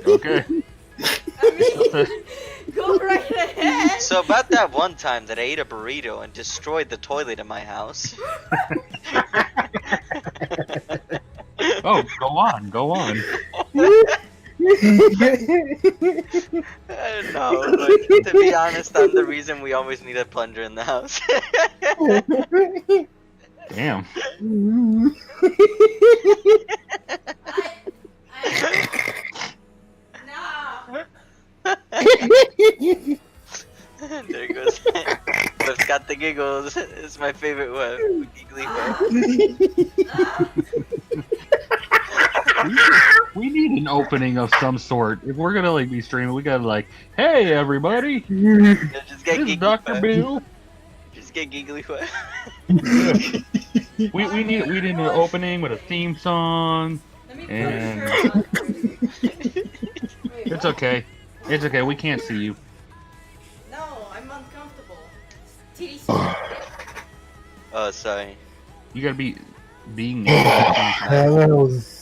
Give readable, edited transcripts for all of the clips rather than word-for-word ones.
Okay. I mean, go right ahead. So about that one time that I ate a burrito and destroyed the toilet in my house. Oh, go on, go on. No, but to be honest, I'm the reason we always need a plunger in the house. Damn. Nah. There goes. Web's got the giggles. It's my favorite web. Giggly web. We need an opening of some sort. If we're gonna like be streaming, we gotta like, hey everybody, Yeah, just get this is giggly Dr. web. Bill. Just get giggly web. We need an opening with a theme song. Let me put And- a shirt on. Wait, It's what? okay. It's okay. We can't see you. No, I'm uncomfortable. Titty Oh, sorry. You gotta be being. That was.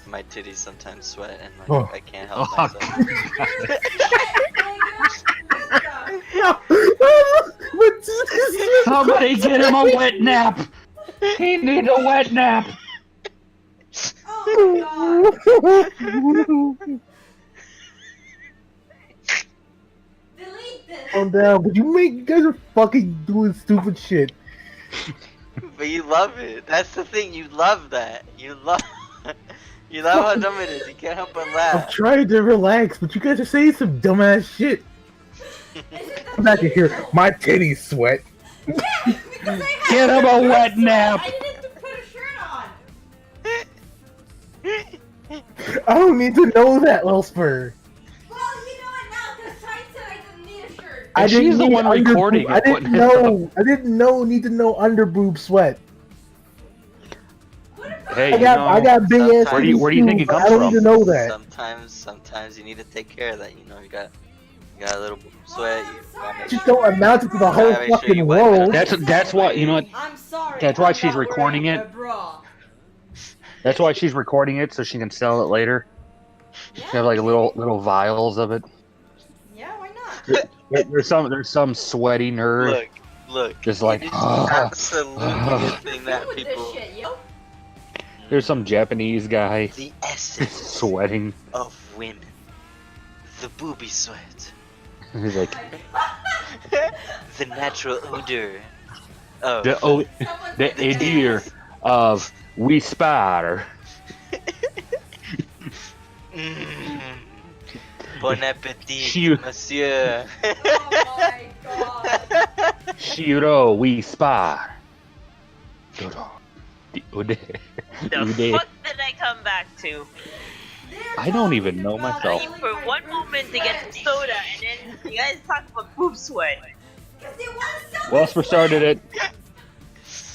My titties sometimes sweat and like, Oh. I can't help Oh, myself. Somebody get him a wet nap. He needs a wet nap. Oh my god. Delete this. Calm down, but you guys are fucking doing stupid shit. But you love it. That's the thing. You love that. You love. You love how dumb it is. You can't help but I'm laugh. trying to relax, but you guys are saying some dumbass shit. I'm back in here. My titties sweat. Because I had Get him a wet sweat. nap. I didn't put a shirt on. I don't need to know that, Wellspur. Well, you know it now because Shine said I didn't need a shirt. I she's didn't the need one underboob- recording I and didn't putting it know. I didn't know. Need to know underboob sweat. What about Hey, I got big ass. Where do you- titties where do you think too, it but comes I don't from? need to know that. Sometimes you need to take care of that. You know, you got a little sweat. You gotta make Just sure. don't amount it to the whole Gotta make sure fucking you wipe it world. up. That's why you know what. I'm sorry. That's why I'm she's not recording wearing it. a bra. That's why she's recording it so she can sell it later. She have like little vials of it. Yeah, why not? There's some sweaty nerd Look. just like. It is absolutely the thing that With people. this shit, yo. There's some Japanese guy The essence sweating. of women. The booby sweat. He's like The natural odor of. the idea of we spar. Mm. Bon appetit, Shoot. monsieur. Oh my god. Shiro we spar. The fuck did I come back to? I don't even know myself. For one moment to get some soda, and then you guys talk about boob sweat. Wellspur started it.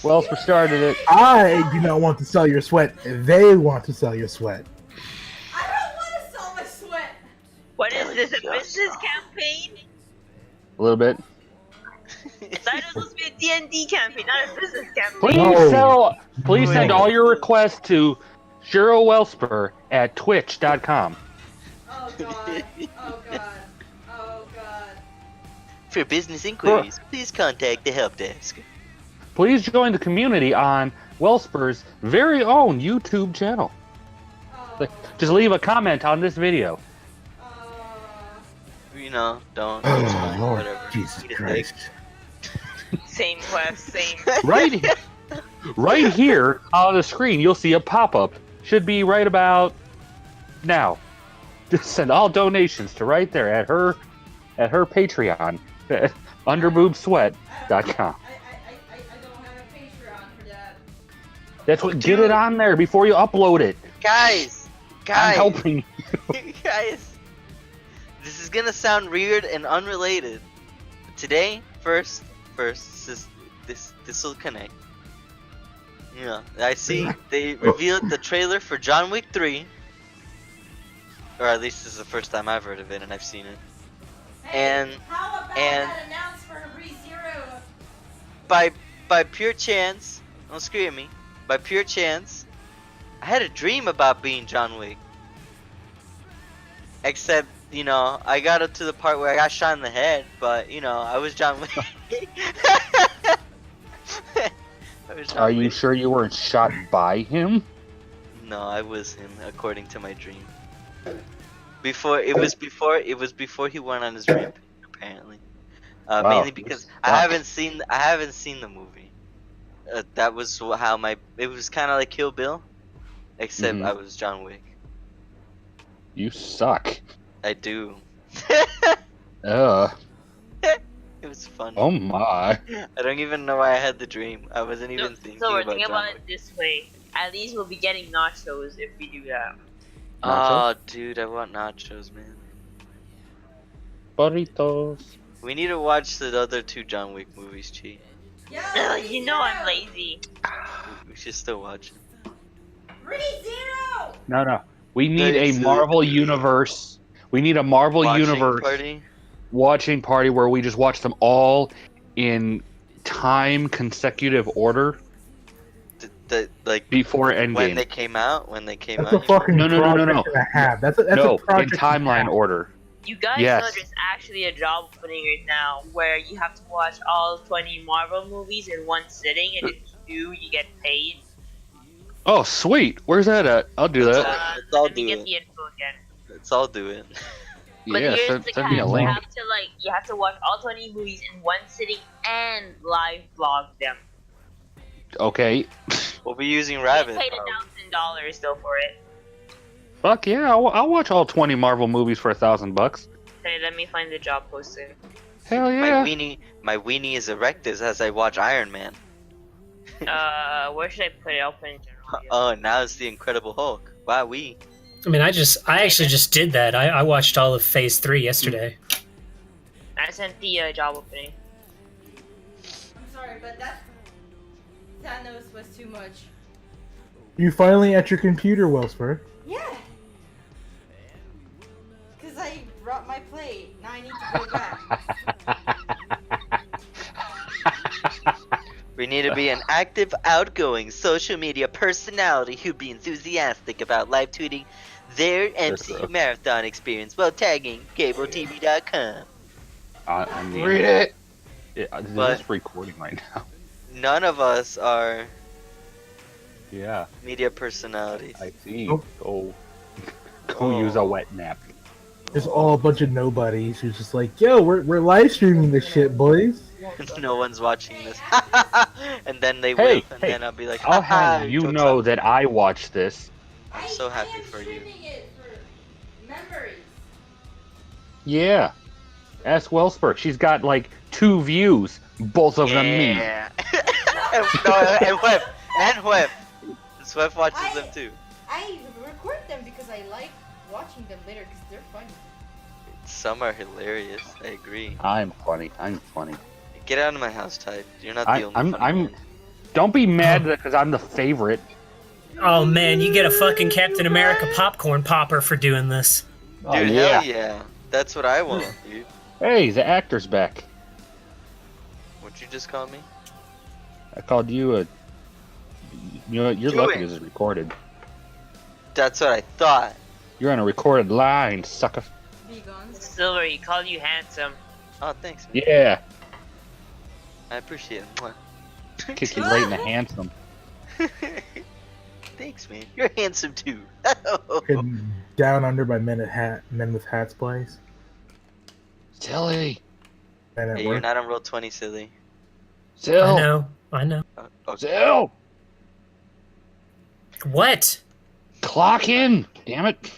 Wellspur started it. I do not want to sell your sweat. They want to sell your sweat. I don't want to sell my sweat. What is this, a business campaign? A little bit. I thought it was supposed to be a D&D campaign, not a business campaign. Please No. Please send all your requests to Shiro Wellspur at twitch.com. Oh god. Oh god. Oh god. For business inquiries, please contact the help desk. Please join the community on Wellspur's very own YouTube channel. Oh. Just leave a comment on this video. You know, don't. It's fine, Oh, Lord whatever. Jesus Eat a Christ. Same quest, same. Right here on the screen, you'll see a pop-up. Should be right about now. Just send all donations to right there at her Patreon, underboobsweat.com. I don't have a Patreon for that. That's what. Get it on there before you upload it. Guys, I'm helping. guys. This is gonna sound weird and unrelated. Today, first, this will connect. Yeah, I see they revealed the trailer for John Wick 3. Or at least this is the first time I've heard of it and I've seen it. Hey, how about and- that announcement for ReZero? By pure chance, don't scream at me. By pure chance, I had a dream about being John Wick. Except, you know, I got up to the part where I got shot in the head, but you know, I was John Wick. I was John Are you Wick. sure you weren't shot by him? No, I was him, according to my dream. Before he went on his rampage, apparently. Wow, Mainly you because suck. I haven't seen the movie. That was how it was kind of like Kill Bill, except Mhm. I was John Wick. You suck. I do. Ugh. It was funny. Oh my. I don't even know why I had the dream. I wasn't even thinking So we're about thinking John about Wick. it this way. At least we'll be getting nachos if we do that. Oh, dude, I want nachos, man. Burritos. We need to watch the other 2 John Wick movies, Chi. Yeah, You know I'm lazy. We should still watch it. ReZero! No. We need a Thanks, Marvel Universe. We need a Marvel Watching Universe party. watching party where we just watch them all in time consecutive order Like before when Endgame. they came out. When they came That's a out. fucking No. project and a half. That's a No, project in timeline and a half. order. You guys Yes. know there's actually a job opening right now where you have to watch all 20 Marvel movies in one sitting, and if you do, you get paid. Oh, sweet. Where's that at? I'll do that. Let's all Let me do get it. the info again. Let's all do it. But Yeah, here's send, the send me a catch: link. you have to watch all 20 movies in one sitting and live vlog them. Okay. We'll be using You Rabbit. paid probably. $1,000 though for it. Fuck yeah, I'll watch all 20 Marvel movies for $1,000. Okay, let me find the job posting. Hell My yeah. weenie is erected as I watch Iron Man. Where should I put it? I'll put it in general. Oh, now it's the Incredible Hulk. Wow, we. I mean, I actually just did that. I watched all of Phase 3 yesterday. I sent the job opening. I'm sorry, but Thanos was too much. You finally at your computer, Wellspur. Yeah. Because I brought my plate. Now I need to go back. We need to be an active, outgoing social media personality who'd be enthusiastic about live tweeting their MCU marathon experience while tagging cabletv.com. I mean, Read it. But- it's recording right now. None of us are Yeah, media personalities. I see. Nope. Go Oh. use a wet nap. There's all a bunch of nobodies who's just like, yo, we're live streaming this shit, boys. No one's watching this. And then they Hey, will, and hey, then I'll be like, I'll "Haha, have you jokes know on." that I watched this. I'm so happy I am for you. streaming it for memories. Yeah. Ask Wellspur. She's got like 2 views, both of them me. Yeah. and Web. And Web. Swift watches them too. I record them because I like watching them later because they're funny. Some are hilarious. I agree. I'm funny. Get out of my house, Tide. You're not the only funny I'm. one. Don't be mad because I'm the favorite. Oh man, you get a fucking Captain America popcorn popper for doing this. Oh, Dude, yeah. hell yeah. That's what I want, dude. Hey, the actor's back. What'd you just call me? I called you a. You know, you're Do lucky it. this is recorded. That's what I thought. You're on a recorded line, sucker. Vegans. Silver, he called you handsome. Oh, thanks, man. Yeah, I appreciate it. Mwah. kick you right in the handsome. Thanks, man. You're handsome too. Fucking Down Under by Men with Hats plays. Silly. Men at Hey, you're Work. not on roll 20, silly. Still. I know. Okay. Still. What? Clock in. Damn it.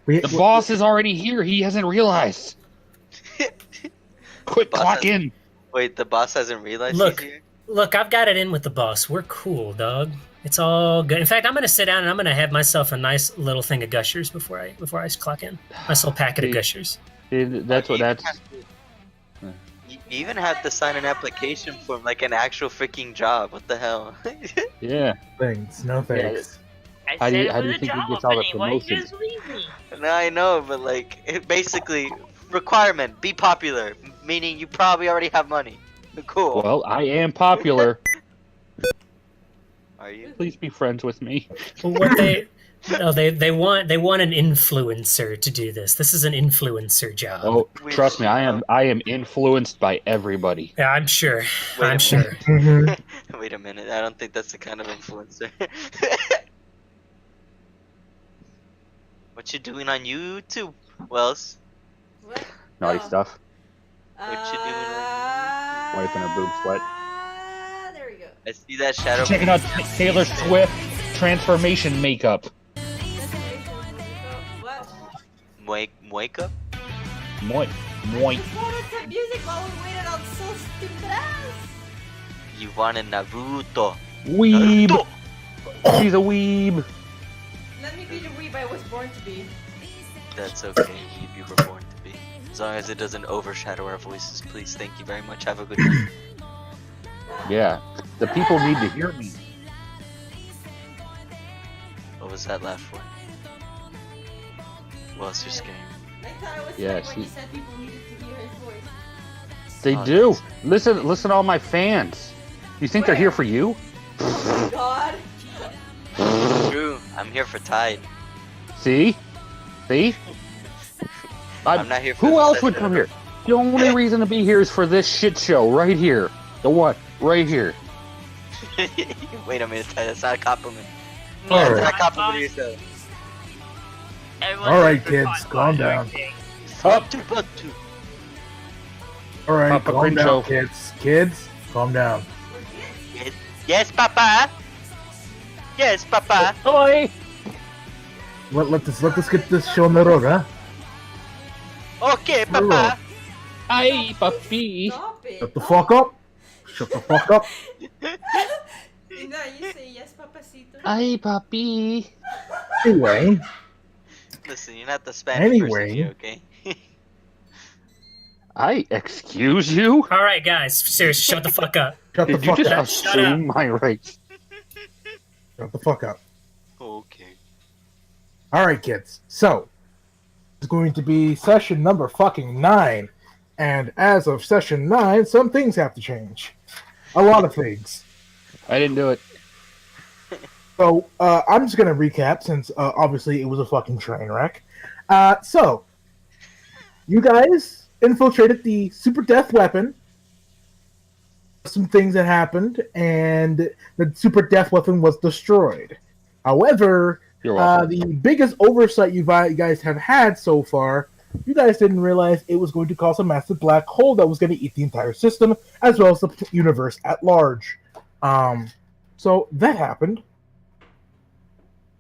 We, The boss is already here. He hasn't realized. Quick, Boss clock has- in. Wait, the boss hasn't realized Look. he's here? Look, I've got it in with the boss. We're cool, dog. It's all good. In fact, I'm gonna sit down and I'm gonna have myself a nice little thing of gushers before I clock in. Nice little packet of gushers. Dude, that's what You that's. even have to sign an application for like an actual freaking job. What the hell? Yeah. thanks. No thanks. I How do said you- it how do was you a think he job gets all the opening. Why did you promotions? just leave me? No, I know, but like, it basically requirement: be popular, meaning you probably already have money. Cool. Well, I am popular. Are you? Please be friends with me. Well, No, they want an influencer to do this. This is an influencer job. Oh, Which- trust me, I am influenced by everybody. Yeah, I'm sure. Wait a I'm minute. sure. Mhm. Wait a minute. I don't think that's the kind of influencer. What you doing on YouTube, Wells? What? Naughty Oh. stuff. What you doing Wiping her boob sweat. There we go. I see that shadow. Checking out Taylor Swift transformation makeup. What? Wake up? Moi. We wanted some music while we waited on so stupid ass. You wanted Naruto. Weeb. Naruto! She's a weeb. Let me be the weeb I was born to be. That's okay. You were born to be. As long as it doesn't overshadow our voices, please. Thank you very much. Have a good night. Yeah. The people need to hear me. What was that laugh for? Wells, you're scaring me. I thought it was Yeah, funny when you said people needed to hear his voice. They Oh, do. thanks. Listen to all my fans. You think they're Where? here for you? Oh God. True. I'm here for Tide. See? See? I'm not here for Who the else would session. come here? The only reason to be here is for this shit show right here. The what? Right here. Wait a minute, Tide. That's not a compliment. All That's right. not a compliment to yourself. Everyone's All right, looking for kids, fun, calm fun, down. everything. Up. All right, Papa calm down, Grincho. kids. Kids, calm down. Yes, Papa. Yes, Papa. Oi! Let us get this show on the road, huh? Okay, Papa. Ay, papi. Stop it. Shut the fuck up. Shut the fuck up. No, you say yes, papacito. Ay, papi. Anyway, Listen, you're not the Spanish person Anyway. here, okay? I excuse you? All right, guys. Seriously, shut the fuck up. shut the Did you fuck just up. Shut assume my rights? Shut the fuck up. Okay. All right, kids. So it's going to be session number fucking 9, and as of session 9, some things have to change. A lot of things. I didn't do it. So I'm just gonna recap since obviously it was a fucking train wreck. So you guys infiltrated the super death weapon. Some things that happened, and the super death weapon was destroyed. However, You're welcome. the biggest oversight you guys have had so far, you guys didn't realize it was going to cause a massive black hole that was going to eat the entire system, as well as the universe at large. So that happened.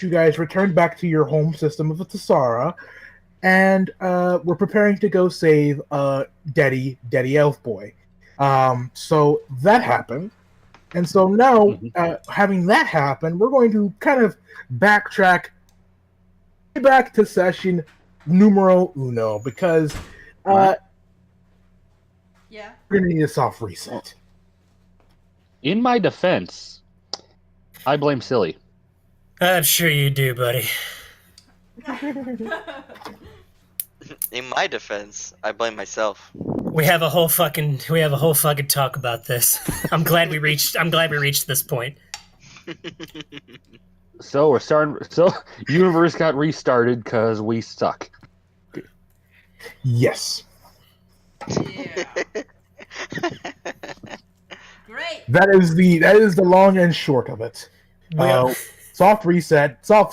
You guys returned back to your home system of the Tessara, and we're preparing to go save Daddy Elf Boy. So that happened. And so now, having that happen, we're going to kind of backtrack back to session numero uno, because Yeah. we're going to need a soft reset. In my defense, I blame Silly. I'm sure you do, buddy. In my defense, I blame myself. We have a whole fucking talk about this. I'm glad we reached this point. So we're starting. So universe got restarted because we suck. Yes. Yeah. Great. That is the long and short of it. Well, Soft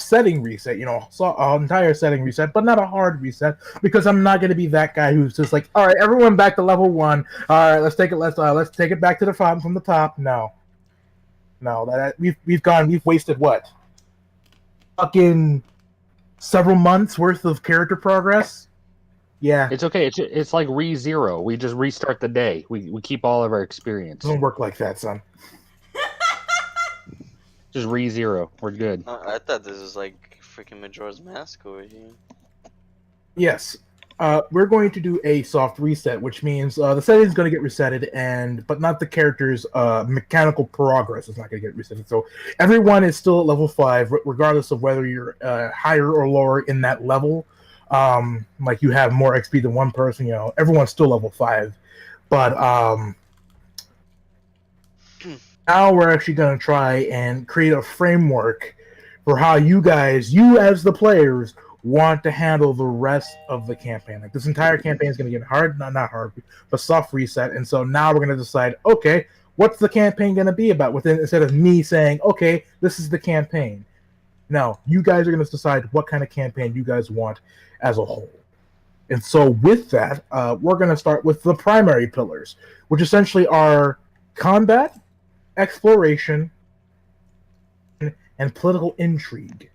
setting reset, entire setting reset, but not a hard reset, because I'm not going to be that guy who's just like, all right, everyone back to level 1. All right, let's take it back to the front from the top. No, that we've wasted what? Fucking several months worth of character progress. Yeah, it It's okay. It's like re-zero. We just restart the day. We keep all of our experience. doesn't work like that, son. Just re-zero. We're good. I thought this was like freaking Majora's Mask over here. Yes. We're going to do a soft reset, which means the setting is going to get resetted, but not the character's mechanical progress is not going to get resetted. So everyone is still at level 5, regardless of whether you're higher or lower in that level. Like you have more XP than one person, everyone's still level 5. But now we're actually going to try and create a framework for how you as the players, want to handle the rest of the campaign. Like this entire campaign is going to get hard, not hard, but soft reset. And so now we're going to decide, okay, what's the campaign going to be about? Within instead of me saying, okay, this is the campaign. No, you guys are going to decide what kind of campaign you guys want as a whole. And so with that, we're going to start with the primary pillars, which essentially are combat, exploration, and political intrigue.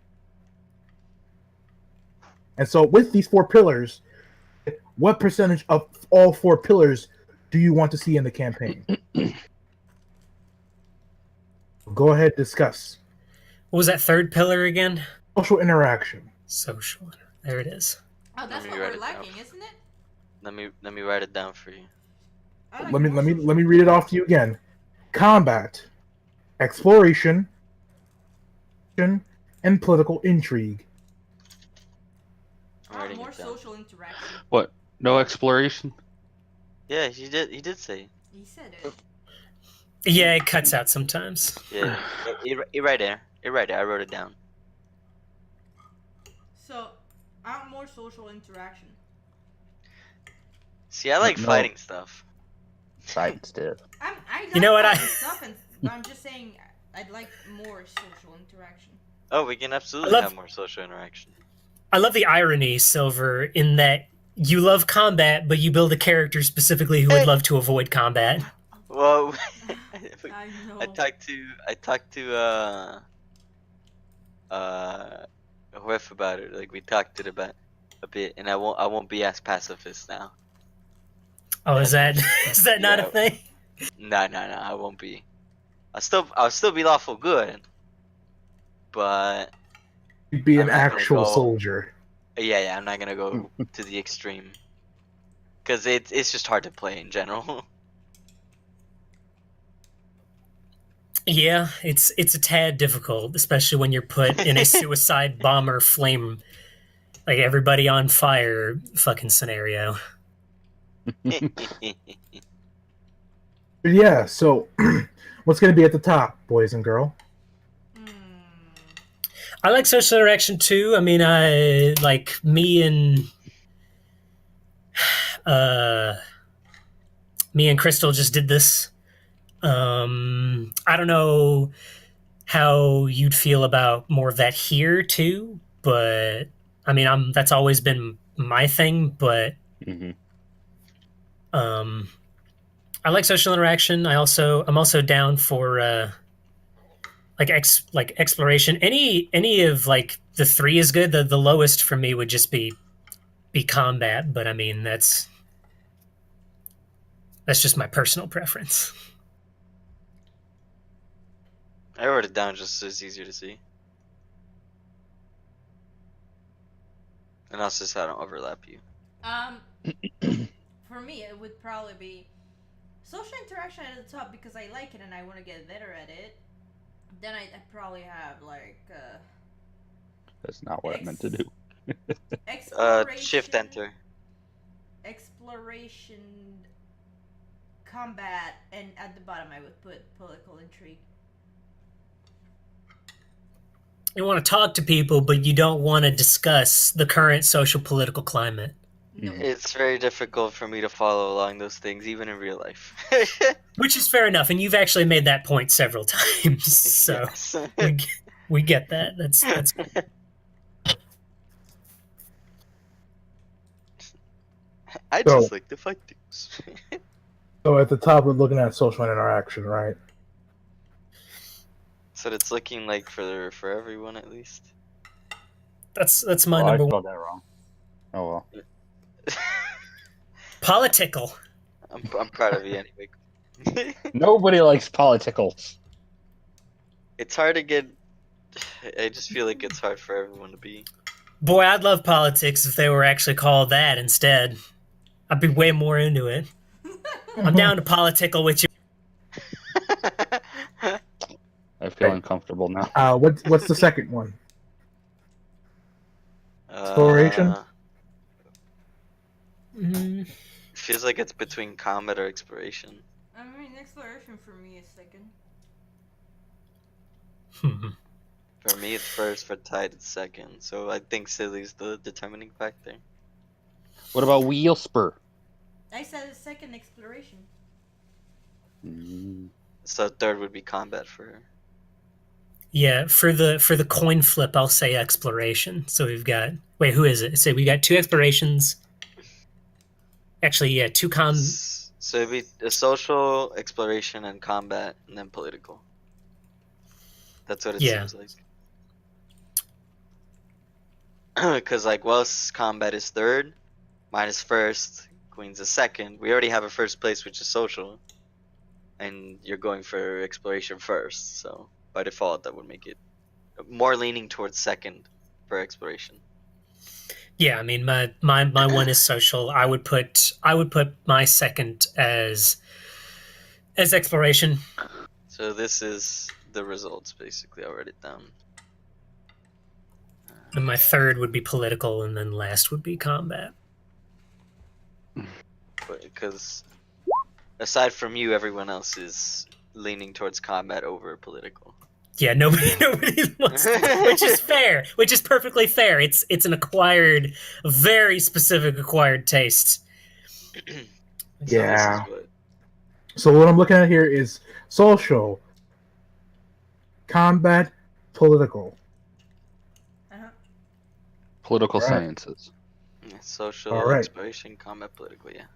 And so with these 4 pillars, what percentage of all 4 pillars do you want to see in the campaign? Go ahead, discuss. What was that third pillar again? Social interaction. Social. There it is. Oh, that's me what write we're it down. lacking, isn't it? Let me write it down for you. I like Let me more let me social let me read it off to you again. Combat, exploration, and political intrigue. I'm I want writing more it down. social interaction. What? No exploration? Yeah, he did say. He said it. Yeah, it cuts out sometimes. Yeah, it right there. It right there. I wrote it down. So, I want more social interaction. See, I like No. fighting stuff. Side stiff. I like You know what, fighting stuff, but I'm just saying I'd like more social interaction. Oh, we can absolutely I love- have more social interaction. I love the irony, Silver, in that you love combat, but you build a character specifically who would love to avoid combat. Well, I know. I talked to Whiff about it. Like we talked it about a bit, and I won't be as pacifist now. Oh, is that not a Yeah. thing? No, I won't be. I'll still be lawful good, but You'd be I'm an not gonna actual go- soldier. yeah, I'm not gonna go to the extreme, cause it's just hard to play in general. Yeah, it's a tad difficult, especially when you're put in a suicide bomber flame, like everybody on fire fucking scenario. But yeah, so what's going to be at the top, boys and girl? Hmm. I like social interaction too. I mean, I like uh me and Crystal just did this. I don't know how you'd feel about more of that here too, but I mean, that's always been my thing. But Mm-hmm. I like social interaction. I'm also down for like exploration. Any of like the 3 is good. The lowest for me would just be combat, but I mean that's just my personal preference. I wrote it down just so it's easier to see, and also so I don't overlap you. For me, it would probably be social interaction at the top because I like it and I want to get better at it. Then I'd probably have like That's not what I meant to do. exploration. Shift enter. Exploration, combat, and at the bottom I would put political intrigue. You want to talk to people, but you don't want to discuss the current social political climate. No. It's very difficult for me to follow along those things, even in real life. Which is fair enough, and you've actually made that point several times, so Yes. we get that. That's good. I So- just like to fight things. So at the top, we're looking at social interaction, right? So it's looking like for everyone at least. That's my Oh, I number one. spelled that wrong. Oh well. Political. I'm proud of you anyway. Nobody likes politicals. It's hard to get. I just feel like it's hard for everyone to be. Boy, I'd love politics if they were actually called that instead. I'd be way more into it. I'm down to political with you. I feel Right. uncomfortable now. What's the second one? Exploration? Feels like it's between combat or exploration. I mean, exploration for me is second. For me, it's first. For Tide, it's second. So I think Silly's the determining factor. What about Wheel Spur? I said second exploration. Mm. So third would be combat for her. Yeah, for the coin flip, I'll say exploration. So we've got who is it? So we got 2 explorations. Actually, yeah, 2 So it'd be a social, exploration, and combat, and then political. That's what it Yeah. seems like. Because like Wells combat is third, mine is first, Queen's is second. We already have a first place, which is social, and you're going for exploration first. So by default, that would make it more leaning towards second for exploration. Yeah, I mean my one is social. I would put my second as exploration. So this is the results basically. I wrote it down. And my third would be political, and then last would be combat. Because aside from you, everyone else is leaning towards combat over political. Yeah, nobody wants to, which is fair, which is perfectly fair. It's an acquired, very specific acquired taste. Yeah. So what I'm looking at here is social, combat, political. Political Right. sciences. Social, All right. exploration, combat, political, yeah.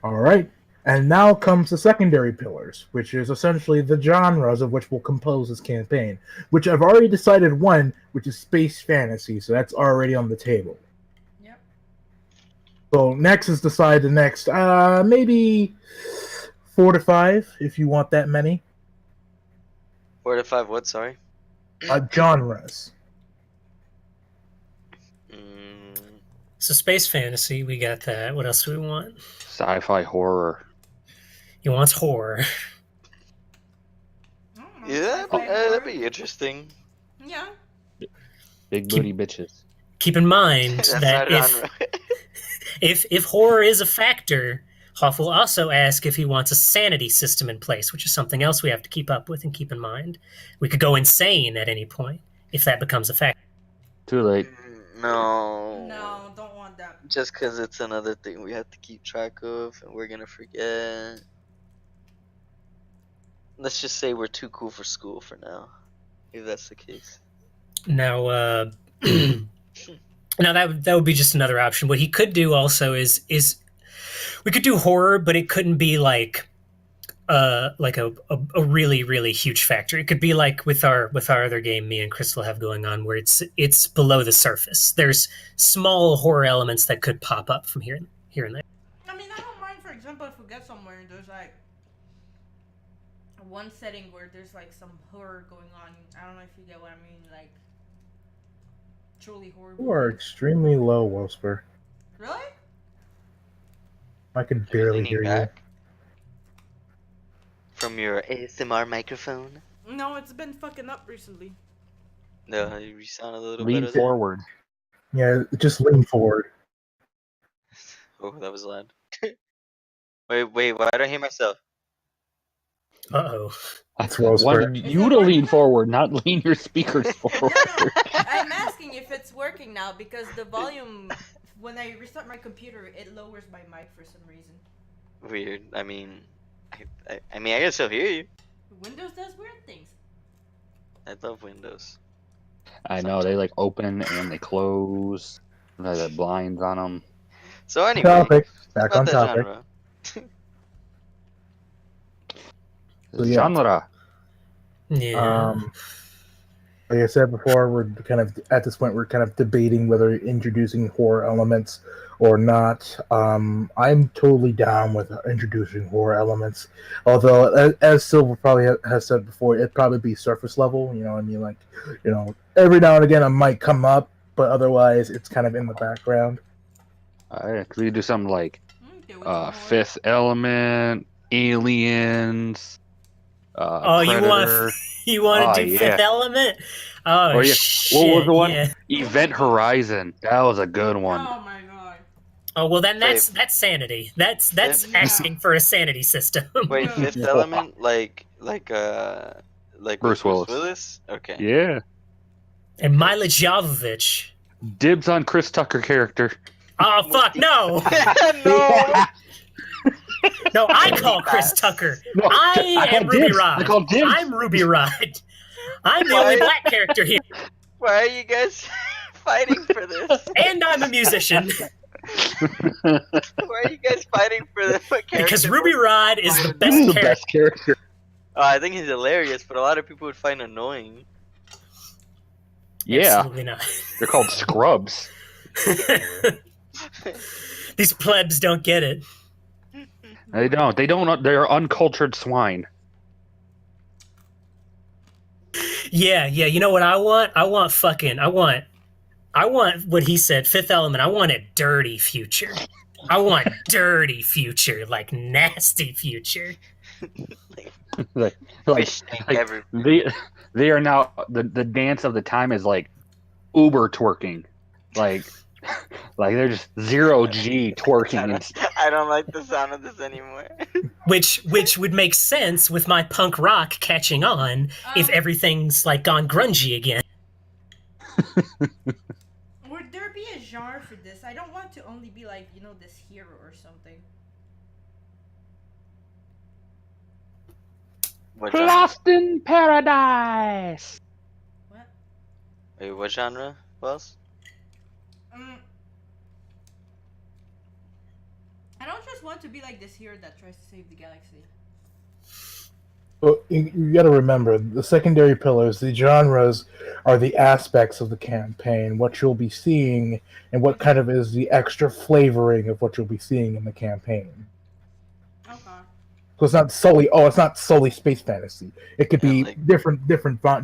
All right. And now comes the secondary pillars, which is essentially the genres of which will compose this campaign, which I've already decided one, which is space fantasy, so that's already on the table. Yep. So next is decide the next, maybe 4 to 5, if you want that many. 4 to 5 what, sorry? Genres. So space fantasy, we got that. What else do we want? Sci-fi horror. He wants horror. Yeah, that'd be interesting. Yeah. Big booty bitches. Keep in mind That's that not on if horror is a factor, Hoff will also ask if he wants a sanity system in place, which is something else we have to keep up with and keep in mind. We could go insane at any point if that becomes a factor. Too late. No. No, don't want that. Just because it's another thing we have to keep track of and we're gonna forget. Let's just say we're too cool for school for now. If that's the case. Now, now that would be just another option. What he could do also is we could do horror, but it couldn't be like a really really huge factor. It could be like with our other game me and Crystal have going on, where it's below the surface. There's small horror elements that could pop up from here and there. I mean, I don't mind, for example, if we get somewhere and there's like one setting where there's like some horror going on. I don't know if you get what I mean, like truly horror. You are extremely low, Wosper. Really? I can barely hear you. From your ASMR microphone? No, it's been fucking up recently. No, you sound a little Lean better. forward. Yeah, just lean forward. Oh, that was loud. wait, why do I hear myself? Uh-oh. I That's Wosper. wanted you to lean forward, not lean your speakers No, forward. I'm asking if it's working now because the volume, when I restart my computer, it lowers my mic for some reason. Weird. I mean, I can still hear you. Windows does weird things. I love Windows. I know, they like open and they close. They have the blinds on them. So anyway, Topic. Back about on that topic. genre. So, yeah. Genre. Yeah. Like I said before, we're kind of at this point we're kind of debating whether introducing horror elements or not. I'm totally down with introducing horror elements, although as Silver probably has said before, it'd probably be surface level. You know, I mean, like, you know, every now and again it might come up, but otherwise it's kind of in the background. Alright, we could do something like Okay, which one? Fifth Element, Aliens, Oh, Predator. you want Oh, to do yeah. Fifth Element? Oh, Oh, yeah. shit. What was the one? Yeah. Event Horizon. That was a good one. Oh my god. Oh, well, then Wait. that's sanity. That's Fifth- asking for a sanity system. Wait, Yeah. Fifth Element, like Bruce with Willis. Willis? Okay. Yeah. And Mila Jovovich. Dibs on Chris Tucker character. Oh fuck no! No. No, I call Chris Tucker. No, I am call Ruby dibs. Rod. I call dibs. I'm Ruby Rod. I'm the only black character here, Why are you guys fighting for this? and I'm a musician. Why are you guys fighting for this? What character? Because Ruby Rod is the This best is the character. best character. Oh, I think he's hilarious, but a lot of people would find annoying. Yeah, Absolutely not. they're called scrubs. These plebs don't get it. They don't. They don't. They're uncultured swine. Yeah. You know what I want? I want what he said, Fifth Element. I want a dirty future. I want dirty future, like nasty future. like, Fish tank everywhere. they are now the dance of the time is like Uber twerking, like they're just 0G twerking. I don't like the sound of this anymore. Which would make sense with my punk rock catching on if everything's like gone grungy again. Would there be a genre for this? I don't want to only be like, this hero or something. What genre? Lost in Paradise. What? Wait, what genre? Wells? I don't just want to be like this hero that tries to save the galaxy. Well, you got to remember, the secondary pillars, the genres, are the aspects of the campaign, what you'll be seeing, and what kind of is the extra flavoring of what you'll be seeing in the campaign. Okay. So it's not solely space fantasy. It could be like- different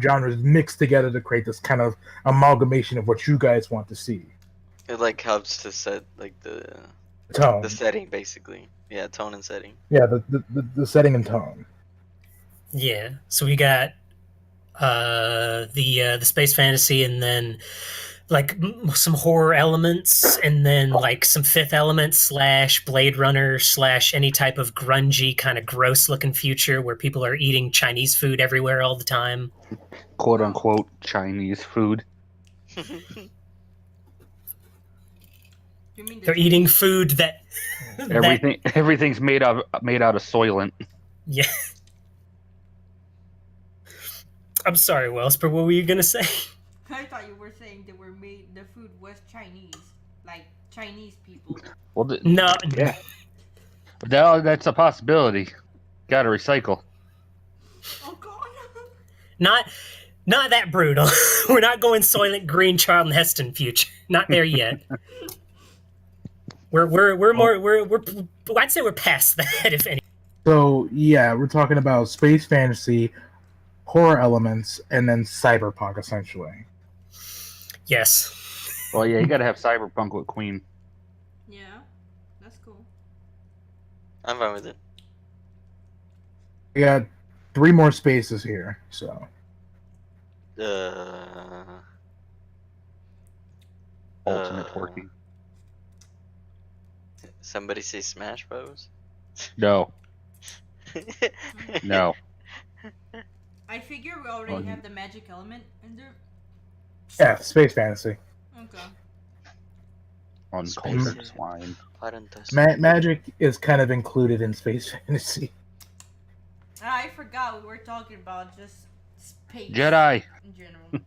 genres mixed together to create this kind of amalgamation of what you guys want to see. It like helps to set like the Tone. setting basically. Yeah, tone and setting. Yeah, the setting and tone. Yeah. So we got the space fantasy, and then like some horror elements, and then like some Fifth Element / Blade Runner / any type of grungy kind of gross looking future where people are eating Chinese food everywhere all the time. Quote unquote Chinese food. You mean They're eating food that Everything's made out of Soylent. Yeah. I'm sorry, Wells, but what were you gonna say? I thought you were saying the food was Chinese, like Chinese people. Well, No. yeah. But that's a possibility. Got to recycle. Oh God. Not that brutal. We're not going Soylent Green Charlton Heston future. Not there yet. We're more I'd say we're past that, if any. So yeah, we're talking about space fantasy, horror elements, and then cyberpunk essentially. Yes. Well, yeah, you got to have cyberpunk with Queen. Yeah, that's cool. I'm fine with it. We got 3 more spaces here, so Ultimate twerking. Somebody say Smash Bros. No, no. I figure we already have the magic element in there. yeah, space fantasy. Okay. Uncultured swine. Magic is kind of included in space fantasy. I forgot we were talking about just space. Jedi. In general.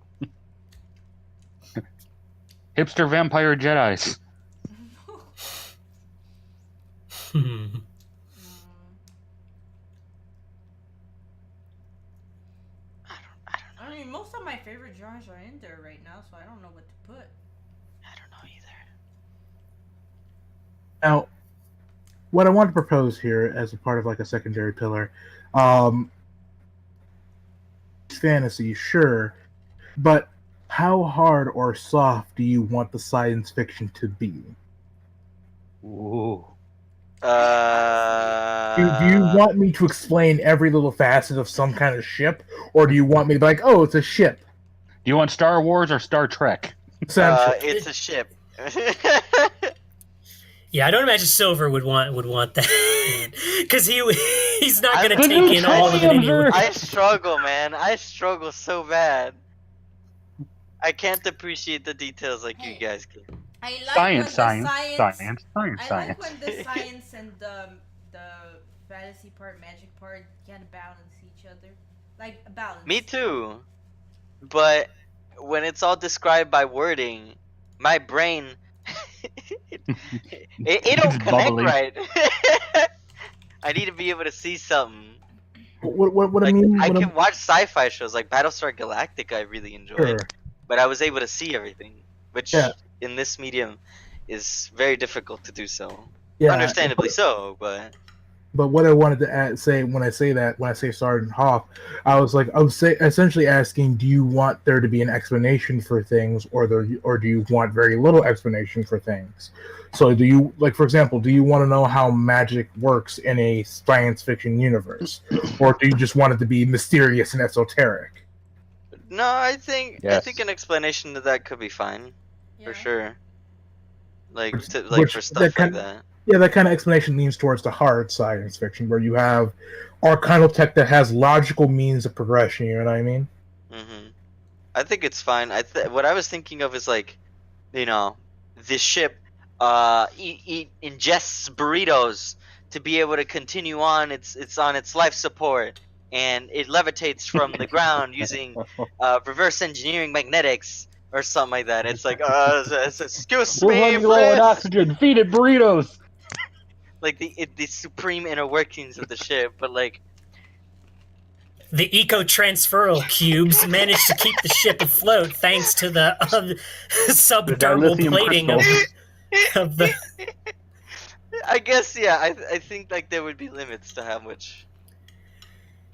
Hipster vampire Jedis. I mean, most of my favorite genres are in there right now, so I don't know what to put. I don't know either. Now, what I want to propose here as a part of like a secondary pillar, fantasy, sure, but how hard or soft do you want the science fiction to be? Ooh. Do you want me to explain every little facet of some kind of ship, or do you want me to be like, oh, it's a ship? Do you want Star Wars or Star Trek? Essentially. It's a ship. Yeah, I don't imagine Silver would want that because he's not going to I'm take in all of it anyway. I struggle, man. I struggle so bad. I can't appreciate the details like you Hey. guys can. I like Science, when the science, science, science, I like science. when the science and the fantasy part, magic part can balance each other. Like balance. Me too. But when it's all described by wording, my brain it don't It's connect bubbly. right. I need to be able to see something. What I Like mean? I What can watch sci-fi shows like Battlestar Galactica. I really enjoy, sure. but I was able to see everything, which Yeah. in this medium is very difficult to do so. Yeah. Understandably so, but But what I wanted to say when I say Sergeant Hawk, I was essentially asking, do you want there to be an explanation for things, or do you want very little explanation for things? So do you, like, for example, do you want to know how magic works in a science fiction universe, or do you just want it to be mysterious and esoteric? no, I think Yes. an explanation to that could be fine Yeah. for sure. Like Which- for stuff like that. Yeah, that kind of explanation leans towards the hard science fiction, where you have arcanal tech that has logical means of progression. You know what I mean? Hmm. I think it's fine. What I was thinking of is like, you know, the ship ingests burritos to be able to continue on it's on its life support, and it levitates from the ground using reverse engineering magnetics or something like that. It's like excuse We're me, running low on please. oxygen. Feed it burritos. Like the supreme inner workings of the ship, but like The eco-transferal cubes managed to keep the ship afloat thanks to the subdermal dilithium plating of, crystals. of the. I guess yeah. I think like there would be limits to how much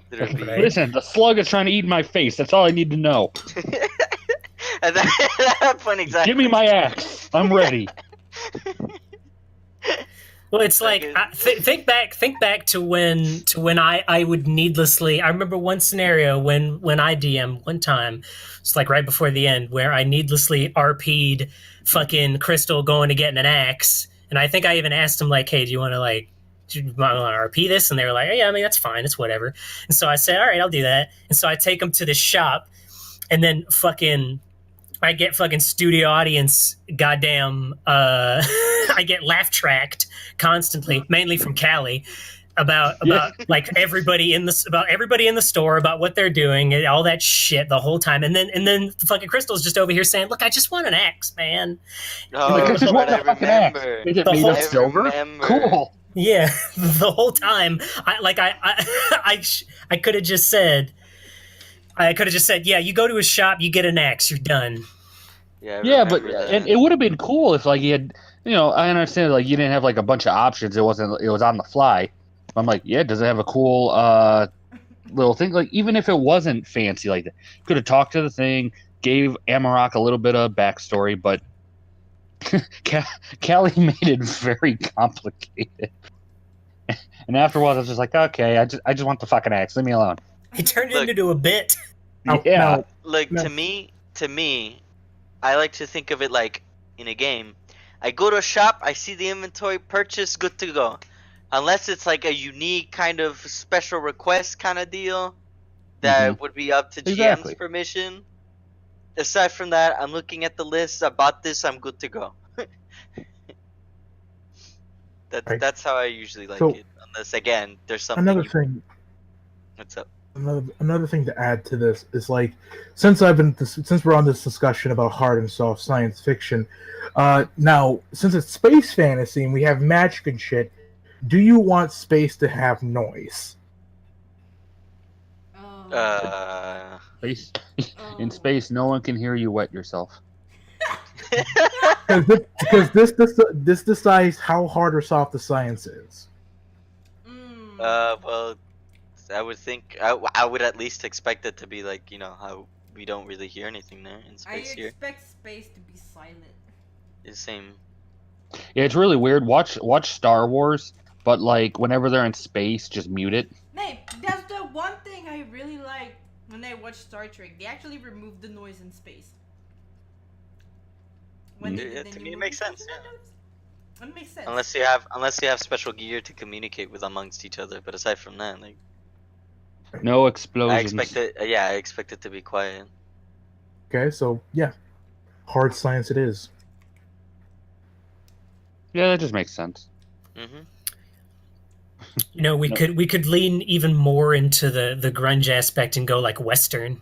there would be. Right. Listen, the slug is trying to eat my face. That's all I need to know. At that point, exactly. Give me my axe. I'm ready. Well, it's Like like think back to when I would needlessly. I remember one scenario when I DM one time. It's like right before the end where I needlessly RP'd fucking Crystal going to getting an axe, and I think I even asked him like, "Hey, do you want to RP this?" And they were like, "Oh, yeah, I mean that's fine, it's whatever." And so I said, "All right, I'll do that." And so I take them to the shop, and then fucking. I get fucking studio audience, goddamn. I get laugh tracked constantly, mainly from Callie, about like everybody in the store, about what they're doing, and all that shit the whole time, and then fucking Crystal's just over here saying, "Look, I just want an axe, man." Oh, Like, I just want I a fucking axe. remember. Is it The made whole- of silver? remember. Cool. Yeah, the whole time, I could have just said. I could have just said, "Yeah, you go to a shop, you get an axe, you're done." Yeah, I Yeah, but remember that. and it would have been cool if like he had, I understand like you didn't have like a bunch of options. It was on the fly. I'm like, yeah, does it have a cool little thing? Like even if it wasn't fancy like that, could have talked to the thing, gave Amarok a little bit of backstory, but Callie made it very complicated. And afterwards, I was just like, okay, I just want the fucking axe. Leave me alone. He turned Look. it into a bit. Now- Yeah. now, Like No. to me, I like to think of it like in a game. I go to a shop, I see the inventory, purchase, good to go. Unless it's like a unique kind of special request kind of deal, that would be up to GM's Exactly. permission. Aside from that, I'm looking at the list. I bought this. I'm good to go. Right. That's how I usually like So- it. Unless again, there's something. another thing. What's up? Another thing to add to this is like, since we're on this discussion about hard and soft science fiction, now since it's space fantasy and we have magic and shit, do you want space to have noise? Oh. Space. Oh. In space, no one can hear you wet yourself. Because this decides how hard or soft the science is. Mm. Well, I would think I would at least expect it to be like how we don't really hear anything there in I space here. expect space to be silent. It's the same. Yeah, it's really weird. Watch Star Wars, but like whenever they're in space, just mute it. Hey, that's the one thing I really like when I watch Star Trek. They actually removed the noise in space. When they Yeah, did the to new me it movie, makes sense, did that noise? It makes sense. Unless you have special gear to communicate with amongst each other, but aside from that, like No I explosions. expect it. Yeah, I expect it to be quiet. Okay, so yeah, hard science it is. Yeah, that just makes sense. Mm-hmm. You know, we No. could lean even more into the grunge aspect and go like Western.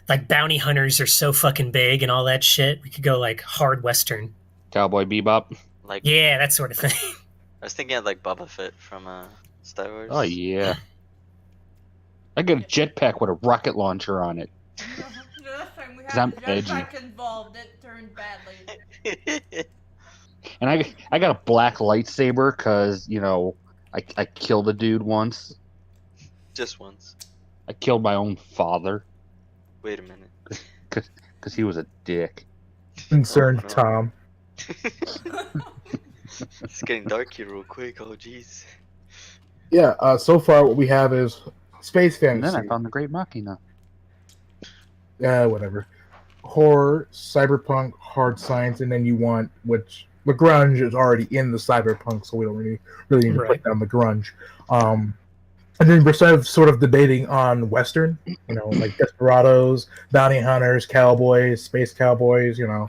Like bounty hunters are so fucking big and all that shit. We could go like hard Western. Cowboy Bebop. Like Yeah, that sort of thing. I was thinking of like Boba Fett from Star Wars. Oh yeah. I got a jetpack with a rocket launcher on it. The last time we 'Cause had I'm the edgy. jetpack involved, it turned badly. And I got a black lightsaber because, you know, I killed a dude once. Just once. I killed my own father Wait a minute. because he was a dick. Concerned no. Tom. It's getting dark here real quick. Oh jeez. Yeah. So far, what we have is space And then I fantasy. found the Great Machina. Whatever. Horror, cyberpunk, hard science, and then you want which the grunge is already in the cyberpunk, so we don't really need to Right. put down the grunge. And then we're sort of debating on Western, you know, like Desperados, bounty hunters, cowboys, space cowboys, you know.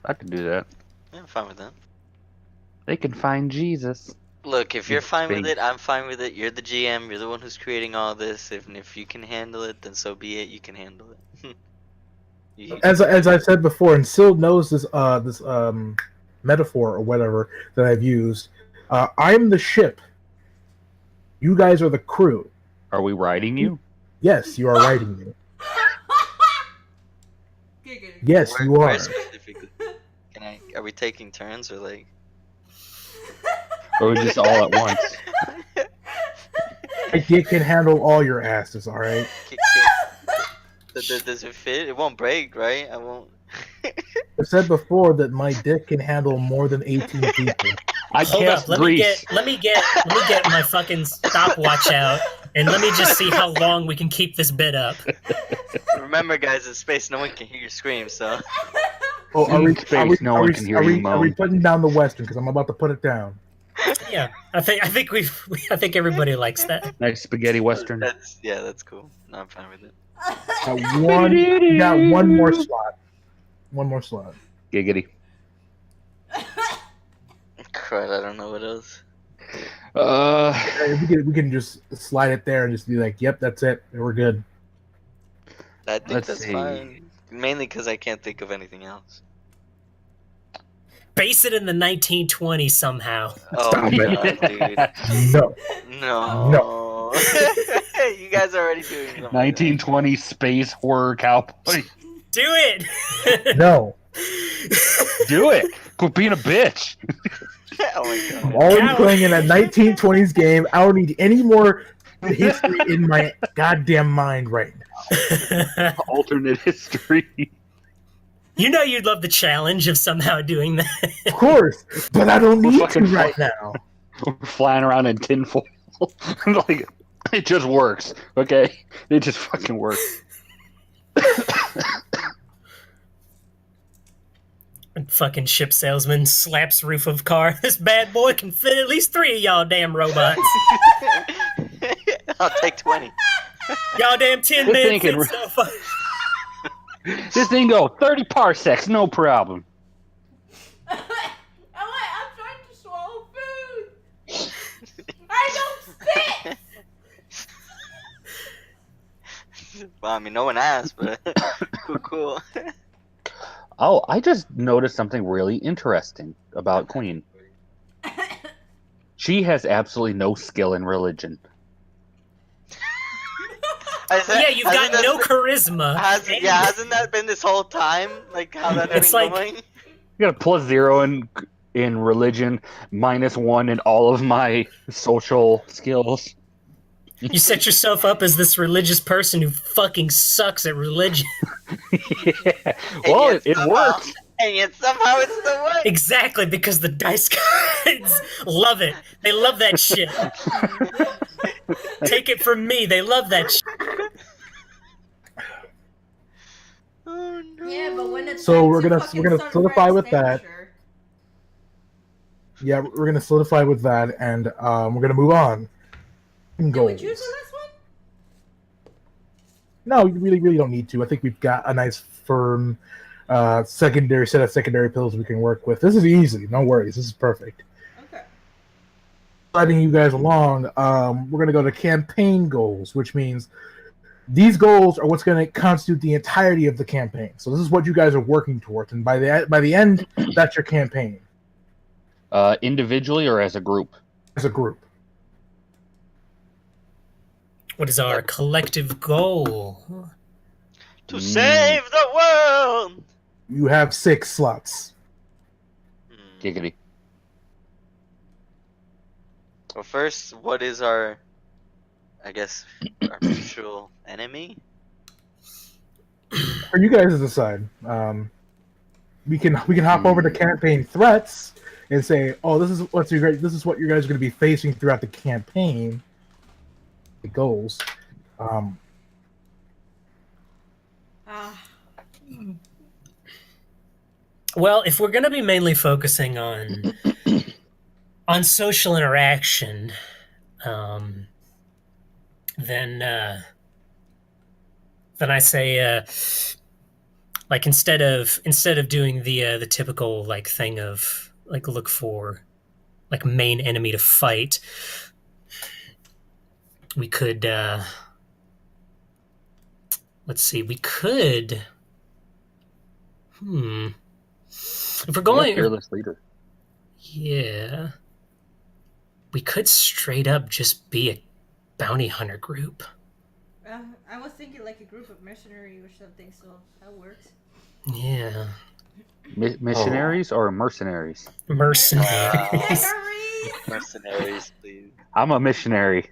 I can do that. Yeah, I'm fine with that. They can find Jesus. Look, if you're In fine with space. it, I'm fine with it. You're the GM. You're the one who's creating all this. If you can handle it, then so be it. You can handle it. As I said before, and Sil knows this metaphor or whatever that I've used. I'm the ship. You guys are the crew. Are we riding you? Yes, you are riding me. Giggity. Yes, Where- you where are. specifically? Are we taking turns or like? Or are we just all at once? My dick can handle all your asses, all right? Does it fit? It won't break, right? I won't. I said before that my dick can handle more than 18 people. I Hold cast up, let me grease. get my fucking stopwatch out and let me just see how long we can keep this bit up. Remember, guys, in space, no one can hear you scream. So Oh, In space, no one can hear you are we moan. putting down the Western? Because I'm about to put it down. Yeah, I think everybody likes that. Nice spaghetti western. that's cool. No, I'm fine with it. You got one more slot. One more slot. Giggity. Crud, I don't know what else. We can just slide it there and just be like, "Yep, that's it. We're good." I think Let's that's see. fine. Mainly because I can't think of anything else. Base it in the 1920s somehow. Oh Stop my it. god, dude. No. No. You guys are already doing something. 1920 space horror cowboy. Do it. No. Do it. Quit being a bitch. Oh my I'm god. already Cow- playing in a 1920s game. I don't need any more history in my goddamn mind right now. Alternate history. You know you'd love the challenge of somehow doing that. Of course, but I don't We're need to fucking right now. We're flying around in tinfoil. Like, it just works. Okay? It just fucking works. Fucking ship salesman slaps roof of car. This bad boy can fit at least 3 of y'all damn robots. I'll take 20. Y'all damn 10 This men thing can- fit so far. This thing go 30 parsecs, no problem. I'm trying to swallow food. I don't spit. Well, I mean, no one asked, but cool. Oh, I just noticed something really interesting about Queen. She has absolutely no skill in religion. Yeah, you've got no charisma. Hasn't that been this whole time? Like how that's It's been like- going? You got a +0 in religion, -1 in all of my social skills. You set yourself up as this religious person who fucking sucks at religion. Yeah. Well, yet it somehow- worked. And yet somehow it's the way. Exactly, because the dice gods love it. They love that shit. Take it from me, they love that shit. Oh no. Yeah, but when it's So time we're to gonna- fucking we're gonna start solidify Frank's with that. temperature. Yeah, we're gonna solidify with that, and we're gonna move on. Did we Goals. choose the last one? No, you really don't need to. I think we've got a nice firm secondary set of secondary pills we can work with. This is easy. No worries. This is perfect. Okay. Letting you guys along, we're going to go to campaign goals, which means these goals are what's going to constitute the entirety of the campaign. So this is what you guys are working towards, and by the end, that's your campaign Individually or as a group? as a group. What is our collective goal? To save the world! You have 6 slots. Giggity. Well, first, what is our, I guess, our mutual enemy? For you guys to decide. We can hop over to campaign threats and say, oh, this is what you guys are going to be facing throughout the campaign. The goals. Well, if we're going to be mainly focusing on social interaction, then I say, like instead of doing the typical like thing of like look for like main enemy to fight, we could let's see, we could if we're going Fearless leader. yeah, we could straight up just be a bounty hunter group. I was thinking like a group of mercenary or something, so that works. Yeah. Missionaries or mercenaries? Mercenaries. Mercenaries, please. I'm a missionary.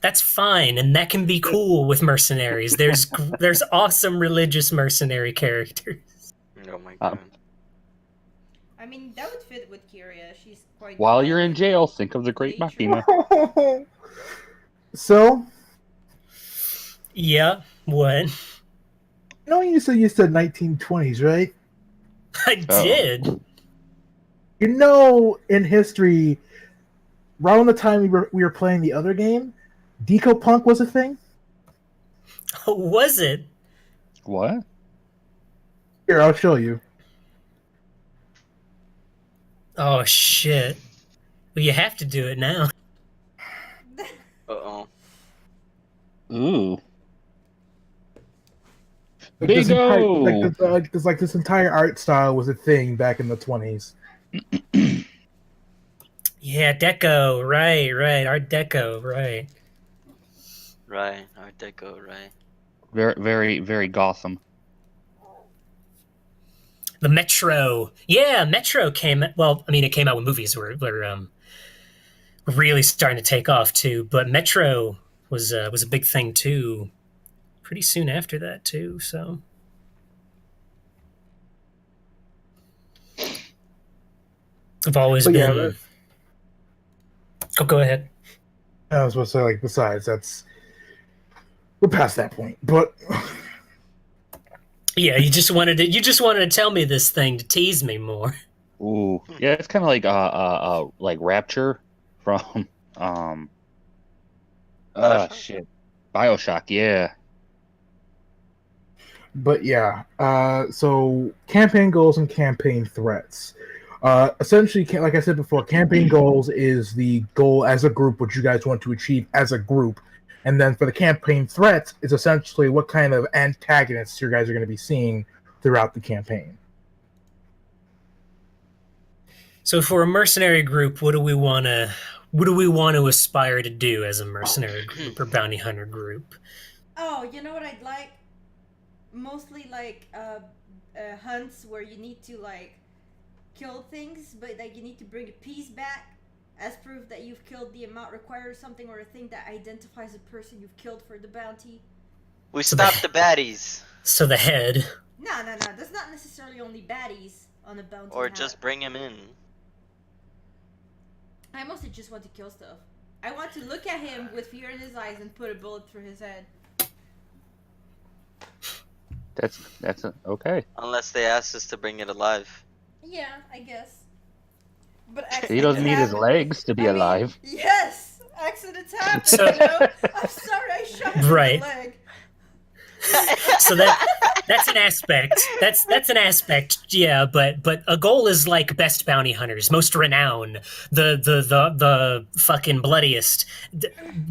That's fine, and that can be cool with mercenaries. There's awesome religious mercenary characters. Oh my god. I mean, that would fit with Kyria. She's quite. While you're in jail, think of the Great Nature. Machina. So, Yeah, what? you said 1920s, right? I did. In history, around the time we were playing the other game, Deco Punk was a thing. Was it? What? Here, I'll show you. Oh shit. Well, you have to do it now. Uh-oh. Ooh. Like Big O! this entire art style was a thing back in the 20s. Yeah, Deco, right. Art Deco, right. Right, Art Deco, right. Very, very, very Gotham. The Metro. Yeah, Metro came. Well, I mean, it came out when movies were really starting to take off too. But Metro was a big thing too. Pretty soon after that too. So. I've always But yeah, been. Oh, go ahead. I was supposed to say, like, besides, we're past that point. But Yeah, you just wanted to tell me this thing to tease me more. Ooh. Yeah, it's kind of like Rapture from Bioshock? BioShock, yeah. But yeah, so campaign goals and campaign threats. Essentially, like I said before, campaign goals is the goal as a group, what you guys want to achieve as a group. And then for the campaign threats, is essentially what kind of antagonists you guys are going to be seeing throughout the campaign. So for a mercenary group, what do we want to aspire to do as a mercenary group or bounty hunter group? Oh, you know what I'd like? Mostly like hunts where you need to like kill things, but like you need to bring a piece back as proof that you've killed the amount required or something, or a thing that identifies the person you've killed for the bounty. We stopped the baddies. So the head. No. That's not necessarily only baddies on a bounty. Or hunt. just bring him in. I mostly just want to kill stuff. I want to look at him with fear in his eyes and put a bullet through his head. That's okay. Unless they asked us to bring it alive. Yeah, I guess. But He doesn't need his legs to be alive. Yes! Accidents happen, So- you know? I'm sorry I shot him in Right. the leg. So that's an aspect. That's an aspect, yeah. But a goal is like best bounty hunters, most renowned, the fucking bloodiest,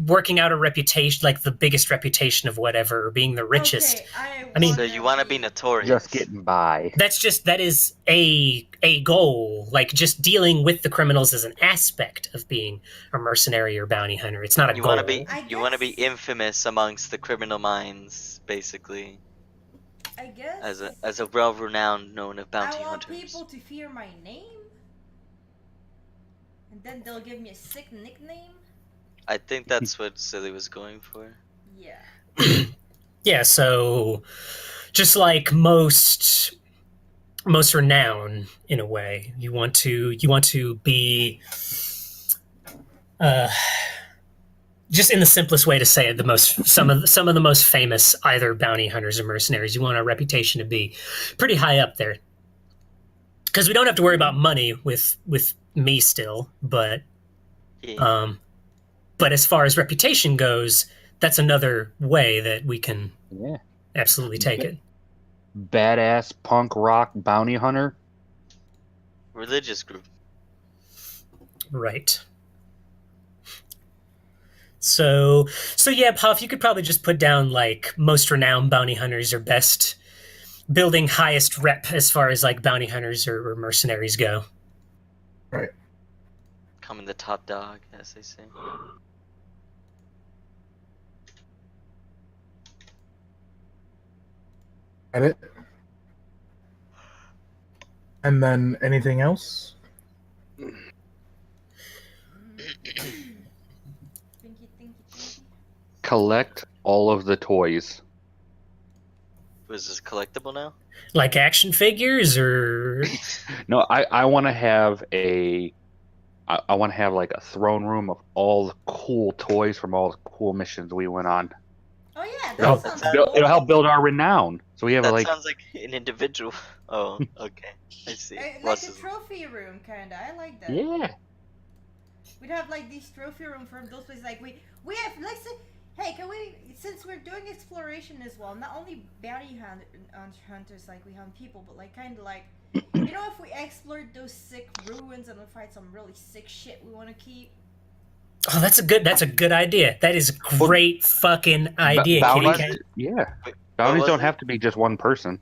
working out a reputation, like the biggest reputation of whatever, being the richest. Okay, I I mean, So you want to be notorious. Just getting by. that is a goal. Like just dealing with the criminals is an aspect of being a mercenary or bounty hunter. It's not a You goal. want to be I you want to be guess- infamous amongst the criminal minds, basically, I guess as a well-renowned known of I bounty want hunters. people to fear my name, and then they'll give me a sick nickname. I think that's what Silly was going for. Yeah. Yeah, so just like most renown in a way, you want to be just in the simplest way to say it, some of the most famous either bounty hunters or mercenaries. You want a reputation to be pretty high up there, because we don't have to worry about money with me still, but Yeah. but as far as reputation goes, that's another way that we can Yeah. absolutely take it. Badass punk rock bounty hunter. Religious group. Right. So yeah, Puff, you could probably just put down like most renowned bounty hunters or best building highest rep as far as like bounty hunters or mercenaries go. Right. Coming the top dog, as they say. Edit. And then anything else? Thinky. Collect all of the toys. Was this collectible now? Like action figures or No, I want to have I want to have like a throne room of all the cool toys from all the cool missions we went on. Oh yeah, that It'll, sounds that- cool. it'll help build our renown. So we have That like sounds like an individual. Oh, okay. I see. Like Russ a is- trophy room, kinda. I like that. yeah. We'd have like these trophy room from those places. Like we have let's say, hey, can we, since we're doing exploration as well, not only bounty hunters, like we hunt people, but like kind of like, you know, if we explored those sick ruins and we find some really sick shit we want to keep. oh, that's a good idea. That is a great fucking idea, Kitty Bounties, Cat. yeah. Wait, Bounties was don't it? have to be just one person.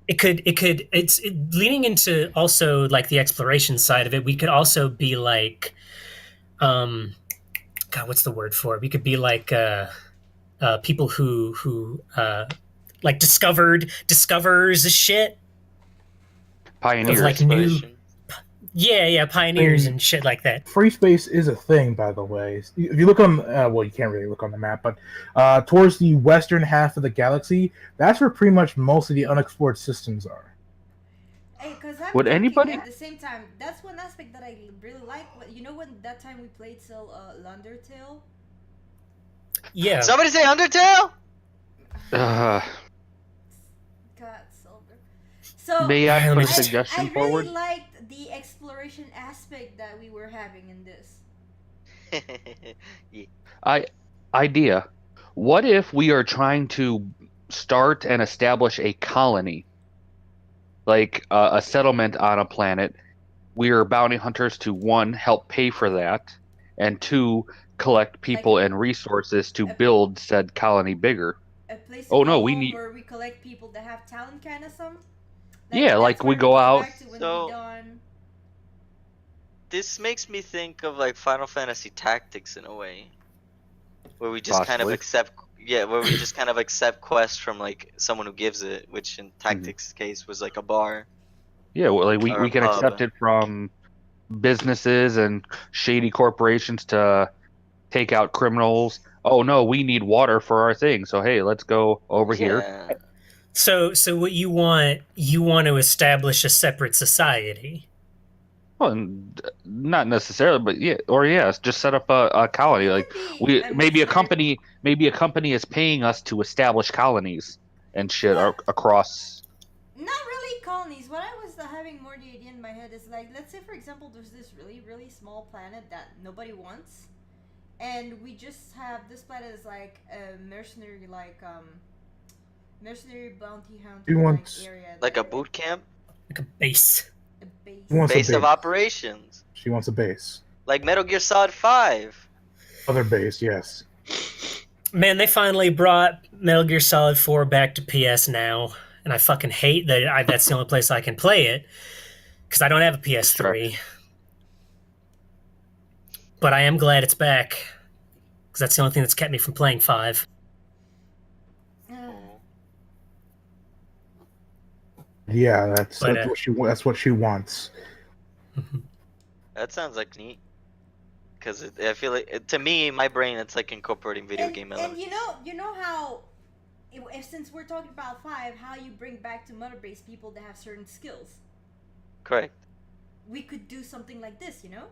It's leaning into also like the exploration side of it. We could also be like, God, what's the word for it? We could be like people who like discovers shit. Pioneers. Of, like, new- Exploration. Yeah, pioneers and shit like that. Free space is a thing, by the way. If you look on, well, you can't really look on the map, but towards the western half of the galaxy, that's where pretty much most of the unexplored systems are. Hey, cause I'm Would thinking anybody- at the same time, that's one aspect that I really like. You know, when that time we played Lundertale. Yeah. Somebody say Undertale? Uh, God, Silver. So may I Let put me a just- suggestion I really forward? liked the exploration aspect that we were having in this. Yeah. Idea. What if we are trying to start and establish a colony, like a settlement on a planet? We are bounty hunters to, one, help pay for that, and two, collect people and resources to build said colony bigger. A place to Oh, go no, we home need- where we collect people that have talent, kind of some. Yeah, that's like we where go come out- back to when So- we done. This makes me think of like Final Fantasy Tactics in a way, where we just kind of Possibly. accept quests from like someone who gives it, which in Tactics' case was like a bar. Yeah, well, like Or we a can pub. accept it from businesses and shady corporations to take out criminals. Oh no, we need water for our thing, so hey, let's go over here. Yeah. So what you want to establish a separate society. Well, not necessarily, but yes, just set up a colony. Like maybe a company is paying us to establish colonies and shit across. Not really colonies. What I was having more the idea in my head is like, let's say for example, there's this really, really small planet that nobody wants, and we just have this planet is like a mercenary, like Mercenary bounty hunter He wants- area. Like a there. boot camp, Like a base. A base. He wants a base of base. operations, She wants a base. like Metal Gear Solid 5. Other base, yes. Man, they finally brought Metal Gear Solid 4 back to PS Now, and I fucking hate that that's the only place I can play it, because I don't have a PS3. But I am glad it's back, because that's the only thing that's kept me from playing 5. Yeah, that's But, that's what she wants. That sounds like neat. Because I feel like, to me, my brain, it's like incorporating video game And elements. you know how, if since we're talking about 5, how you bring back to Mother Base people that have certain skills. Correct. We could do something like this, you know?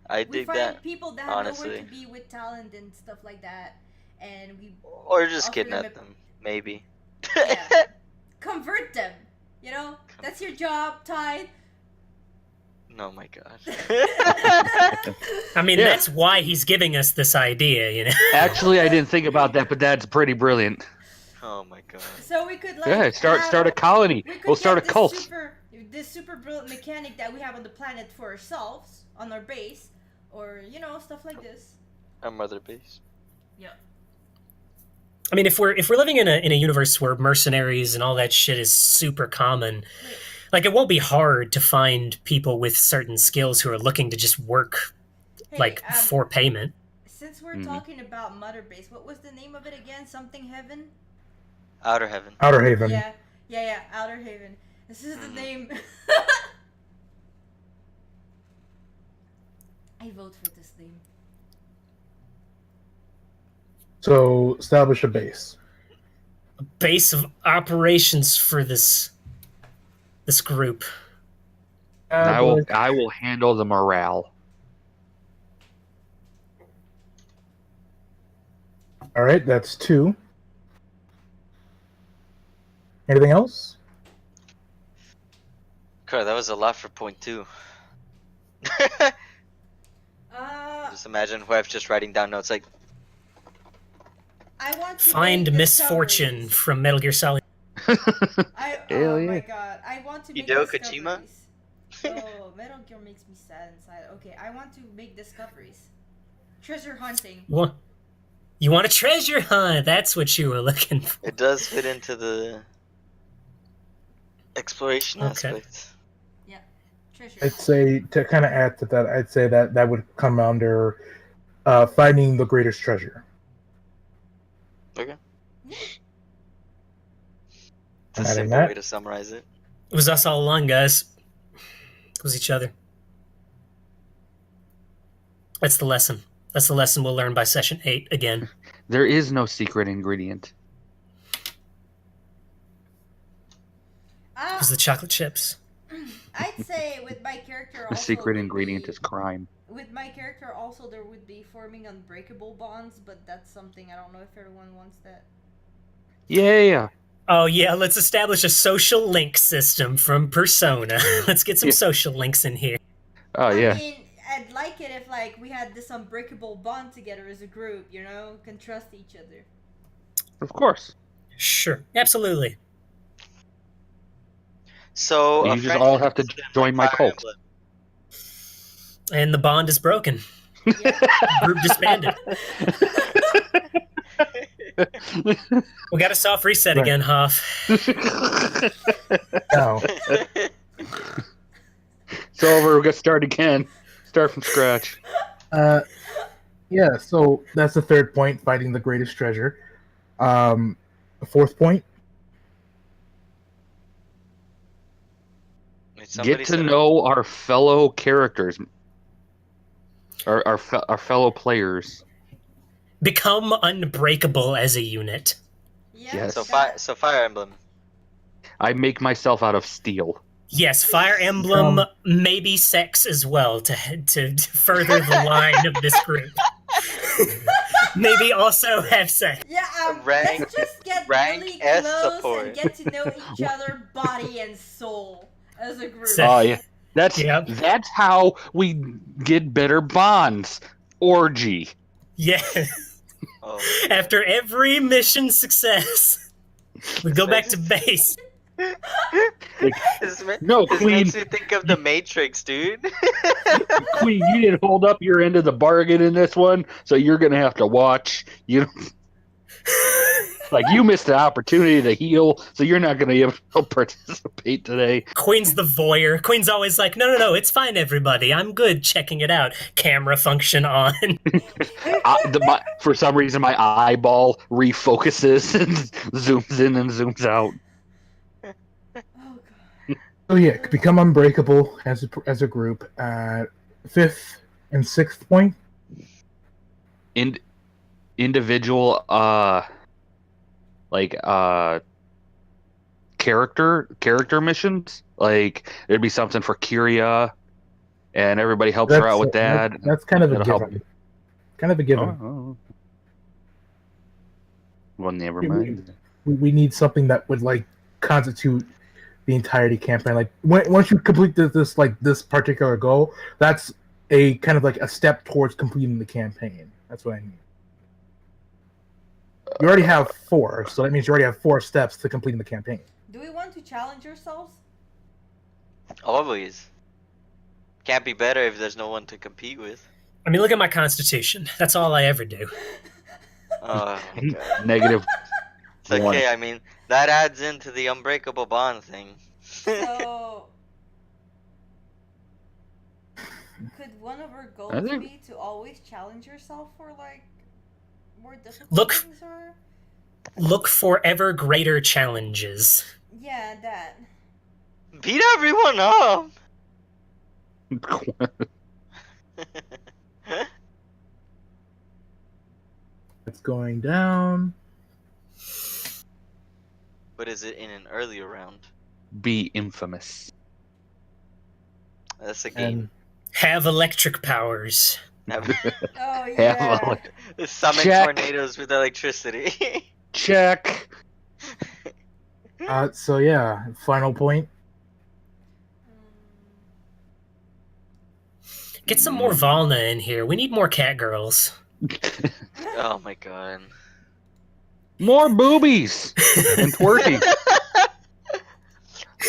I We dig find that. people that have nowhere honestly. to be with talent and stuff like that, and we Or just offer kidnap them, maybe. Yeah. Convert them. You know, that's your job, Tide. Oh my god. I mean, Yeah. that's why he's giving us this idea, you know? Actually, I didn't think about that, but that's pretty brilliant. Oh my god. So we could like Yeah, start a colony. we could We'll start a get cult. this super brilliant mechanic that we have on the planet for ourselves on our base, or you know stuff like this. Our mother base. I mean, if we're living in a universe where mercenaries and all that shit is super common, like it won't be hard to find people with certain skills who are looking to just work Hey, for payment. since we're Mhm. talking about Mother Base, what was the name of it again? Something Heaven. Outer Heaven. Outer Haven. Yeah, Outer Haven. This is the name. I vote for this name. So establish a base. Base of operations for this group. I will handle the morale. All right, that's 2. Anything else? God, that was a lot for point 2. Just imagine Web's just writing down notes like, I want to Find make misfortune discoveries. from Metal Gear Solid. Oh Hell my yeah. god, I want to make Hideo discoveries. Kojima? Oh, Metal Gear makes me sad inside. Okay, I want to make discoveries. Treasure hunting. What? You want a treasure hunt? That's what you were looking for. it does fit into the exploration Okay. aspect. Treasure I'd hunting. say to kind of add to that, I'd say that would come under finding the greatest treasure. Okay. Yeah. It's a Adding simple that. way to summarize it. It was us all along, guys. It was each other. That's the lesson. That's the lesson we'll learn by session 8 again. There is no secret ingredient. It was the chocolate chips. I'd say with my character The also secret would ingredient be- is crime. With my character also there would be forming unbreakable bonds, but that's something I don't know if everyone wants that. Yeah. Oh yeah, let's establish a social link system from Persona. Let's get some Yeah. social links in here. Oh I yeah. mean, I'd like it if like we had this unbreakable bond together as a group, you know, can trust each other. Of course. Sure, absolutely. So You a just friendship all have to system join like my Fire cult. Emblem. And the bond is broken. Yeah. Group disbanded. We got a soft reset Right. again, Hoff. Now, It's over. We're gonna start again. Start from scratch. yeah. So that's the 3rd point: finding the greatest treasure. The 4th point: Wait, somebody Get to said- know our fellow characters. Our fellow players. Become unbreakable as a unit. Yeah. Yes. So Fire Emblem. I make myself out of steel. Yes, Fire Emblem, Um, maybe sex as well to further the line of this group. Maybe also have sex. Yeah, Rank- let's just get rank really S close support. and get to know each other body and soul as a group. So- Oh yeah. That's Yep. that's how we get better bonds. Orgy. Yeah. Oh. After every mission success, we go back to base. No, This Queen. makes me think of the Matrix, dude. Queen, you didn't hold up your end of the bargain in this one, so you're gonna have to watch. Like you missed the opportunity to heal, so you're not gonna be able to participate today. Queen's the voyeur. Queen's always like, no, it's fine, everybody. I'm good checking it out. Camera function on. For some reason, my eyeball refocuses and zooms in and zooms out. Oh god. So yeah, become unbreakable as a group. 5th and 6th point. Individual, character missions. Like there'd be something for Kyria, and everybody helps her out with that. That's kind of a That'll given. help. Kind of a given. Oh. Well, never mind. We need something that would like constitute the entirety campaign. Like once you complete this particular goal, that's a kind of like a step towards completing the campaign. That's what I mean. You already have 4, so that means you already have 4 steps to completing the campaign. Do we want to challenge ourselves? Always. Can't be better if there's no one to compete with. I mean, look at my constitution. That's all I ever do. Oh, my God. Negative. It's okay, One. I mean, that adds into the unbreakable bond thing. So, could one of our goals be to always challenge yourself for like more difficult things or? Look for ever greater challenges. Yeah, that. Beat everyone up! It's going down. But is it in an earlier round? Be infamous. That's a game. And Have electric powers. Oh Have yeah. Summon Check. tornadoes with electricity. Check. so yeah, final point. Get some more Valna in here. We need more cat girls. Oh my god. More boobies and twerking.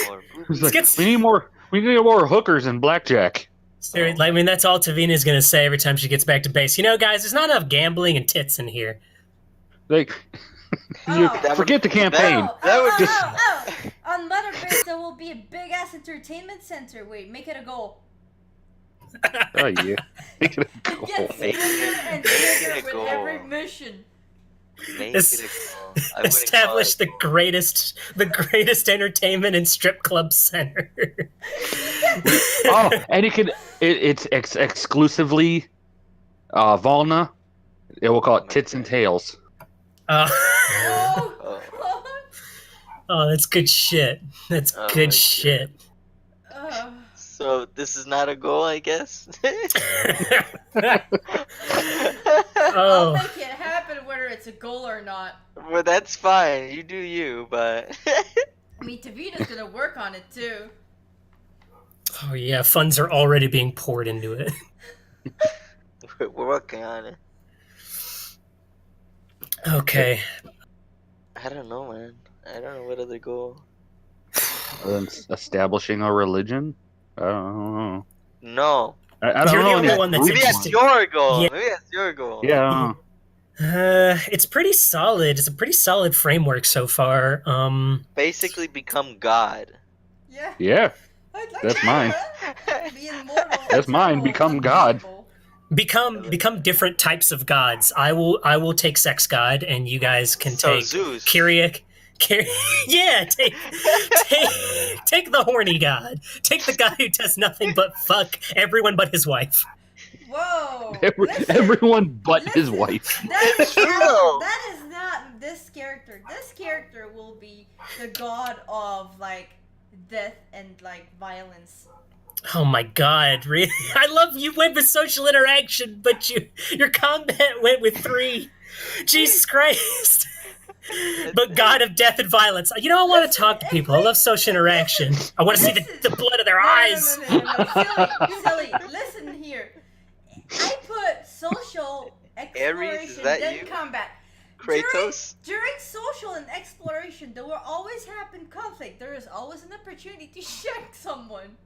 More It's like, Let's get- we need more hookers and blackjack. Seriously, I mean, that's all Tavina's going to say every time she gets back to base. You know, guys, there's not enough gambling and tits in here. Like, Oh. forget the campaign. That would just- On Mother Base there will be a big ass entertainment center. Wait, make it a goal. Oh yeah. Make it a It goal. gets Make bigger and it bigger a with goal. every mission. Make Es- it a goal. I wouldn't Establish call the greatest entertainment and strip club center. Oh, and it's exclusively Valna. Yeah, we'll call it Tits and Tails. Oh, Oh. God. Oh, that's good shit. That's Oh my good God. shit. Ugh. So this is not a goal, I guess. I'll Oh, make it happen whether it's a goal or not. Well, that's fine. You do you, but I mean, Tavina's gonna work on it too. oh yeah, funds are already being poured into it. we're working on it. Okay. I don't know, man. I don't know what other goal. Establishing a religion. I don't know. No. I don't You're the know. only any one that's group Maybe that's interested. your goal. Yeah. Maybe that's your goal. Yeah. It's pretty solid. It's a pretty solid framework so far. Basically become God. Yeah. Yeah. I'd like That's to mine. Be immortal. That's mine. eternal, Become God. unbelievable. Become different types of gods. I will take sex god, and you guys can So take Zeus. Kyriak. Yeah, take the horny god. Take the guy who does nothing but fuck everyone but his wife. Whoa. Listen, Everyone but his listen. wife. It's true, though. That is not this character. This character will be the god of like death and like violence. Oh my god, really? I love you went with social interaction, but your combat went with 3. Jesus Christ. But God of death and violence. You know, I want to talk to people. I love social interaction. I want to see the blood of their eyes. No. Silly. Listen here. I put social exploration, that then you? combat. Kratos? During social and exploration, there will always happen conflict. There is always an opportunity to shank someone.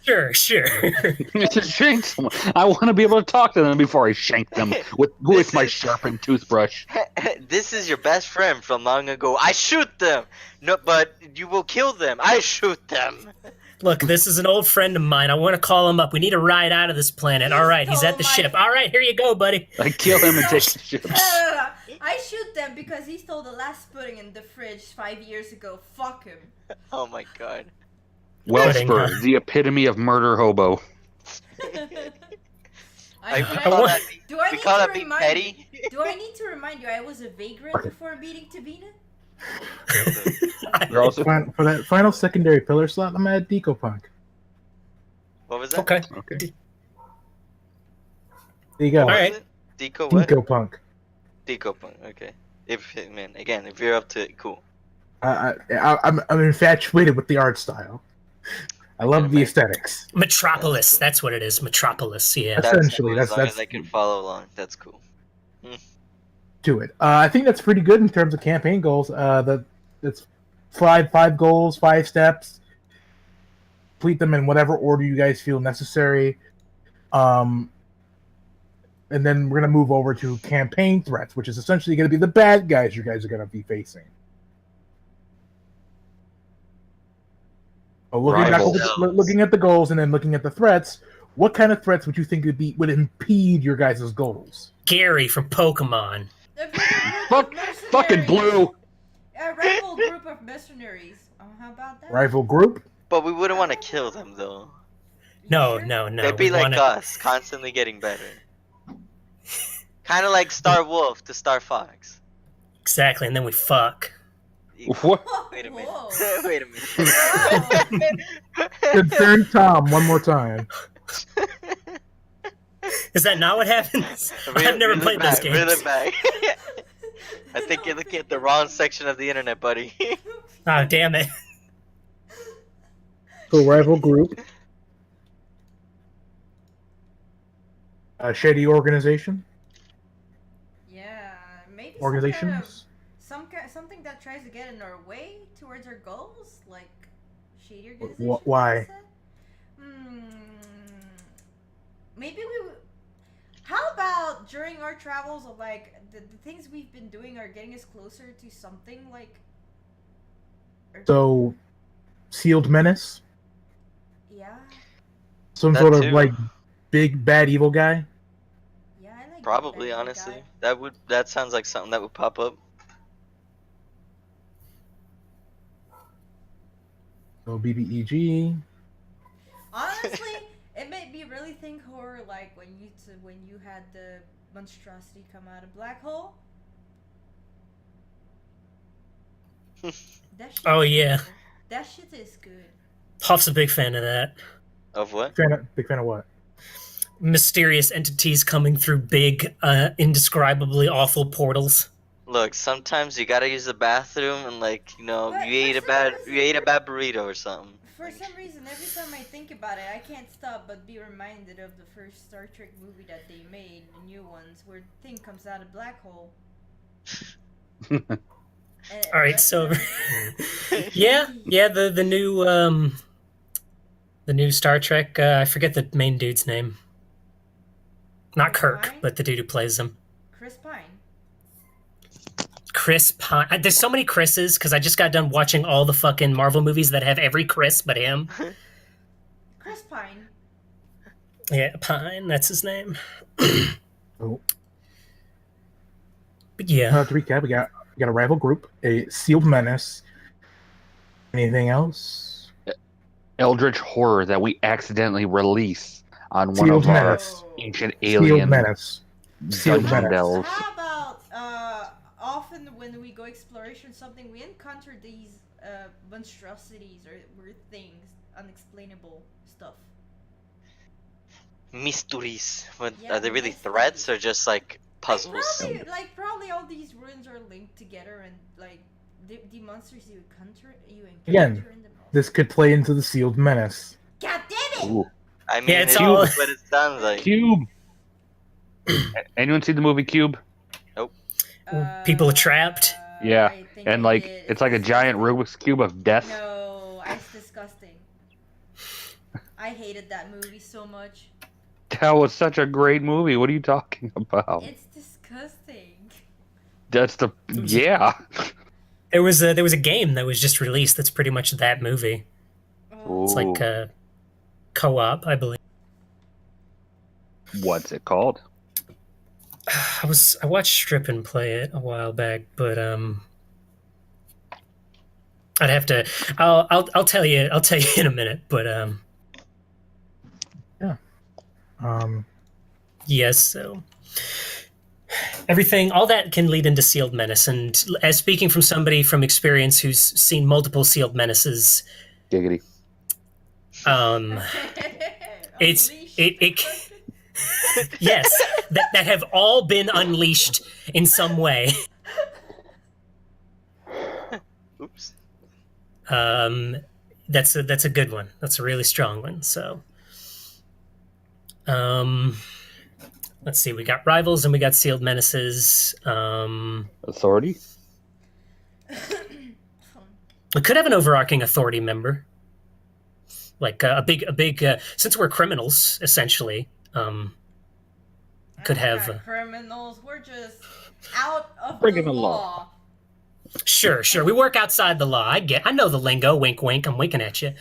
Sure. To shank someone. I want to be able to talk to them before I shank them with This my is- sharpened toothbrush. This is your best friend from long ago. I shoot them. No, but you will kill them. I shoot them. Look, this is an old friend of mine. I want to call him up. We need a ride out of this planet. All right, he's at the ship. All right, here you go, buddy. I kill him and take the ship. I shoot them because he stole the last pudding in the fridge 5 years ago. Fuck him. Oh my god. Pudding, Wellspur, huh? the epitome of murder hobo. I, we I- call that, Do I we need call to that being remind petty. Do I need to remind you I was a vagrant before beating Tabina? You're also For that final secondary pillar slot, I'm at Deco Punk. What was that? Okay. okay. There you go. All right. Was it? Deco what? Deco Punk. Deco punk. Okay. If man, again, if you're up to it, cool. I'm infatuated with the art style. I love the aesthetics. Metropolis. That's what it is. Metropolis. Yeah. That's- Essentially, cool, as that's- long as I can follow along. That's cool. To it. I think that's pretty good in terms of campaign goals. It's five goals, 5 steps. Complete them in whatever order you guys feel necessary. And then we're gonna move over to campaign threats, which is essentially gonna be the bad guys you guys are gonna be facing. So looking at the goals and then looking at the threats, what kind of threats would you think would impede your guys' goals? Gary from Pokemon. Fucking blue. A rival group of mercenaries. How about that? Rival group? But we wouldn't want to kill them though. No. They'd be we like wanna- us, constantly getting better. Kind of like Star Wolf to Star Fox. Exactly, and then we fuck. What? Wait a minute. Whoa. Wait a minute. Concern Tom one more time. Is that not what happens? I've never played those games. Reel it back. I think you're looking at the wrong section of the internet, buddy. Oh, damn it. So rival group. Shady organization. Yeah, maybe Organizations. something that tries to get in our way towards our goals, like shady Wh- organizations. why? like I said. Maybe we. How about during our travels of like the things we've been doing are getting us closer to something like. So, sealed menace. Yeah, Some That sort of too. like big bad evil guy. yeah, I like. Probably, that honestly. guy. That sounds like something that would pop up. So BBEG. Honestly, it made me really think horror, like when you had the monstrosity come out of black hole. That shit Oh, is yeah. good. That shit is good. Huff's a big fan of that. Of what? Big fan of what? Mysterious entities coming through big, indescribably awful portals. Look, sometimes you gotta use the bathroom and like, But you ate a for bad some you ate a reason- bad burrito or something. For some reason, every time I think about it, I can't stop but be reminded of the first Star Trek movie that they made, the new ones, where thing comes out of black hole. All right, so yeah, the new Star Trek. I forget the main dude's name. Not Kirk, Pine? but the dude who plays him. Chris Pine. Chris Pine. There's so many Chris's because I just got done watching all the fucking Marvel movies that have every Chris but him. Chris Pine. Yeah, Pine. That's his name. Oh. But yeah, To recap, we got a rival group, a sealed menace. Anything else? Eldritch horror that we accidentally release on one Sealed of our menace. ancient Sealed alien menace. Sealed dungeon menace. delves. How about often when we go exploration something we encounter these monstrosities or weird things, unexplainable stuff. Mysteries. What, Yeah, are they really mysteries. threats or just like puzzles? Probably all these ruins are linked together and like the monsters you encounter Again, in the This could play into the sealed menace. God damn it! Ooh. I mean, Yeah, it's it's all- what it sounds like. Cube. Anyone see the movie Cube? People are trapped. Yeah, I think and I like did. it's like a giant disgusting. Rubik's cube of death. No, it's disgusting. I hated that movie so much. That was such a great movie. What are you talking about? It's disgusting. That's the yeah. There was a game that was just released that's pretty much that movie. Oh. It's like a co-op, I believe. What's it called? I watched Strippin play it a while back, but I'd have to. I'll tell you. I'll tell you in a minute. But yes. So everything, all that can lead into Sealed Menace, and as speaking from somebody from experience who's seen multiple Sealed Menaces, Giggity. it's Unleash it the it. fucking- Yes, that have all been unleashed in some way. Oops. That's a good one. That's a really strong one. So, let's see. We got Rivals and we got Sealed Menaces. Authority. We could have an overarching Authority member, like a big. Since we're criminals, essentially, could Oh, have. God, criminals. We're just out of Breaking the the law. law. Sure. We work outside the law. I know the lingo. Wink, wink. I'm winking at you.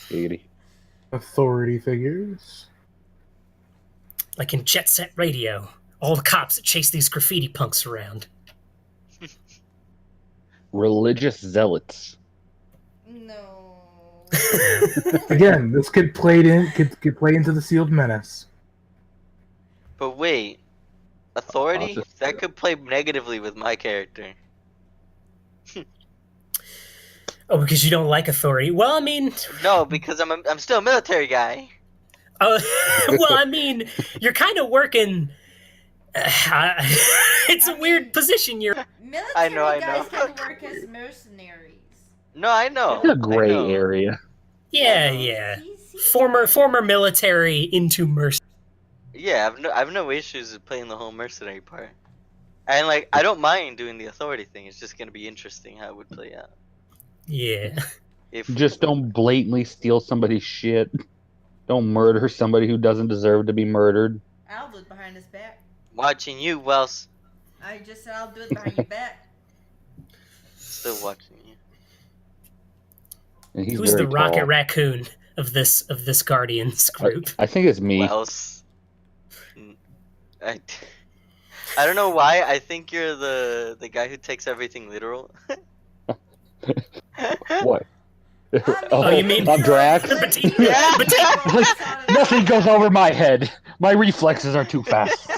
Giggity. Authority figures. Like in Jet Set Radio, all the cops that chase these graffiti punks around. Religious zealots. No. Again, this could play into the Sealed Menace. But wait, Authority? Awesome. That could play negatively with my character. Oh, because you don't like Authority? Well, I mean, No, because I'm still a military guy. well, I mean, you're kind of working. It's a weird position you're. Military I know. guys can work as mercenaries. No, I know. It's a I gray know. area. Yeah. He's Former military into mercy. Yeah, I've no issues with playing the whole mercenary part. And like, I don't mind doing the Authority thing. It's just gonna be interesting how it would play out. Yeah. If Just don't blatantly steal somebody's shit. Don't murder somebody who doesn't deserve to be murdered. I'll do it behind his back. watching you, Wells, I just said I'll do it behind your back. still watching you. And he's Who's the very Rocket tall. Raccoon of this Guardians group? I think it's me. Wells. I don't know why. I think you're the guy who takes everything literal. What? Oh, you mean- I'm Drax? Yeah. Nothing goes over my head. My reflexes are too fast.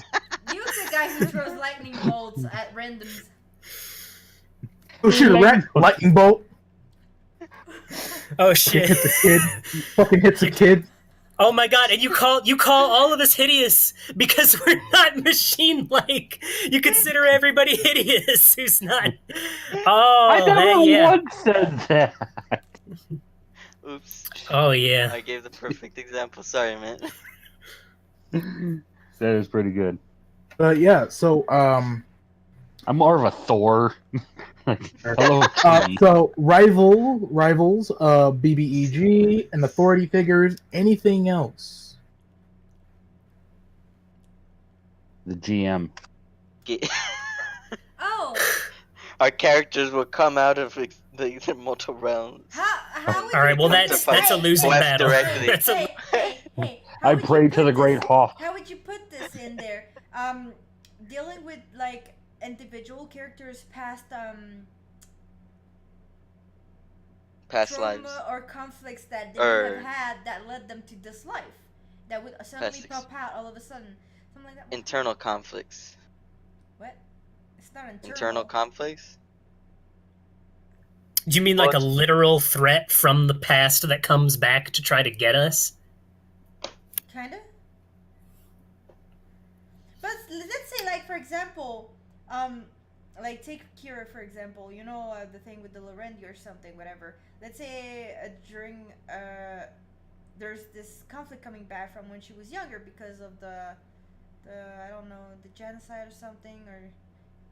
You're the guy who throws lightning bolts at randoms. Oh shit! Lightning bolt. Oh Fucking shit! hits a kid. Fucking hits a kid. Oh my god! And you call all of us hideous because we're not machine-like. You consider everybody hideous who's not. Oh, I never yeah. once said that. Oops. Oh yeah. I gave the perfect example. Sorry, man. That is pretty good. Yeah. So I'm more of a Thor. Hello. so rivals, BBEG, and Authority figures. Anything else? The GM. Oh, Our characters will come out of the mortal realms. how would All right. you Well, put that's this- a losing Left battle. directly. That's a. Hey, how I would you pray to put the great this- hawk. How would you put this in there? Dealing with like individual characters past Past trauma lives. or conflicts that they Or- have had that led them to this life, that would suddenly Past pop out all of a sudden, something like that. Internal conflicts. What? It's not Internal conflicts? Do you mean like a Well, literal threat from the past that comes back to try to get us? Kinda. But let's say, like, for example, like take Kira for example. You know the thing with the Lorendi or something, whatever. Let's say during there's this conflict coming back from when she was younger because of the I don't know, the genocide or something, or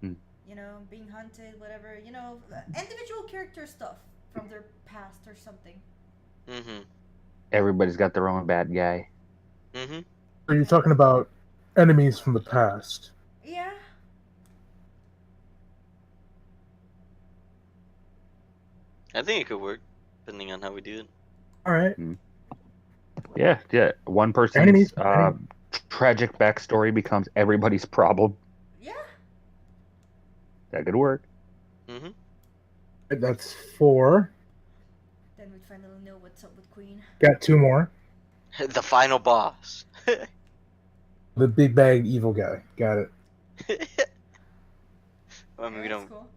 Hmm. you know, being hunted, whatever. You know, individual character stuff from their past or something. Mm-hmm. Everybody's got their own bad guy. Mm-hmm. Are you talking about enemies from the past? Yeah. I think it could work, depending on how we do it. All right. Yeah, yeah. One person's Enemies. tragic backstory becomes everybody's problem. Yeah. That could work. Mm-hmm. That's 4. Then we'd finally know what's up with Queen. Got 2 more. The final boss. The big bad evil guy. Got it. I mean, Yeah, we that's don't cool.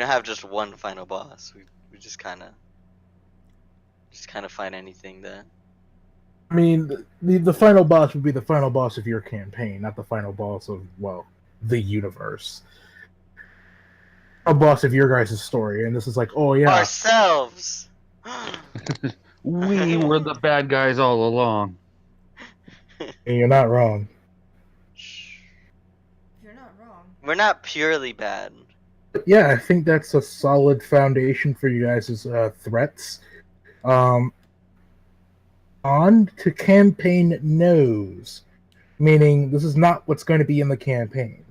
have just one final boss. We just kind of find anything that. I mean, the final boss would be the final boss of your campaign, not the final boss of, well, the universe. A boss of your guys' story, and this is like, oh yeah, Ourselves. We were the bad guys all along. and you're not wrong. You're not wrong. We're not purely bad. But yeah, I think that's a solid foundation for you guys' threats. On to campaign no's, meaning this is not what's going to be in the campaign.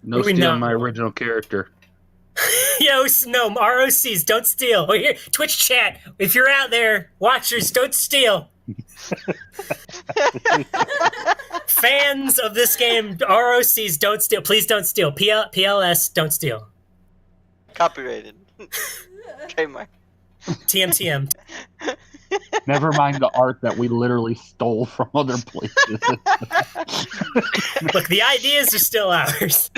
No We stealing know. my original character. Yo, no, ROCs, don't steal. Oh, here, Twitch chat, if you're out there, watchers, don't steal. Fans of this game, ROCs, don't steal. Please don't steal. PLS, don't steal. Copyrighted. Trademark. TMTM. Never mind the art that we literally stole from other places. Look, the ideas are still ours.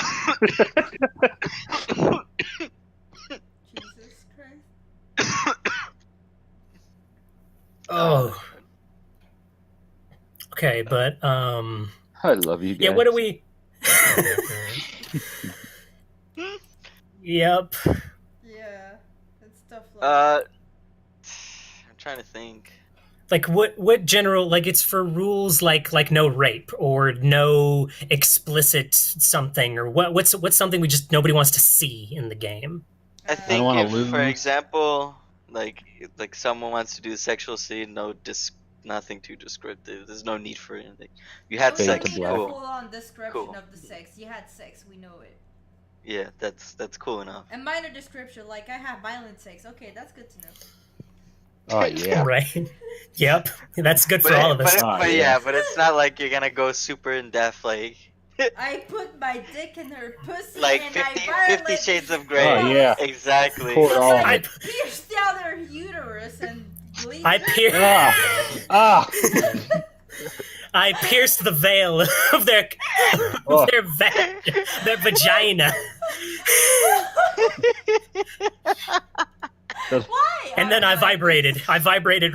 Jesus Christ. Oh. Okay, but I love you guys. yeah, what do we? Yep. Yeah. And stuff like I'm trying to think. Like what general, like it's for rules like no rape or no explicit something, or what's something we just nobody wants to see in the game. I don't think wanna if, for lose. example, like someone wants to do a sexual scene, nothing too descriptive. There's no need for anything. You had we don't sex, need a cool. full-on description Cool. of the sex. You had sex, we know it. Yeah, that's cool enough. A minor description, like I have violent sex. Okay, that's good to know. Oh yeah. Right. Yep. That's good for But, all of us. but yeah, but it's not like you're gonna go super in depth, like I put my dick in her pussy like and 50, I 50 Shades of Grey. Oh, yeah. Exactly. Pour it all I, in. pierced down her uterus and bleed. I pierced. Ah. I pierced the veil of their Oh. their vagina, Why? and then I vibrated. I vibrated.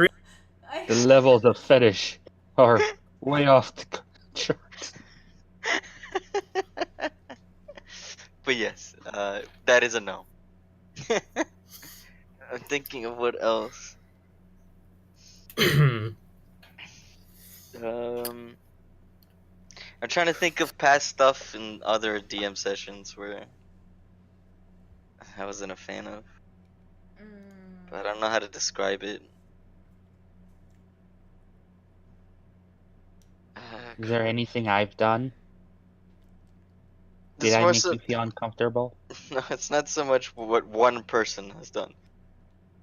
The levels of fetish are way off the charts. But yes, that is a no. I'm thinking of what else. I'm trying to think of past stuff in other DM sessions where I wasn't a fan of, but I don't know how to describe it. Is there anything I've done? This Did I more make so- you feel uncomfortable? No, it's not so much what one person has done.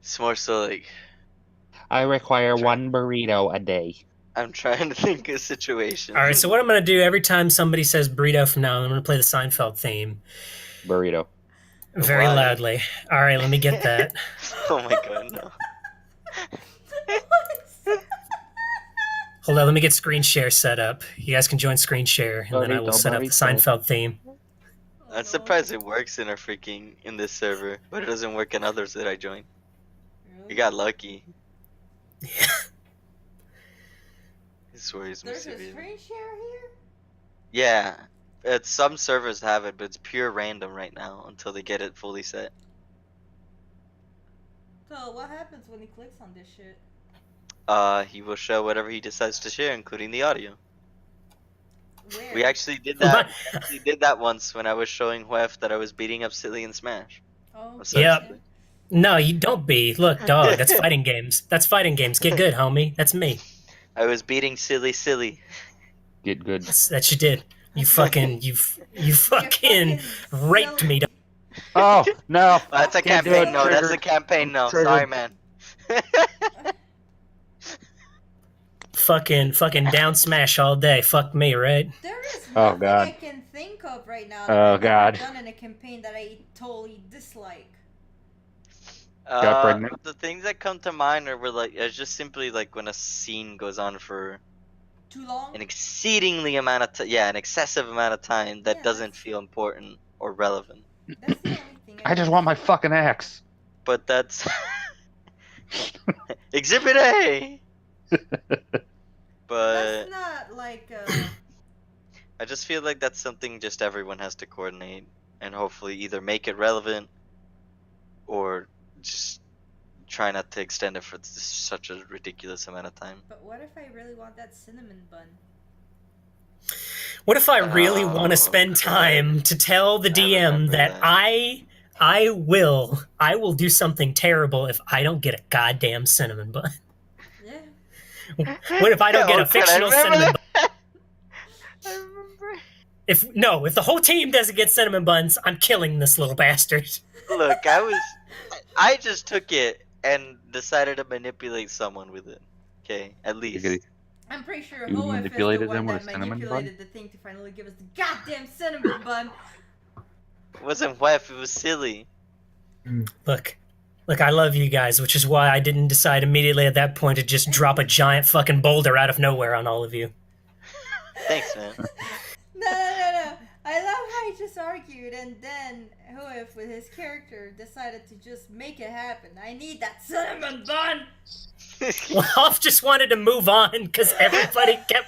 It's more so like I require one burrito a day. I'm trying to think of a situation. All right. So what I'm going to do every time somebody says burrito from now on, I'm going to play the Seinfeld theme Burrito. very Why? loudly. All right. Let me get that. Oh my god, no. Hold on. Let me get screen share set up. You guys can join screen share, and then I will Burrito, set up the burrito. Seinfeld theme. I'm surprised it works in in this server, but it doesn't work in others that I joined. You got lucky. Yeah. This worries me There's a severely. screen share here? Yeah, some servers have it, but it's pure random right now until they get it fully set. So what happens when he clicks on this shit? He will show whatever he decides to share, including the audio. Where? We actually did that. We actually did that once when I was showing Huef that I was beating up Silly in Smash. Oh, Yep. okay. No, you don't be. Look, dog, that's fighting games. That's fighting games. Get good, homie. That's me. I was beating Silly. Get good. That you did. You fucking fucking raped silly. me. Dog. Oh no! That's a Can't do campaign. it. No, that's a Triggered. campaign. No, Triggered. sorry, man. Fucking down smash all day. Fuck me, right? There is Oh, nothing God. I can think of right now Oh, that I've God. ever done in a campaign that I totally dislike. Got pregnant. The things that come to mind are just simply like when a scene goes on for Too long? an exceedingly amount of an excessive amount of time that Yeah, doesn't that's- feel important or relevant. That's the only thing I just want my fucking axe. But that's Exhibit A. But That's not like I just feel like that's something just everyone has to coordinate and hopefully either make it relevant or just try not to extend it for such a ridiculous amount of time. But what if I really want that cinnamon bun? What if I really Oh, want to spend time to tell the I DM remember that that. I will do something terrible if I don't get a goddamn cinnamon bun? Yeah. What if I don't get Oh, a fictional God, I remember cinnamon bun? that. I remember. If the whole team doesn't get cinnamon buns, I'm killing this little bastard. Look, I just took it and decided to manipulate someone with it. Okay, at least. Giggity. I'm pretty sure You Hoef is the manipulated one them with that a cinnamon bun? manipulated the thing to finally give us the goddamn cinnamon bun. It wasn't Wef, it was Silly. Look, I love you guys, which is why I didn't decide immediately at that point to just drop a giant fucking boulder out of nowhere on all of you. Thanks, man. No. I love how he just argued and then Hoef with his character decided to just make it happen. I need that cinnamon bun! Well, Hoff just wanted to move on because everybody kept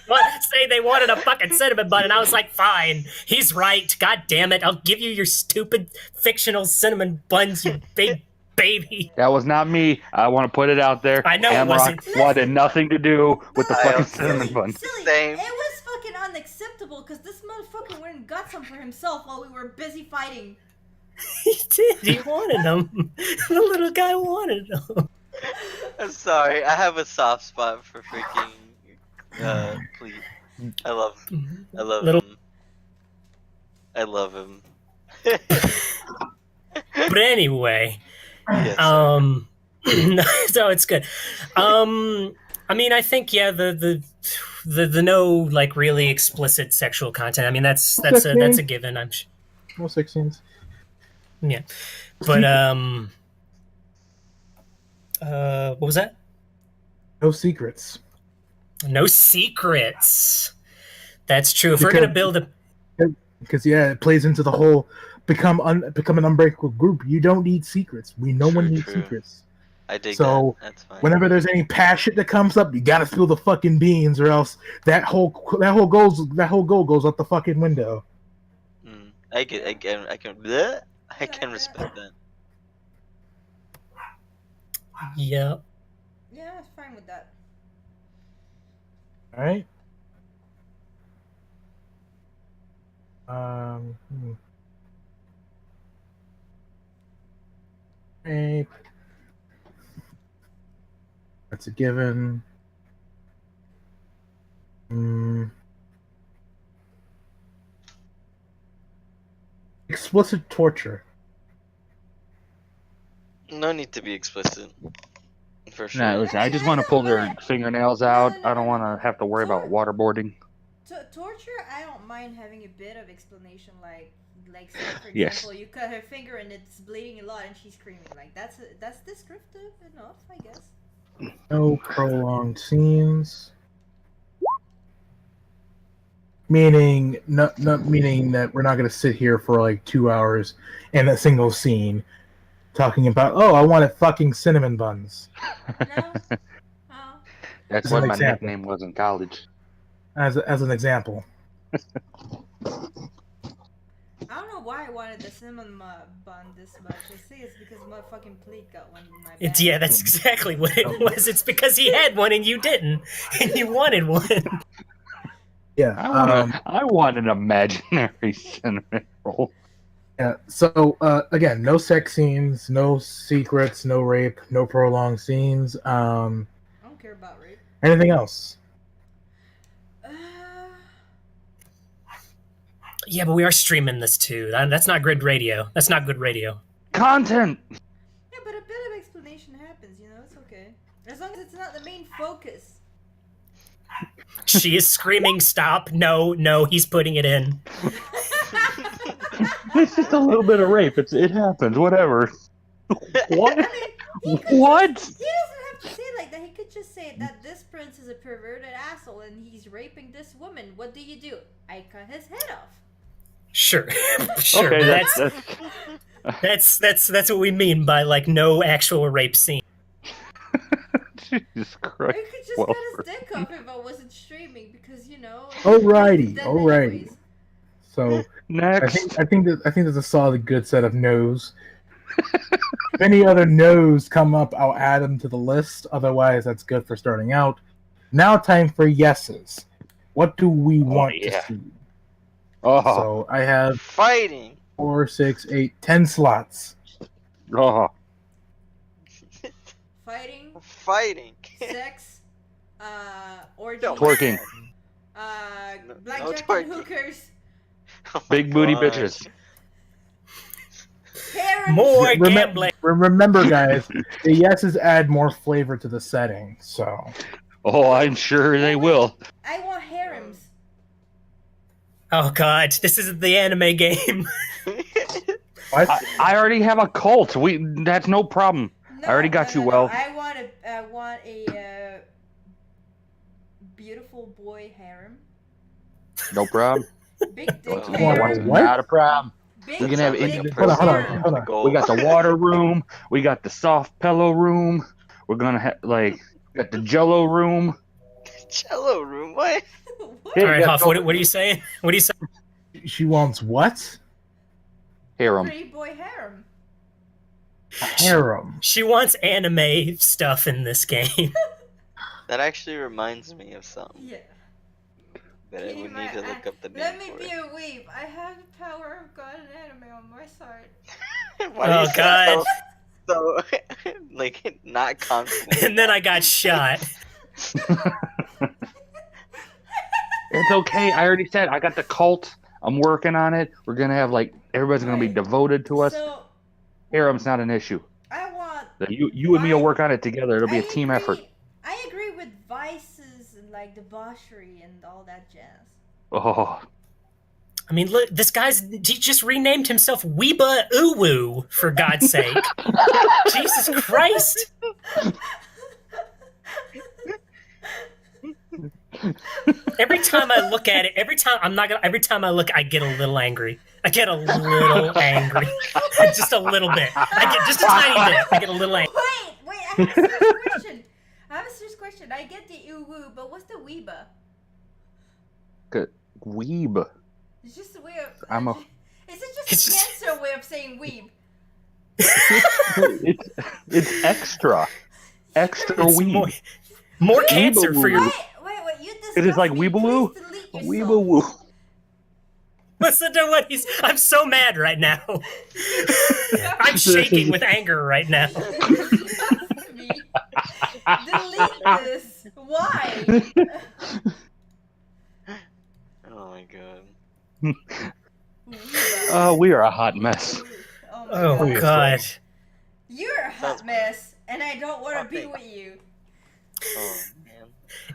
saying they wanted a fucking cinnamon bun, and I was like, fine, he's right. God damn it, I'll give you your stupid fictional cinnamon buns, you big baby. That was not me. I want to put it out there. I know it Amrock wasn't. wanted nothing to do with the No, fucking silly, cinnamon bun. Silly, Same. it was fucking unacceptable because this motherfucker went and got some for himself while we were busy fighting. He did. He wanted them. The little guy wanted them. I'm sorry, I have a soft spot for freaking Please. I love Little- him. I love him. But anyway, Yes, so it's good. I mean, I think the no like really explicit sexual content. I mean, that's a given. No 16s. Yeah, but what was that? No secrets. No secrets. That's true. If we're gonna build a Because it plays into the whole become an unbreakable group. You don't need secrets. No one needs True. secrets. I dig So, that. That's fine. Whenever there's any past shit that comes up, you gotta spill the fucking beans, or else that whole goal goes out the fucking window. I can respect that. yeah. Yeah, I was fine with that. All right. Rape. That's a given. Explicit torture. No need to be explicit. For sure. Nah, listen, I just want to pull their fingernails out. I don't want to have to worry about waterboarding. Torture, I don't mind having a bit of explanation, like say, for Yes. example, you cut her finger and it's bleeding a lot and she's screaming. Like that's descriptive enough, I guess. No prolonged scenes. Meaning, not meaning that we're not going to sit here for like 2 hours in a single scene talking about, oh, I wanted fucking cinnamon buns. No. Oh. That's As what an my example. nickname was in college. As an example. I don't know why I wanted the cinnamon bun this much. I say it's because my fucking plate got one in my bag. Yeah, that's exactly what it was. It's because he had one and you didn't, and you wanted one. Yeah. I want an imaginary cinnamon roll. Yeah. So again, no sex scenes, no secrets, no rape, no prolonged scenes. I don't care about rape. Anything else? Uh, Yeah, but we are streaming this too. That's not good radio. That's not good radio. Content. yeah, but a bit of explanation happens, you know, it's okay. As long as it's not the main focus. She is screaming, "Stop! No, no!" He's putting it in. It's just a little bit of rape. It happens. Whatever. What? I mean, What? he doesn't have to say it like that. He could just say that this prince is a perverted asshole and he's raping this woman. What do? I cut his head off. Sure, sure. Okay, That's what we mean by like no actual rape scene. Jesus Christ. I could just Well, cut his dick off if I wasn't streaming because you know. Alrighty, he's dead alrighty. anyways. So Next. I think that's a solid, good set of no's. If any other no's come up, I'll add them to the list. Otherwise, that's good for starting out. Now, time for yeses. What do we want yeah. to see? Oh, So I have Fighting. 4, 6, 8, 10 slots. oh. Fighting, Fighting. sex, orgies, Twerking. blackjack twerking. and hookers, Oh my Big booty God. bitches. harem. More Remem- gambling. Remember, guys, the yeses add more flavor to the setting. So Oh, I'm sure they will. I want harems. Oh God, this isn't the anime game. what? I already have a cult. That's no problem. No, I already got you, no. well. I want a beautiful boy harem. No problem. Big dick Oh, harem. what? Not a problem. Big We can have dick Indian Hold on, hold on, harem. hold on. We got the water room. We got the soft pillow room. We're gonna have we got the Jello room. Cello room. What? What? Hey, All right, you got Huff. What are you saying? What are you saying? She wants what? harem. Pretty boy harem. Harem. She wants anime stuff in this game. That actually reminds me of something Yeah. that I would need to look up the name Let me for. be a weeb. I have the power of God and anime on my side. Why do Oh, you sound God. So, like, not confident. And then I got shot. It's okay. I already said I got the cult. I'm working on it. We're gonna have everybody's gonna be Right. devoted to us. So Harem's not an issue. I want. You and me will work on it together. It'll be a team effort. I agree with vices and like debauchery and all that jazz. Oh, I mean, look, he just renamed himself Weeba Uwu, for God's sake. Jesus Christ. Every time I look at it, every time I look, I get a little angry. I get a little angry. Just a little bit. I get just a tiny bit. I get a little angry. Wait, I have a serious question. I get the uwu, but what's the weeba? good weeb. It's just a way of. I'm a- Is it just It's a just- cancer way of saying weeb? It's extra It's weeb. more cancer for your. Wait. You disgust It is like me. weebaloo. Please delete yourself. Weebawoo. Listen to what he's. I'm so mad right now. I'm shaking with anger right now. Disgust me. Delete this. Why? Oh my God. Weeba. We are a hot mess. Oh, my Oh God. God. You're a Sounds hot mess, and I don't want to Hot be thing. with you. Oh man.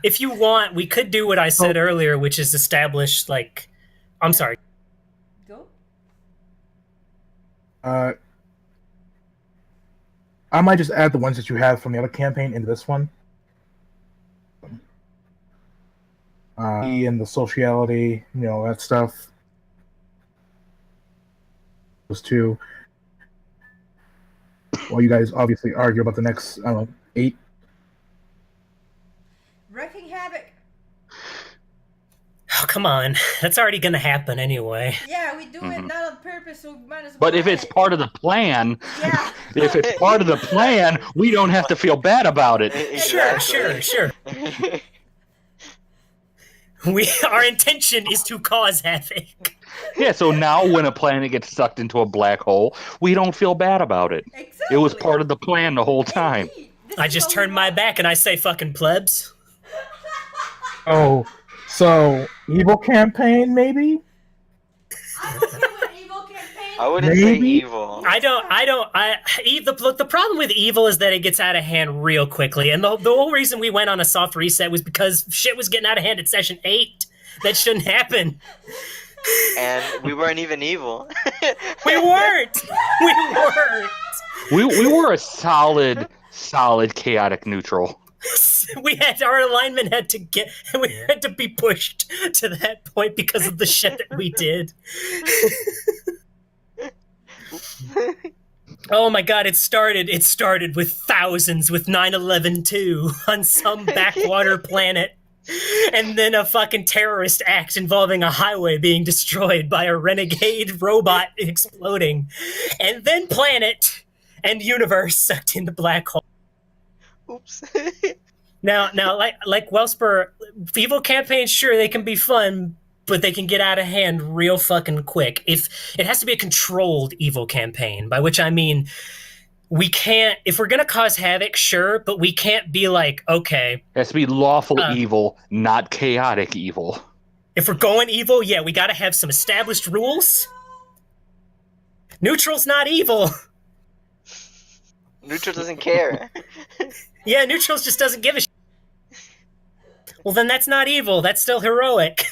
If you want, we could do what I said earlier, which is establish like. I'm sorry. Go. I might just add the ones that you have from the other campaign into this one. And the sociality, that stuff. Those two. Well, you guys obviously argue about the next, 8. Wrecking havoc. Oh, come on. That's already gonna happen anyway. Yeah, we do it Mhm. not on purpose, so we might as well. But if it's edit. part of the plan, Yeah. if it's part of the plan, we don't have to feel bad about it. Sure, Exactly. sure. Our intention is to cause havoc. Yeah, so now when a planet gets sucked into a black hole, we don't feel bad about it. Exactly. It was part of the plan the whole time. Indeed. This I is just what we turn my want. back and I say fucking plebs. Oh, so evil campaign maybe? I don't see what evil campaign. I wouldn't say Maybe? evil. The problem with evil is that it gets out of hand real quickly. And the whole reason we went on a soft reset was because shit was getting out of hand at session 8. That shouldn't happen. And we weren't even evil. We weren't. We were a solid chaotic neutral. We had our alignment had to be pushed to that point because of the shit that we did. Oh my god, it started with thousands with 9/11 on some backwater planet. And then a fucking terrorist act involving a highway being destroyed by a renegade robot exploding. And then planet and universe sucked into black hole. Oops. Now, like Wellspur, evil campaigns, sure, they can be fun, but they can get out of hand real fucking quick. If it has to be a controlled evil campaign, by which I mean we can't. If we're gonna cause havoc, sure, but we can't be like, okay, It has to be lawful Uh. evil, not chaotic evil. if we're going evil, yeah, we gotta have some established rules. Neutral's not evil. Neutral doesn't care. Yeah, Neutrals just doesn't give a shit. Well, then that's not evil. That's still heroic.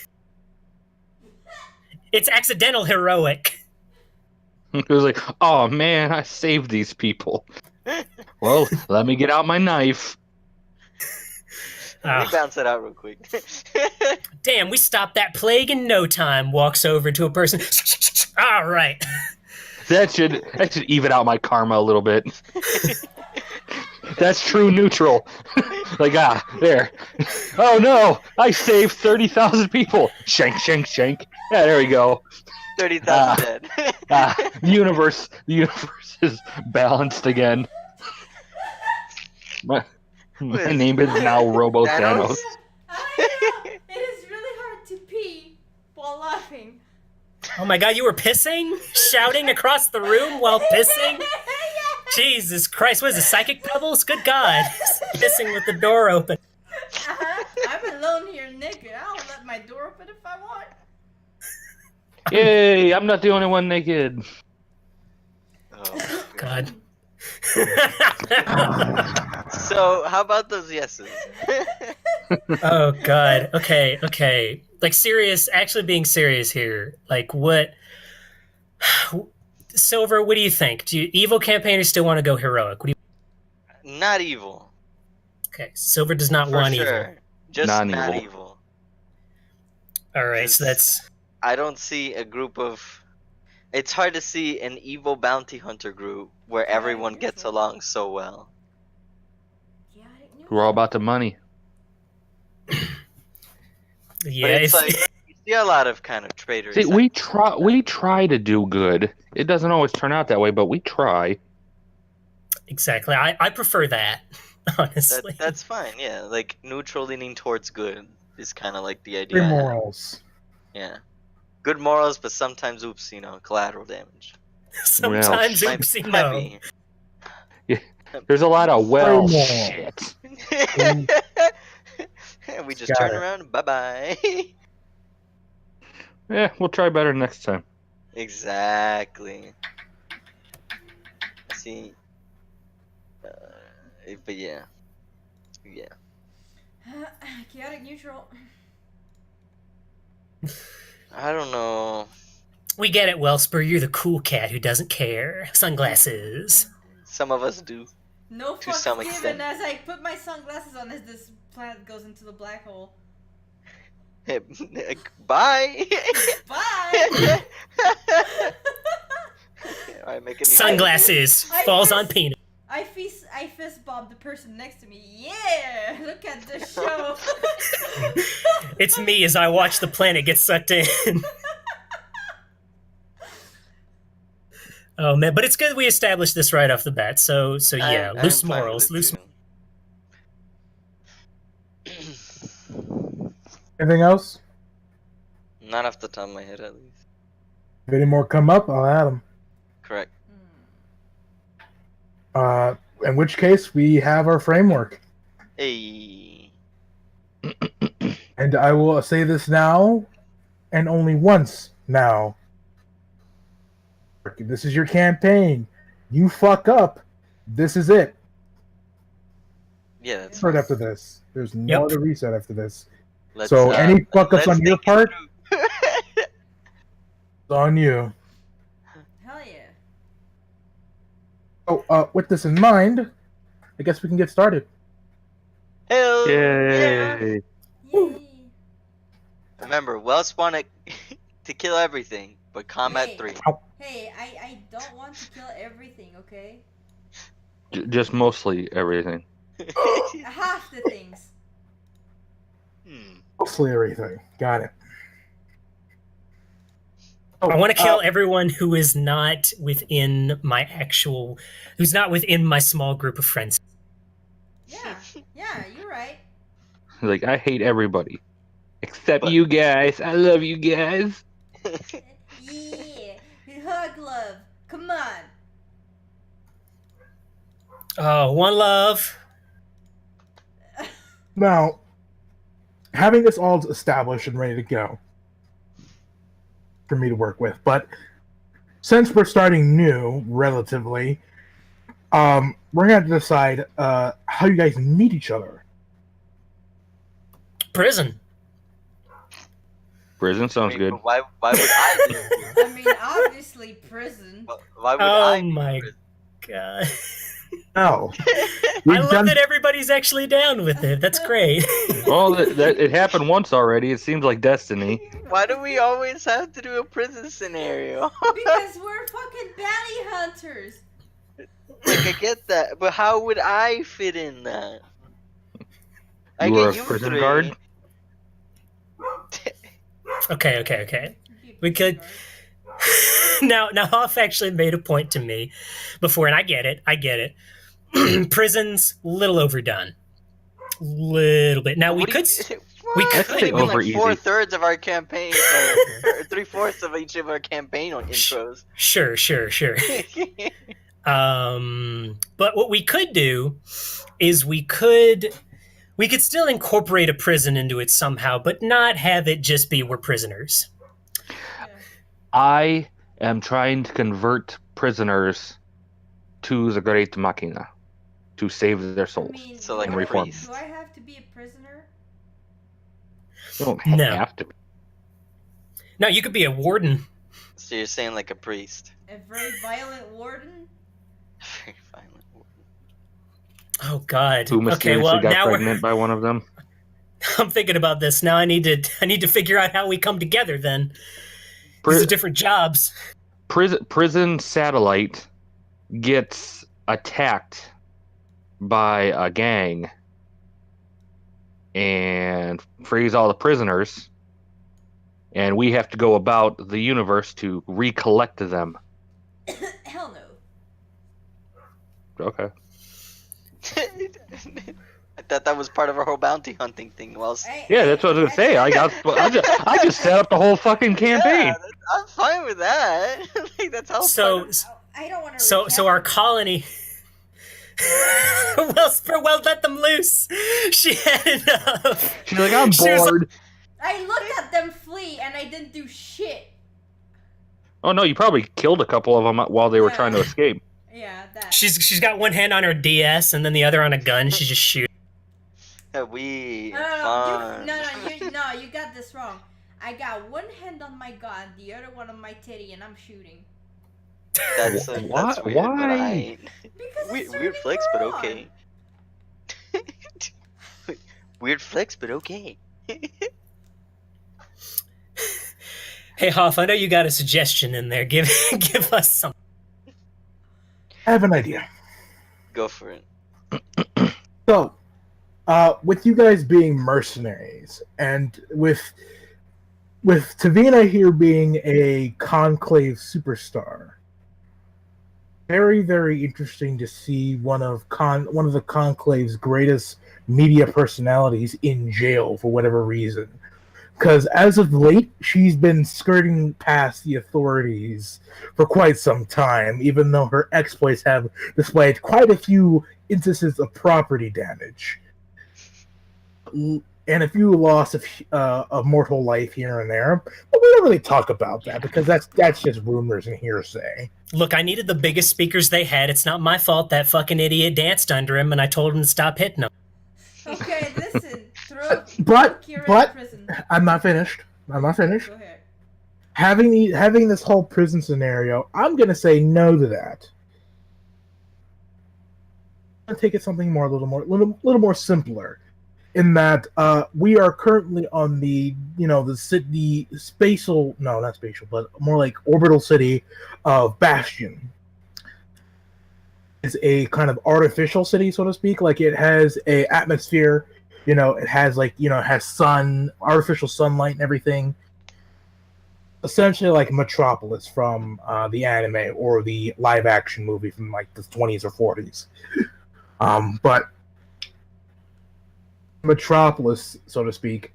It's accidental heroic. It was like, oh man, I saved these people. Well, let me get out my knife. Let me bounce it out real quick. Damn, we stopped that plague in no time. Walks over to a person. All right. That should even out my karma a little bit. That's true neutral. Like, there. Oh no, I saved 30,000 people. Shank, shank, shank. Yeah, there we go. 30,000 dead. The universe is balanced again. My name is now Robo Thanos. It is really hard to pee while laughing. Oh my god, you were pissing? Shouting across the room while pissing? Jesus Christ, what is this, Psychic Pebbles? Good God. Pissing with the door open. I'm alone here naked. I'll let my door open if I want. Yay, I'm not the only one naked. Oh, God. So, how about those yeses? Oh god. Okay. Like actually being serious here. Like what Silver, what do you think? Do you evil campaigners still want to go heroic? What do you Not evil. Okay, Silver does not For want sure. evil. Just Non-evil. not evil. Alright, so that's I don't see a group of. It's hard to see an evil bounty hunter group where everyone gets along so well. We're all about the money. yeah, But it's if- like you see a lot of kind of traitors. See, we try to do good. It doesn't always turn out that way, but we try. exactly. I prefer that, honestly. That's fine. Yeah, like neutral leaning towards good is kind of like the Free idea. morals. Yeah, good morals, but sometimes, oops, collateral damage. Sometimes Well, oopsie Might no. be. There's a lot of Free shit. We just Got turn it. around and bye bye. Yeah, we'll try better next time. Exactly. See. But yeah. Chaotic neutral. I don't know. We get it, Wellspur. You're the cool cat who doesn't care. Sunglasses. Some of us do. No To fucks some given extent. as I put my sunglasses on as this planet goes into the black hole. Bye. Bye! Alright, make it Sunglasses I falls guess- on penis. I fist bump the person next to me. Yeah, look at the show. It's me as I watch the planet get sucked in. Oh man, but it's good we established this right off the bat. So yeah, I'm loose fine with morals, it loose. too. Anything else? Not off the top of my head, at least. If any more come up, I'll add them. Correct. In which case, we have our framework. Hey. And I will say this now, and only once now. This is your campaign. You fuck up, this is it. Yeah, that's Start after this. There's no Yep. other reset after this. Let's, So any fuck ups let's on your think it part, through. it's on you. Hell yeah. So, with this in mind, I guess we can get started. Hell yeah! Yay! Yay. Remember, Wells wanted to kill everything, but combat Hey. 3. Hey, I don't want to kill everything, okay? Just mostly everything. Half the things. Mostly everything. Got it. I want to kill everyone who is not within my who's not within my small group of friends. Yeah, yeah, you're right. Like, I hate everybody. Except But- you guys. I love you guys. Yeah, hug love. Come on. Oh, one love. Now, having this all established and ready to go for me to work with, but since we're starting new, relatively, we're gonna have to decide how you guys meet each other. Prison. Prison sounds good. But why would I be in prison? I mean, obviously prison. Why would Oh I be in my prison? god. No, I we've love done that everybody's actually down with it. That's great. Well, it happened once already. It seems like destiny. Why do we always have to do a prison scenario? Because we're fucking bounty hunters. Like, I get that, but how would I fit in that? I You get were a you prison three. guard? Okay. We could- now Hoff actually made a point to me before, and I get it. Prison's a little overdone. Little bit. Now we What do could you- we What? could- It's only been Over like easy. 4/3 of our campaign, or 3/4 of each of our campaign on intros. Sure. But what we could do is we could still incorporate a prison into it somehow, but not have it just be we're prisoners. Yeah. I am trying to convert prisoners to the Great Machina to save their I souls. mean, So, do like a I- priest. Do I have to be a prisoner? You don't No. have to. No, you could be a warden. So you're saying like a priest. A very violent warden? Very violent. Oh God. Who Okay, mysteriously well got now pregnant by one of them. I'm thinking about this. Now I need to figure out how we come together. Then these are different jobs. Prison satellite gets attacked by a gang and frees all the prisoners, and we have to go about the universe to recollect them. Hell no. Okay. I thought that was part of our whole bounty hunting thing. Well, Yeah, that's what I was gonna say. I just set up the whole fucking campaign. yeah, I'm fine with that. Like, that's how. So I don't want to. so our colony. well, let them loose. She had enough. She's like, I'm She was bored. I looked at them flee and I didn't do shit. Oh no, you probably killed a couple of them while they were Yeah. trying to escape. Yeah, that. She's got one hand on her DS and then the other on a gun. She just shoots. We No, fun. you got this wrong. I got one hand on my gun, the other one on my titty, and I'm shooting. That's Why- weird, why? but I... Because it's Weird turning flex, but me on. okay. Weird flex, but okay. Hey Hoff, I know you got a suggestion in there. Give us some. I have an idea. Go for it. So, with you guys being mercenaries, and with Tavina here being a conclave superstar, very very interesting to see one of the conclave's greatest media personalities in jail for whatever reason. Because as of late, she's been skirting past the authorities for quite some time, even though her exploits have displayed quite a few instances of property damage and a few loss of mortal life here and there. But we don't really talk about that because that's just rumors and hearsay. Look, I needed the biggest speakers they had. It's not my fault that fucking idiot danced under him, and I told him to stop hitting him. Okay, listen. Throw But Kira in prison. I'm not finished. I'm not finished. Go ahead. Having this whole prison scenario, I'm gonna say no to that. I'm gonna take it something more, a little more simpler, in that we are currently on the spatial, no, not spatial, but more like orbital city of Bastion. Is a kind of artificial city, so to speak. Like it has a atmosphere, it has it has sun, artificial sunlight and everything. Essentially like Metropolis from the anime or the live action movie from like the 20s or 40s. But Metropolis, so to speak.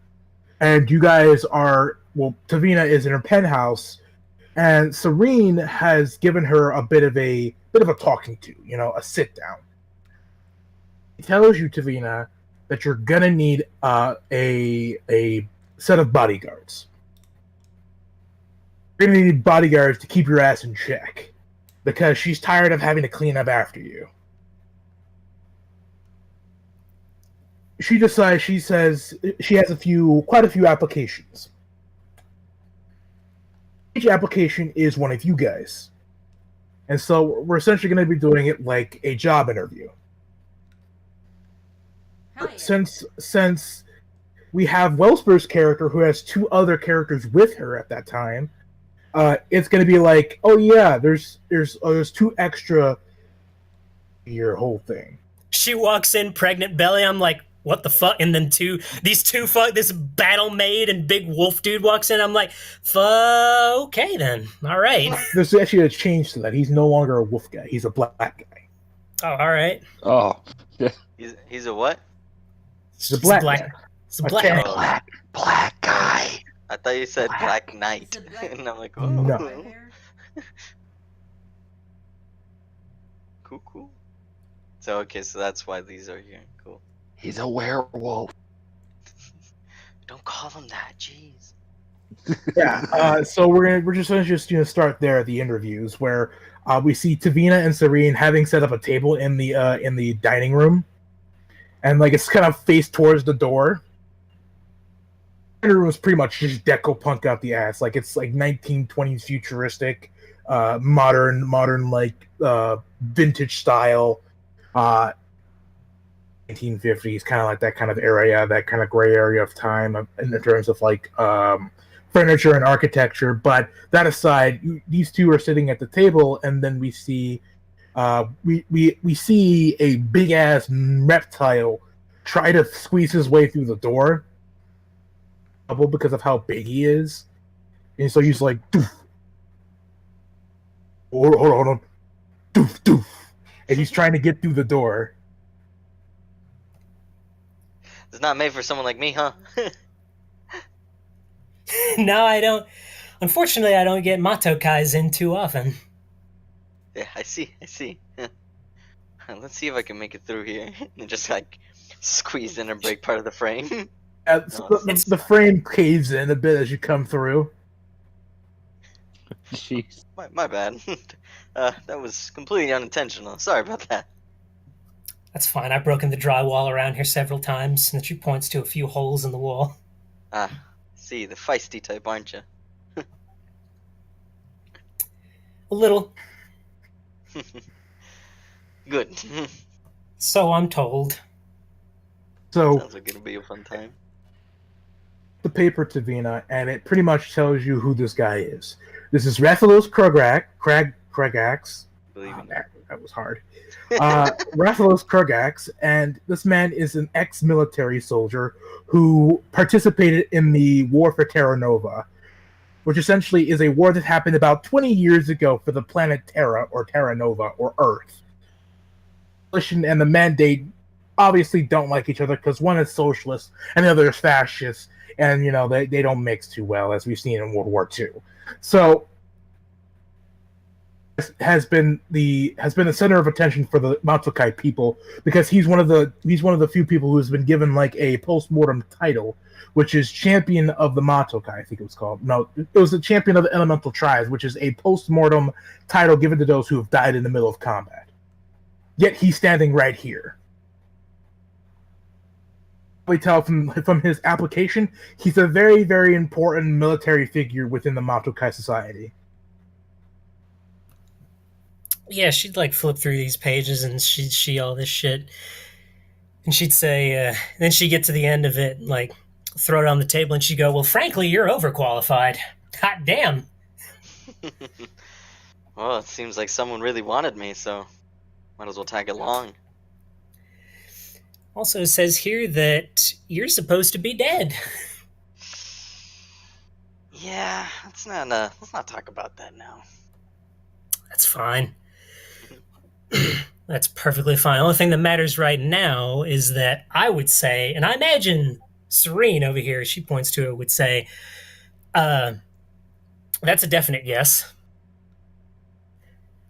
And you guys are, well, Tavina is in her penthouse, and Serene has given her a bit of a talking to, a sit down. He tells you, Tavina, that you're gonna need a set of bodyguards. You're gonna need bodyguards to keep your ass in check, because she's tired of having to clean up after you. She says she has quite a few applications. Each application is one of you guys. And so we're essentially going to be doing it like a job interview. Hell yeah. Since we have Wellsper's character who has two other characters with her at that time, it's going to be like, oh yeah, there's two extra your whole thing. She walks in pregnant belly. I'm like, what the fuck? And then this battle maid and big wolf dude walks in. I'm like, okay then. All right. There's actually a change to that. He's no longer a wolf guy. He's a black guy. Oh, all right. Oh, He's a what? He's a black guy. It's a black Oh. man. black guy. I thought you said Black Knight. It's a black- And I'm like, oh. No. Right here. Cool. So, okay, so that's why these are here. Cool. He's a werewolf. Don't call him that, jeez. Yeah. So we're just gonna start there at the interviews where we see Tavina and Serene having set up a table in the dining room, and like it's kind of faced towards the door. The dining room is pretty much just deco punk out the ass. Like it's like 1920s futuristic, modern like vintage style. 1950s, kind of like that kind of area, that kind of gray area of time in terms of like furniture and architecture. But that aside, these two are sitting at the table, and then we see we see a big ass reptile try to squeeze his way through the door, because of how big he is, and so he's like, doof. Hold on, doof, and he's trying to get through the door. It's not made for someone like me, huh? No, I don't. Unfortunately, I don't get Matokais in too often. Yeah, I see. Let's see if I can make it through here. And just like squeeze in and break part of the frame. The frame caves in a bit as you come through. Jeez. My bad. That was completely unintentional. Sorry about that. That's fine. I've broken the drywall around here several times, and she points to a few holes in the wall. See, the feisty type, aren't you? A little. Good. So I'm told. So Sounds like it'll be a fun time. the paper, Tavina, and it pretty much tells you who this guy is. This is Rathalos Kragax. Believe in it. That was hard. Rathalos Kurgax, and this man is an ex-military soldier who participated in the War for Terra Nova, which essentially is a war that happened about 20 years ago for the planet Terra, or Terra Nova, or Earth. And the Mandate obviously don't like each other because one is socialist and the other is fascist, and they don't mix too well, as we've seen in World War II. So has been the center of attention for the Matokai people because he's one of the few people who has been given like a post-mortem title, which is Champion of the Matokai, I think it was called. No, it was the Champion of the Elemental Tribes, which is a post-mortem title given to those who have died in the middle of combat. Yet he's standing right here. We tell from his application, he's a very, very important military figure within the Matokai society. Yeah, she'd like flip through these pages and she'd see all this shit. And she'd say, then she'd get to the end of it, like, throw it on the table, and she'd go, well, frankly, you're overqualified. Hot damn. Well, it seems like someone really wanted me, so might as well tag along. Also, it says here that you're supposed to be dead. Yeah, let's not talk about that now. That's fine. That's perfectly fine. The only thing that matters right now is that I would say, and I imagine Serene over here, she points to it, would say, that's a definite yes.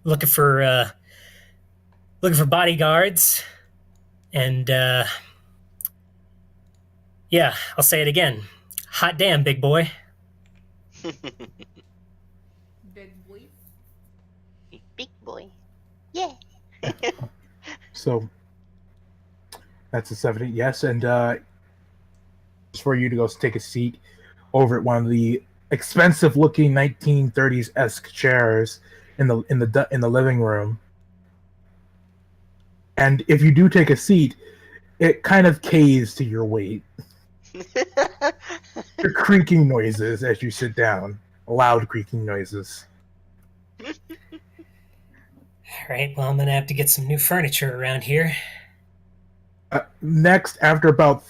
Looking for bodyguards, and yeah, I'll say it again. Hot damn, big boy. Big boy. Big boy. Yeah. So that's a 70 yes, and it's for you to go take a seat over at one of the expensive-looking 1930s-esque chairs in the living room. And if you do take a seat, it kind of caves to your weight. There are creaking noises as you sit down, loud creaking noises. All right, well, I'm going to have to get some new furniture around here. Next, after about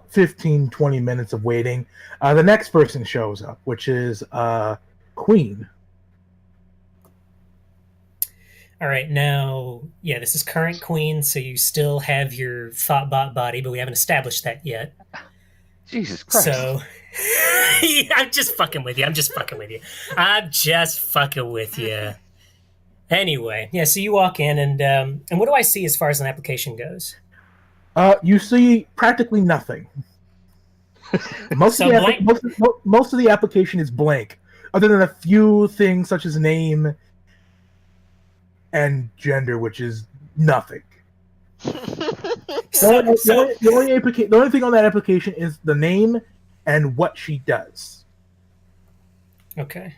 15, 20 minutes of waiting, the next person shows up, which is Queen. All right, now, yeah, this is current Queen, so you still have your Thoughtbot body, but we haven't established that yet. Jesus Christ. So, I'm just fucking with you. Anyway, yeah, so you walk in, and what do I see as far as an application goes? You see practically nothing. Most of the application is blank, other than a few things such as name and gender, which is nothing. The only thing on that application is the name and what she does. Okay.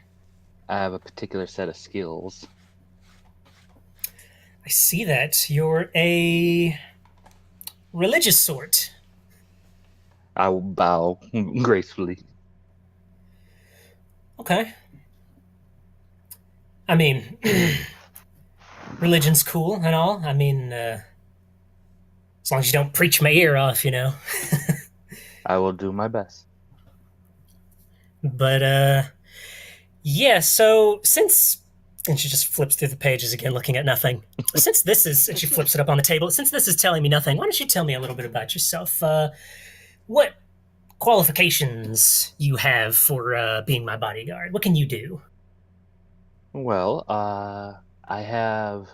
I have a particular set of skills. I see that. You're a religious sort. I will bow gracefully. Okay. I mean, religion's cool and all. I mean, as long as you don't preach my ear off, I will do my best. But, yeah, so since... And she just flips through the pages again, looking at nothing. And she flips it up on the table. Since this is telling me nothing, why don't you tell me a little bit about yourself? What qualifications you have for being my bodyguard? What can you do? Well, I have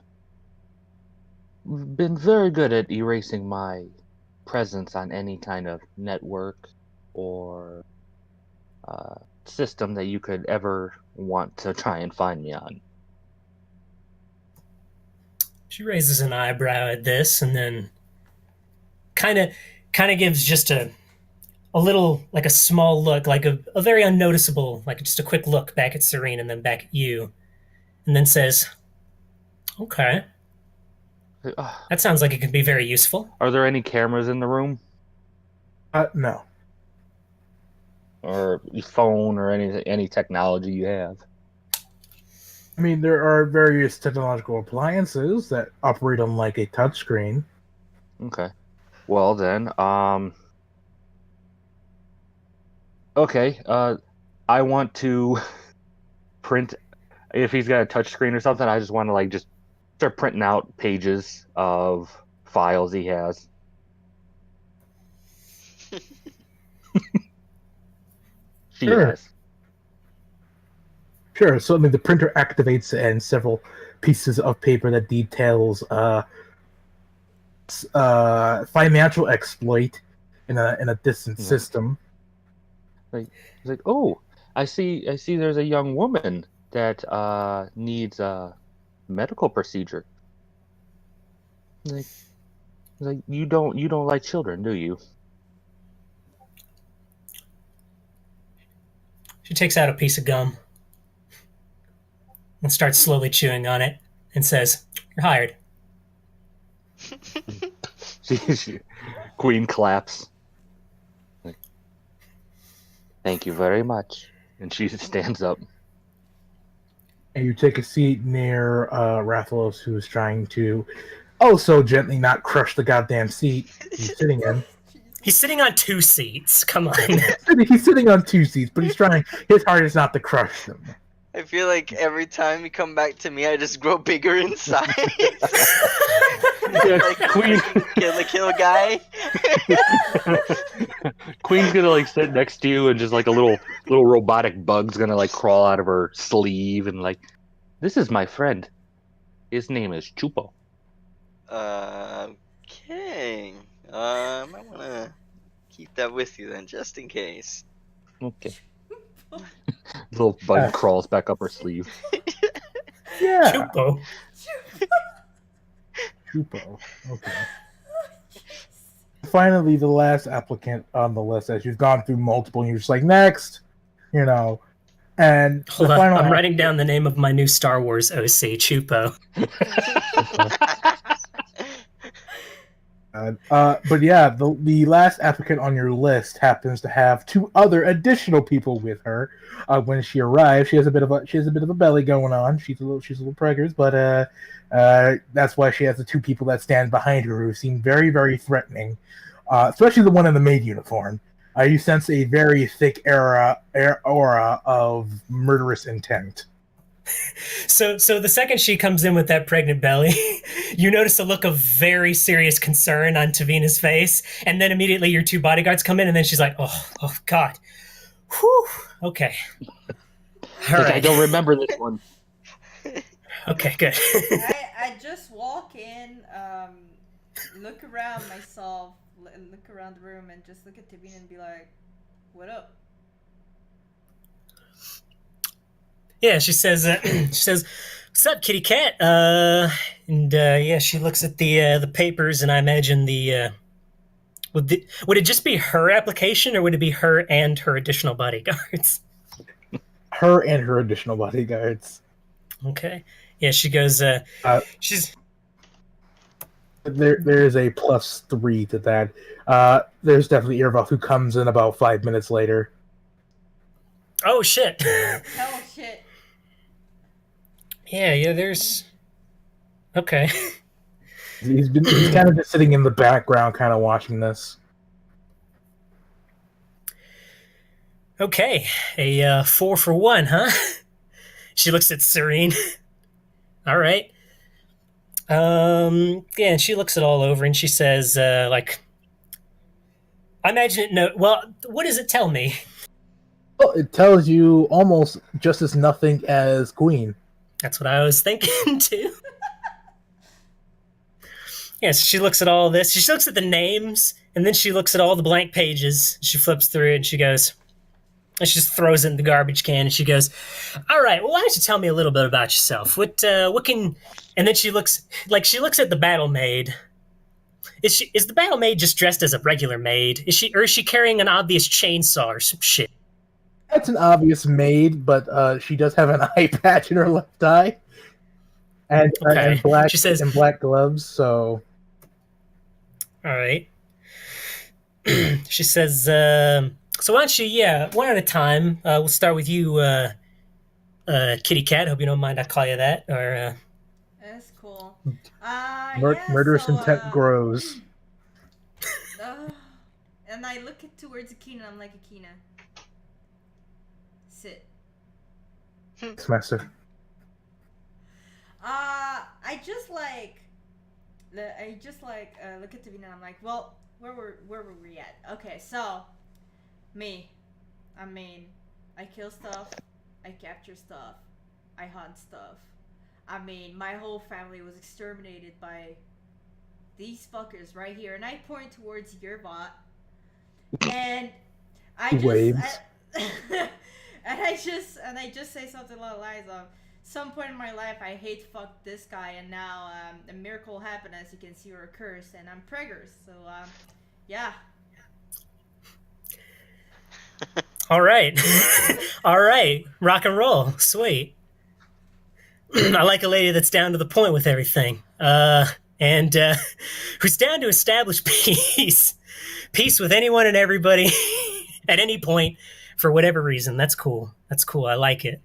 been very good at erasing my presence on any kind of network or system that you could ever want to try and find me on. She raises an eyebrow at this, and then kind of gives just a little, like a small look, like a very unnoticeable, like just a quick look back at Serene and then back at you, and then says, "Okay, that sounds like it could be very useful." Are there any cameras in the room? No. Or phone or any technology you have? I mean, there are various technological appliances that operate on like a touchscreen. Okay. Well then, okay. I want to print if he's got a touch screen or something. I just want to like just start printing out pages of files he has. She Sure. has. Sure. So I mean, the printer activates and several pieces of paper that details financial exploit in a distant Yeah. system. Like he's like, oh, I see. There's a young woman that needs a medical procedure. Like, like you don't like children, do you? She takes out a piece of gum and starts slowly chewing on it and says, "You're hired." She Queen claps. Like, thank you very much. And she stands up. And you take a seat near Rathalos, who is trying to oh so gently not crush the goddamn seat he's sitting in. He's sitting on 2 seats. Come on. He's sitting on 2 seats, but he's trying his hardest not to crush them. I feel like every time you come back to me, I just grow bigger in size. Yeah, Like Queen. kill guy. Queen's gonna like sit next to you, and just like a little robotic bug's gonna like crawl out of her sleeve, and like, this is my friend. His name is Chupo. Okay. I wanna keep that with you then, just in case. Okay. Little bug crawls back up her sleeve. Yeah. Chupo. Chupo. Okay. Finally, the last applicant on the list, as you've gone through multiple, and you're just like, next, you know. And Hold the on. final I'm writing down the name of my new Star Wars OC, Chupo. but yeah, the last applicant on your list happens to have 2 other additional people with her. When she arrives, she has a bit of a belly going on. She's a little preggers, but that's why she has the 2 people that stand behind her who seem very, very threatening. Especially the one in the maid uniform. You sense a very thick aura of murderous intent. So the second she comes in with that pregnant belly, you notice a look of very serious concern on Tavina's face, and then immediately your 2 bodyguards come in, and then she's like, "Oh God, whew, okay, all Like, right, I don't remember this one. okay, good." I just walk in, look around myself, look around the room, and just look at Tabina and be like, "What up?" Yeah, she says, "What's up, kitty cat?" Yeah, she looks at the papers, and I imagine would it just be her application, or would it be her and her additional bodyguards? Her and her additional bodyguards. Okay. Yeah, she goes. She's There is a +3 to that. There's definitely Irvoth who comes in about 5 minutes later. oh shit. Hell shit. Yeah. There's. Okay. He's kind of just sitting in the background, kind of watching this. Okay, a 4 for 1, huh? She looks at Serene. All right. Yeah, and she looks it all over, and she says, like, I imagine it. No, well, what does it tell me? Well, it tells you almost just as nothing as Queen. That's what I was thinking too. Yes, she looks at all this. She looks at the names, and then she looks at all the blank pages. She flips through it, and she goes, and she just throws it in the garbage can, and she goes, "All right, well, why don't you tell me a little bit about yourself? What can?" And then she looks at the battle maid. Is the battle maid just dressed as a regular maid? Is she carrying an obvious chainsaw or some shit? That's an obvious maid, but she does have an eye patch in her left eye, and Okay. and black She says- and black gloves. So All right. She says, "So why don't you? Yeah, one at a time. We'll start with you, Kitty Cat. Hope you don't mind I call you that. Or That's cool. Murderous intent grows. Uh, and I look towards Akina. I'm like, Akina, sit. Semester. I just like, look at Davina. And I'm like, well, where were we at? Okay, so me. I mean, I kill stuff, I capture stuff, I hunt stuff. I mean, my whole family was exterminated by these fuckers right here, and I point towards your bot, and I just, Waves. and I just say something along the lines of, some point in my life, I hate fuck this guy, and now a miracle happened, as you can see, or a curse, and I'm preggers. So yeah. all right, all right, rock and roll, sweet. I like a lady that's down to the point with everything, and who's down to establish peace with anyone and everybody at any point for whatever reason. That's cool. That's cool. I like it.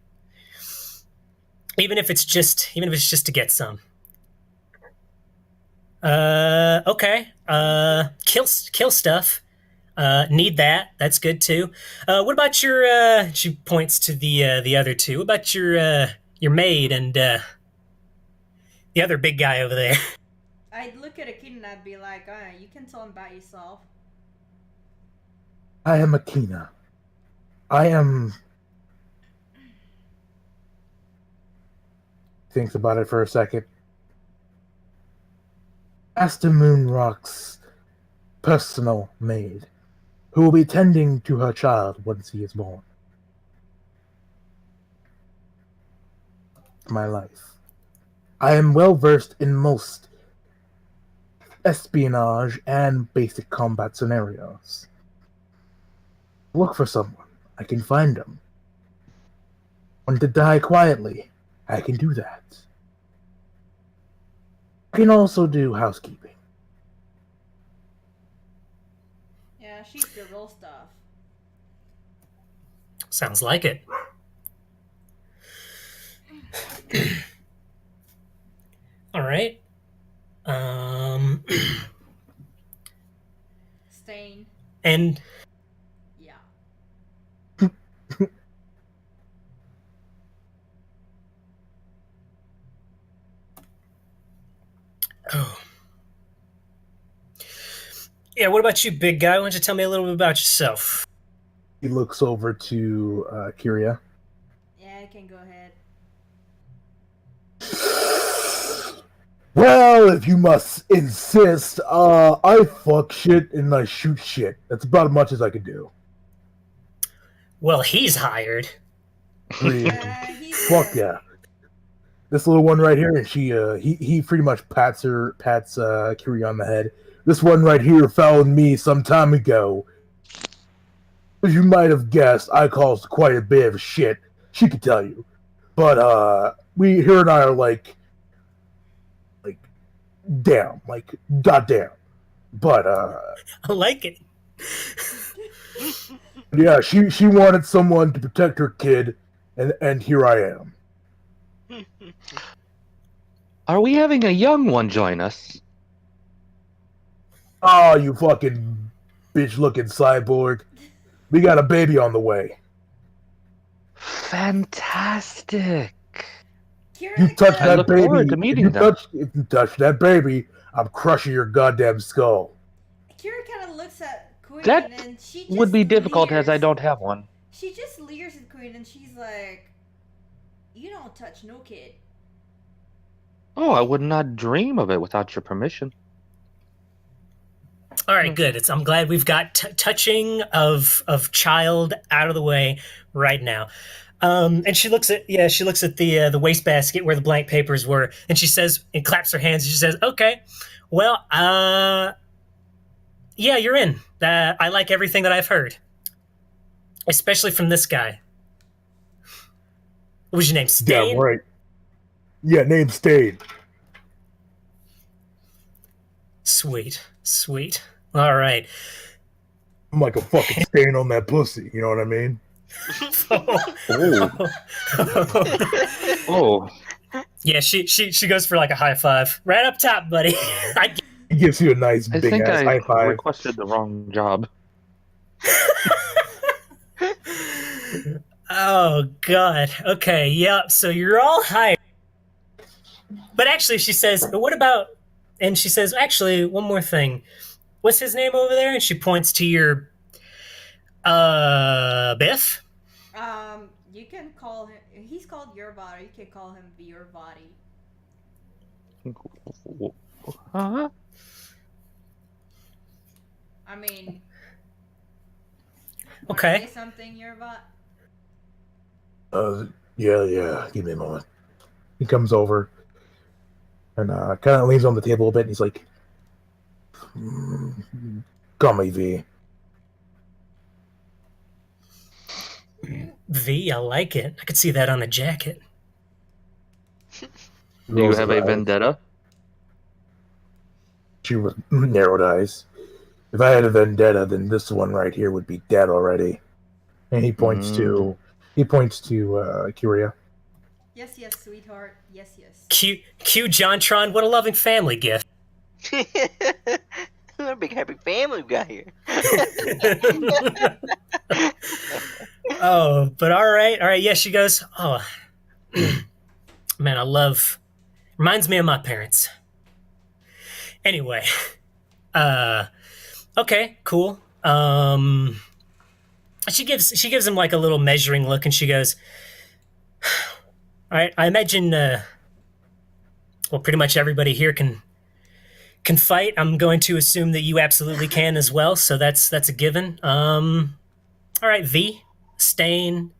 Even if it's just to get some. Okay. Kill stuff. Need that. That's good too. What about your? She points to the other two. What about your maid and the other big guy over there? I'd look at Akina and I'd be like, you can tell him about yourself. I am Akina. I am. Thinks about it for a second. Master Moonrock's personal maid, who will be tending to her child once he is born. My life. I am well versed in most espionage and basic combat scenarios. Look for someone. I can find them. Want to die quietly? I can do that. I can also do housekeeping. Yeah, she's the real stuff. Sounds like it. All right. Stain. And Yeah. oh. Yeah, what about you, big guy? Why don't you tell me a little bit about yourself? He looks over to Kyria. Yeah, I can go ahead. Well, if you must insist, I fuck shit and I shoot shit. That's about as much as I can do. Well, he's hired. Really. He's Fuck yeah. This little one right here, and he pretty much pats Kyria on the head. This one right here found me some time ago. As you might have guessed, I caused quite a bit of shit. She could tell you. But her and I are like damn, like goddamn. But I like it. yeah, she wanted someone to protect her kid, and here I am. Are we having a young one join us? Oh, you fucking bitch-looking cyborg. We got a baby on the way. Fantastic. Kira You touch kinda- I that look baby. forward to meeting if them. you touch that baby, I'm crushing your goddamn skull. Kira kind of looks at Queen That and she just Would be difficult as I leers. don't have one. She just leers at Queen and she's like, "You don't touch no kid." Oh, I would not dream of it without your permission. All right, good. I'm glad we've got touching of child out of the way right now. And she looks at the wastebasket where the blank papers were, and she says, and claps her hands. And she says, "Okay, well, yeah, you're in. I like everything that I've heard, especially from this guy. What was your name? Stain? Damn right. Yeah, name Stade. Sweet. All right. I'm like a fucking stain on that pussy. You know what I mean? Oh. Oh. Yeah, she goes for like a high five. Right up top, buddy. He gives you a nice I big think ass I high five. requested the wrong job. Oh god. Okay, yep. So you're all hired. But actually she says, what about, and she says, actually, one more thing. What's his name over there? And she points to your Biff? You can call him. He's called your body. You can call him your body. Huh? I mean, Okay. say something, your bot. Yeah. Give me a moment. He comes over and kind of leans on the table a bit, and he's like, "Call me V." V, I like it. I could see that on a jacket. Do you have a vendetta? She with narrowed eyes. If I had a vendetta, then this one right here would be dead already. And he points to Curia. Yes, sweetheart. Yes. Q Jontron, what a loving family gift. What a big happy family we got here. Oh, but all right. Yeah, she goes, oh, man, reminds me of my parents. Anyway, okay, cool. She gives him like a little measuring look, and she goes, all right, I imagine, well, pretty much everybody here can fight. I'm going to assume that you absolutely can as well, so that's a given. All right, V, Stain,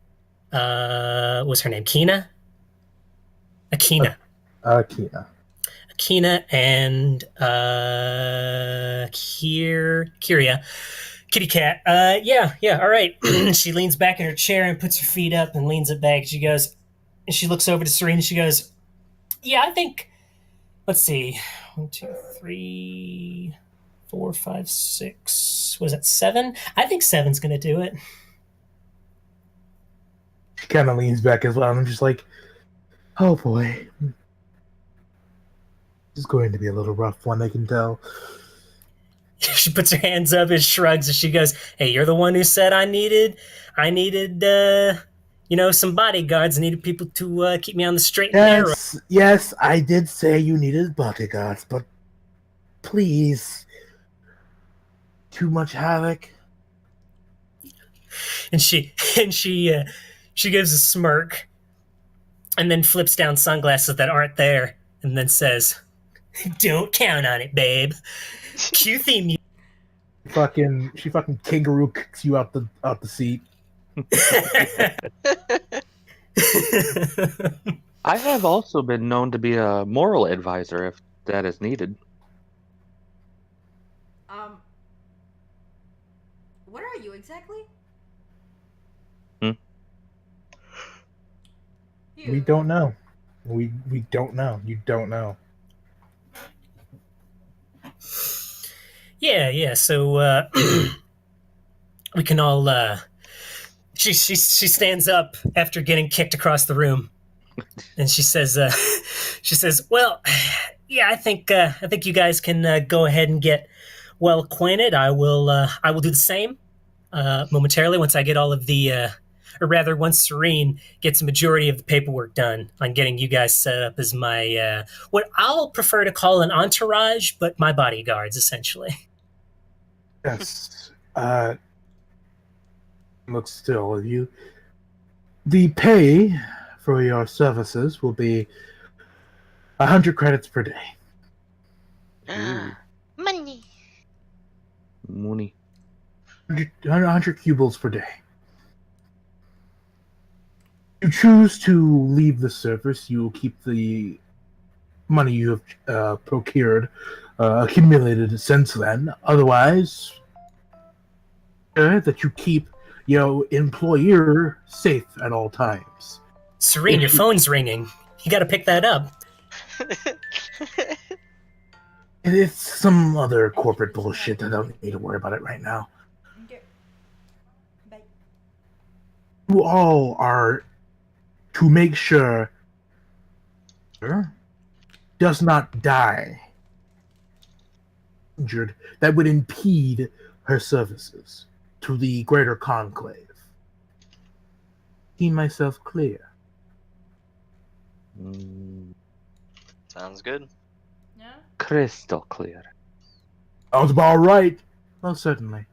what's her name? Akina, Kina. and Kyria, Kitty Cat. Yeah. All right. She leans back in her chair and puts her feet up and leans it back. She goes, and she looks over to Serena. She goes, yeah, I think. Let's see, 1, 2, 3, 4, 5, 6. Was that 7? I think 7's gonna do it. She kind of leans back as well, and I'm just like, oh boy. This is going to be a little rough one, I can tell. She puts her hands up and shrugs, and she goes, hey, you're the one who said I needed, some bodyguards. I needed people to keep me on the straight and narrow. Yes, I did say you needed bodyguards, but please. Too much havoc. And she gives a smirk, and then flips down sunglasses that aren't there, and then says, don't count on it, babe. Cue theme music. She fucking kangaroo kicks you out the seat. I have also been known to be a moral advisor if that is needed. What are you exactly? We don't know. We don't know. You don't know. Yeah. So we can all. She stands up after getting kicked across the room, and she says, "Well, yeah, I think you guys can go ahead and get well acquainted. I will do the same momentarily once I get all of the." Or rather, once Serene gets a majority of the paperwork done on getting you guys set up as my, what I'll prefer to call an entourage, but my bodyguards, essentially. Yes. Look still of you. The pay for your services will be 100 credits per day. Money. 100 cubles per day. If you choose to leave the service, you will keep the money you have procured, accumulated since then. Otherwise, that you keep your employer safe at all times. Serene, your phone's ringing. You got to pick that up. It's some other corporate bullshit. I don't need to worry about it right now. Okay. Bye. You all are to make sure her does not die injured that would impede her services to the greater conclave. Keep myself clear. Mm, Sounds good. Yeah. crystal clear. Sounds about right. Most certainly.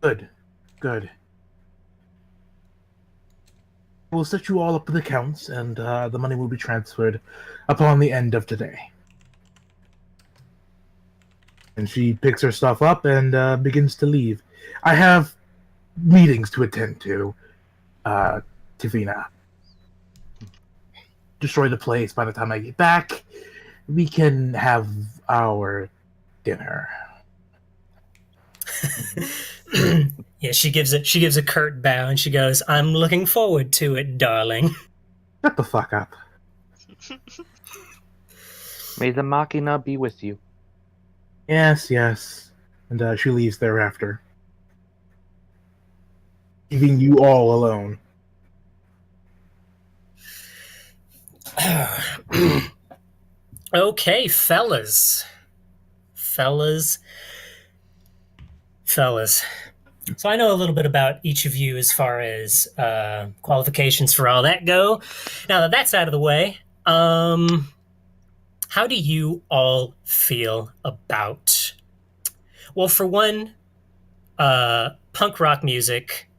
Good. Good. We'll set you all up with accounts, and the money will be transferred upon the end of today. And she picks her stuff up and begins to leave. I have meetings to attend to, Tivina. Destroy the place by the time I get back. We can have our dinner. Yeah, she gives a curt bow and she goes, "I'm looking forward to it, darling." Shut the fuck up. May the Machina be with you. Yes, yes. And she leaves thereafter, leaving you all alone. Okay, fellas. So I know a little bit about each of you as far as qualifications for all that go. Now that that's out of the way, how do you all feel about? Well, for one, punk rock music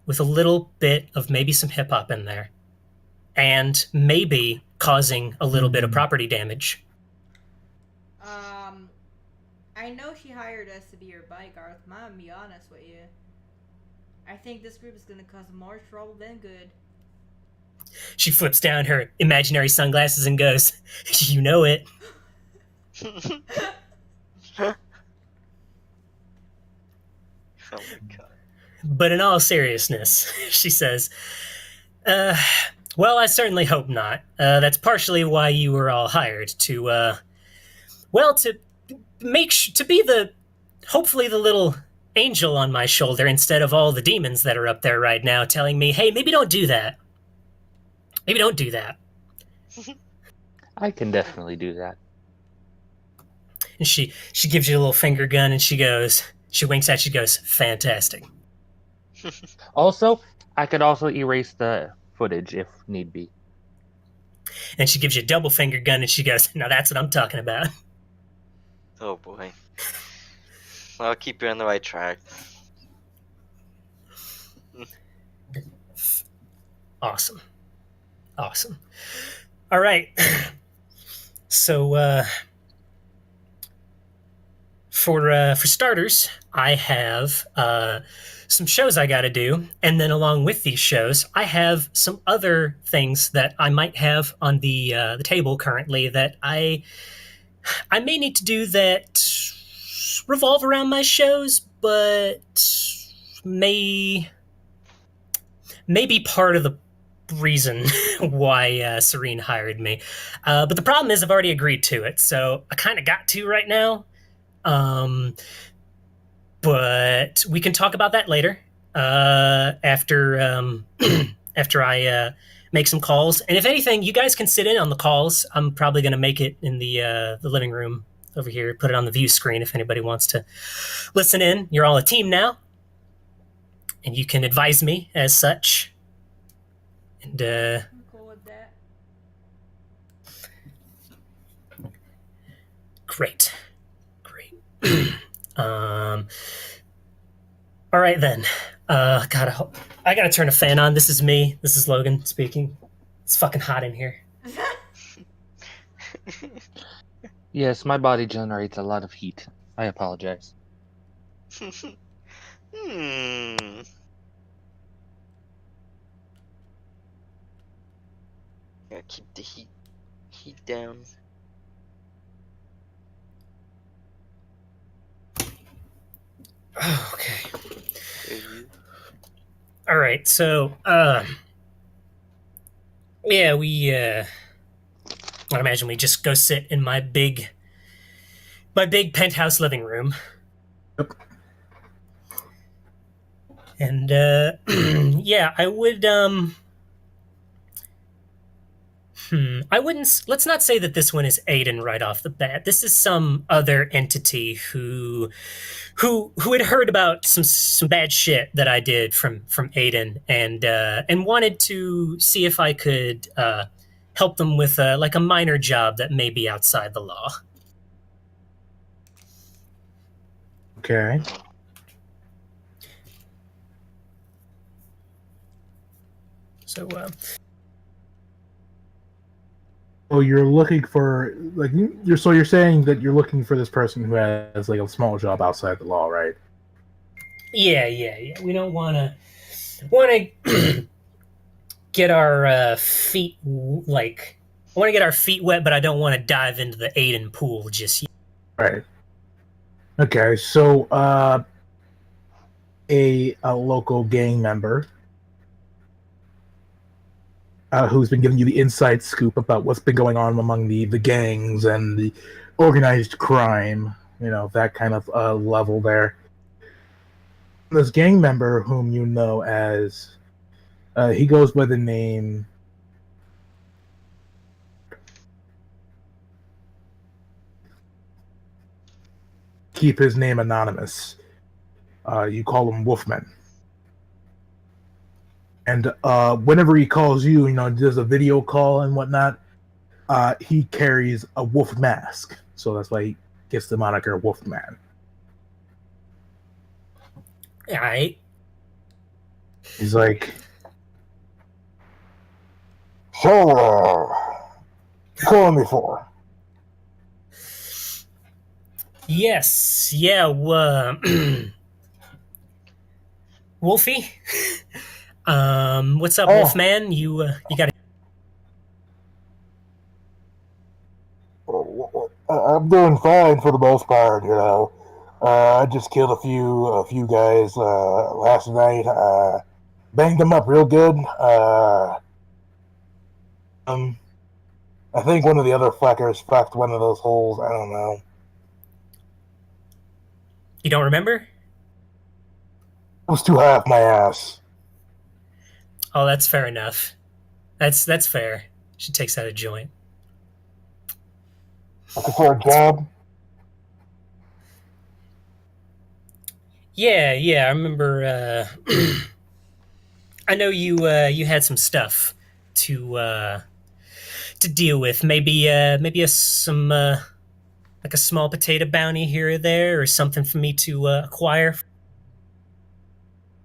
with a little bit of maybe some hip hop in there, and maybe causing a little bit of property damage. I know she hired us to be her bodyguard. I'm gonna be honest with you. I think this group is gonna cause more trouble than good. She flips down her imaginary sunglasses and goes, "You know it." Oh my god. But in all seriousness, she says, well, I certainly hope not. That's partially why you were all hired to, to to be hopefully the little angel on my shoulder instead of all the demons that are up there right now telling me, hey, maybe don't do that. Maybe don't do that. I can definitely do that. And she gives you a little finger gun and she winks at you, goes, fantastic. Also, I could also erase the footage if need be. And she gives you a double finger gun and she goes, now that's what I'm talking about. Oh boy. I'll keep you on the right track. Awesome. All right. So for starters, I have some shows I got to do, and then along with these shows, I have some other things that I might have on the table currently that I may need to do that revolve around my shows, but may be part of the reason why Serene hired me. But the problem is I've already agreed to it, so I kind of got to right now. But we can talk about that later after after I make some calls. And if anything, you guys can sit in on the calls. I'm probably going to make it in the living room over here, put it on the view screen if anybody wants to listen in. You're all a team now, and you can advise me as such. And I'm cool with that. Great. All right then. I gotta turn a fan on. This is me. This is Logan speaking. It's fucking hot in here. Yes, my body generates a lot of heat. I apologize. Gotta keep the heat down. Okay. All right. So, yeah, I imagine we just go sit in my big penthouse living room. Yep. And yeah, I would I wouldn't. Let's not say that this one is Aiden right off the bat. This is some other entity who had heard about some bad shit that I did from Aiden, and wanted to see if I could help them with like a minor job that may be outside the law. Okay. So So you're looking for like you're saying that you're looking for this person who has like a small job outside the law, right? yeah. We don't want to get our feet like. I want to get our feet wet, but I don't want to dive into the Aiden pool just yet. Right. Okay. So a local gang member who's been giving you the inside scoop about what's been going on among the gangs and the organized crime, that kind of level there. This gang member whom you know as he goes by the name keep his name anonymous. You call him Wolfman. And whenever he calls you, does a video call and whatnot, he carries a wolf mask. So that's why he gets the moniker Wolfman. All right. He's like, so, calling me for? Yes, yeah, Wolfie. What's up, Oh. Wolfman? You got I'm doing fine for the most part, I just killed a few guys last night. Banged them up real good. I think one of the other fuckers fucked one of those holes. I don't know. You don't remember? It was too high off my ass. Oh, that's fair enough. That's fair. She takes out a joint. Looking for a job? Yeah. I remember. I know you had some stuff to deal with. Maybe some like a small potato bounty here or there, or something for me to acquire.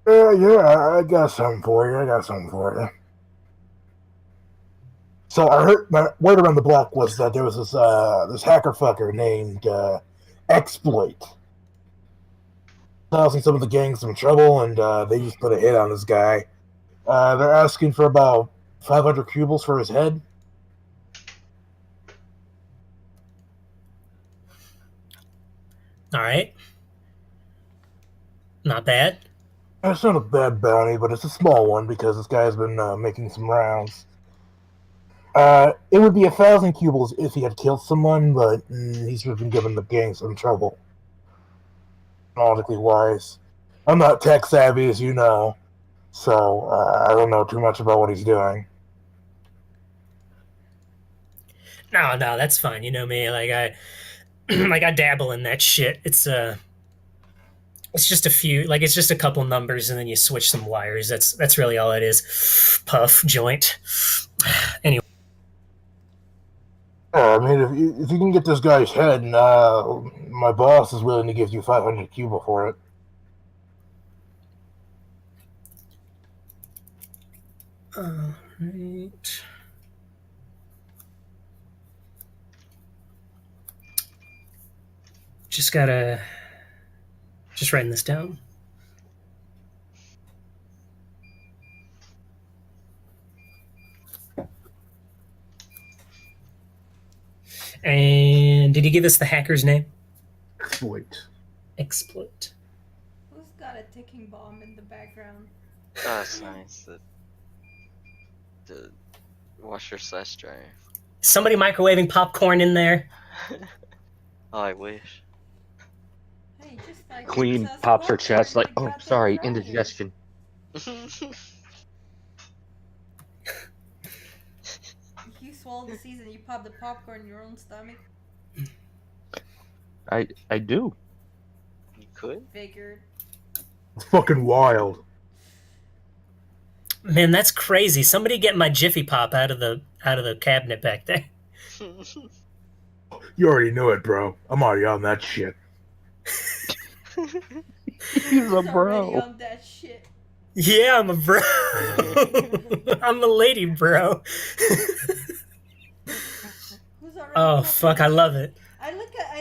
Yeah, I got something for you. So I heard my word around the block was that there was this hacker fucker named Exploit causing some of the gangs some trouble, and they just put a hit on this guy. They're asking for about 500 cubles for his head. All right. Not bad. It's not a bad bounty, but it's a small one because this guy's been making some rounds. It would be 1,000 cubles if he had killed someone, but he's been giving the gang some trouble. Logically wise. I'm not tech savvy, as you know, so I don't know too much about what he's doing. No, that's fine. You know me, like I like I dabble in that shit. It's just a few, like it's just a couple numbers, and then you switch some wires. That's really all it is. Puff joint. Anyway. I mean, if you can get this guy's head, my boss is willing to give you 500 cuba for it. All right. Just writing this down. And did he give us the hacker's name? Exploit. Who's got a ticking bomb in the background? Oh, that's nice. The washer/dryer. Somebody microwaving popcorn in there. Oh, I wish. Hey, just like Queen us pops her popcorn, chest like, my oh, goddamn sorry, dryer. indigestion. You swallow the seeds and you pop the popcorn in your own stomach. I do. You could. Figured. It's fucking wild. Man, that's crazy. Somebody get my Jiffy Pop out of the cabinet back there. You already know it, bro. I'm already on that shit. He's a Already bro. on that shit. Yeah, I'm a bro. I'm a lady, bro. Who's already Oh on fuck, that I love shit? it. I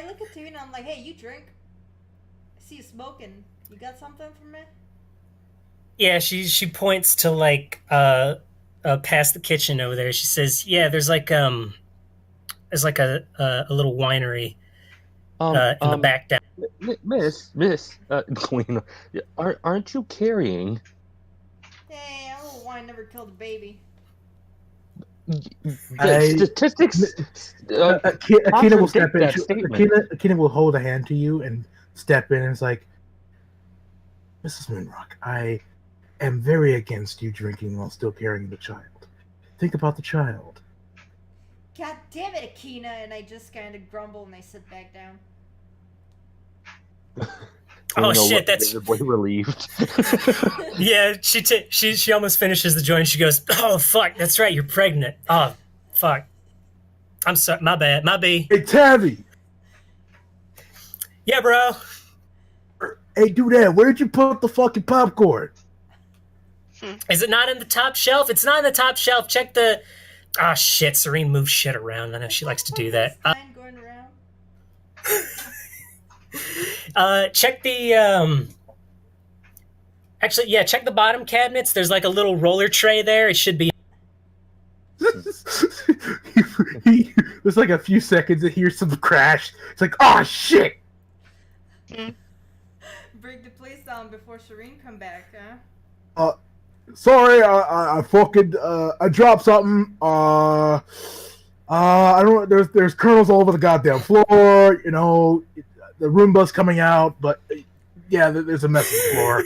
look at you and I'm like, hey, you drink? I see you smoking. You got something for me? Yeah, she points to like past the kitchen over there. She says, "Yeah, there's like a little winery in the back down." Miss, Queen, aren't you carrying? Hey, a little wine never killed a baby. Statistics. Akina will step in. that statement. Akina will hold a hand to you and step in, and it's like, Mrs. Moonrock, I am very against you drinking while still carrying the child. Think about the child. God damn it, Akina! And I just kind of grumble and I sit back down. Oh shit, that's visibly relieved. yeah. She almost finishes the joint. She goes, "Oh fuck, that's right, you're pregnant. Oh fuck, I'm sorry, my bad, my B." Hey, Tavi! Yeah, bro. Hey, do that. Where'd you put the fucking popcorn? Is it not in the top shelf? It's not in the top shelf. Check the. Ah shit, Serene moves shit around. I know she likes to do that. Sign going around. Check the Actually, yeah, check the bottom cabinets. There's like a little roller tray there. It should be. There's like a few seconds to hear some crash. It's like, oh shit! Break the place down before Serene come back, huh? Sorry, I fucking I dropped something. I don't. There's kernels all over the goddamn floor. You know, the Roomba's coming out, but yeah, there's a mess on the floor.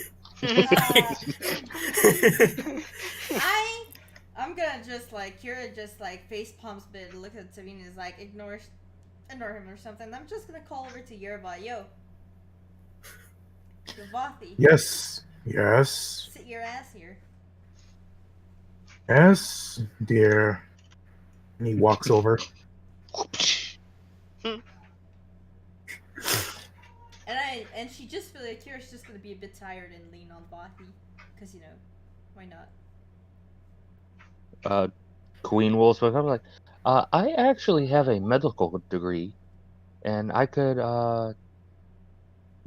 I'm gonna just like Kira just like face palms a bit, looks at Serene and is like ignore him or something. I'm just gonna call over to Yerba. Yo, Vathi, Yes, sit your ass here. yes, dear. And he walks over. And she just feel like Kira's just gonna be a bit tired and lean on Vathi, cause you know, why not? Queen will speak up like, I actually have a medical degree, and I could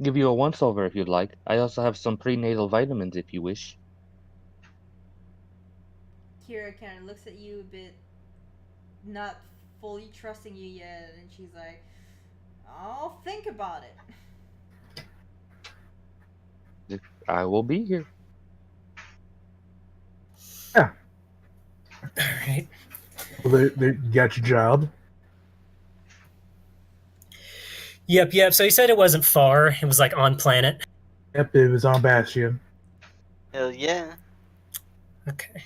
give you a once over if you'd like. I also have some prenatal vitamins if you wish. Kira kind of looks at you a bit, not fully trusting you yet, and she's like, "I'll think about it." I will be here. All right. Well, you got your job. Yep. So he said it wasn't far. It was like on planet. Yep, it was on Bastion. Hell yeah. Okay.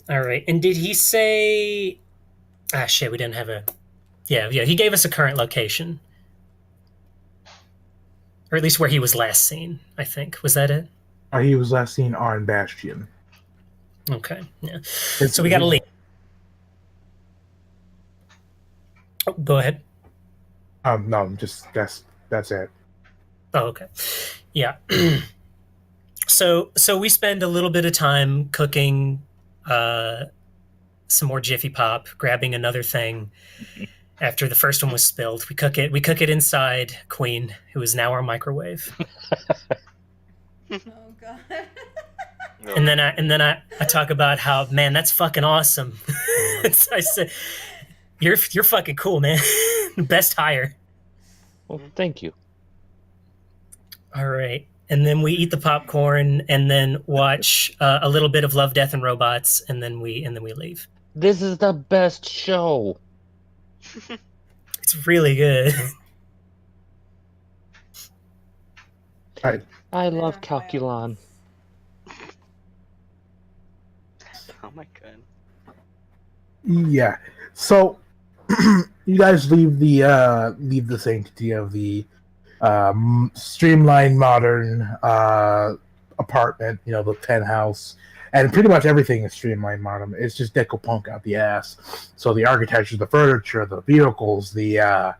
All right. And did he say? Ah, shit. We didn't have a. Yeah. He gave us a current location, or at least where he was last seen. I think was that it. He was last seen on Bastion. Okay. Yeah. So we got to leave. Oh, go ahead. No, just that's it. Oh, okay. Yeah. So we spend a little bit of time cooking some more Jiffy Pop, grabbing another thing after the first one was spilled. We cook it inside Queen, who is now our microwave. Oh god. And then I talk about how, man, that's fucking awesome. So I said, you're fucking cool, man. Best hire. Well, thank you. All right. And then we eat the popcorn and then watch a little bit of Love, Death, and Robots, and then we leave. This is the best show. It's really good. I love Calculon. my god. Yeah. So you guys leave the sanctity of the streamlined modern apartment, the penthouse, and pretty much everything is streamlined modern. It's just deco punk out the ass. So the architecture, the furniture, the vehicles, the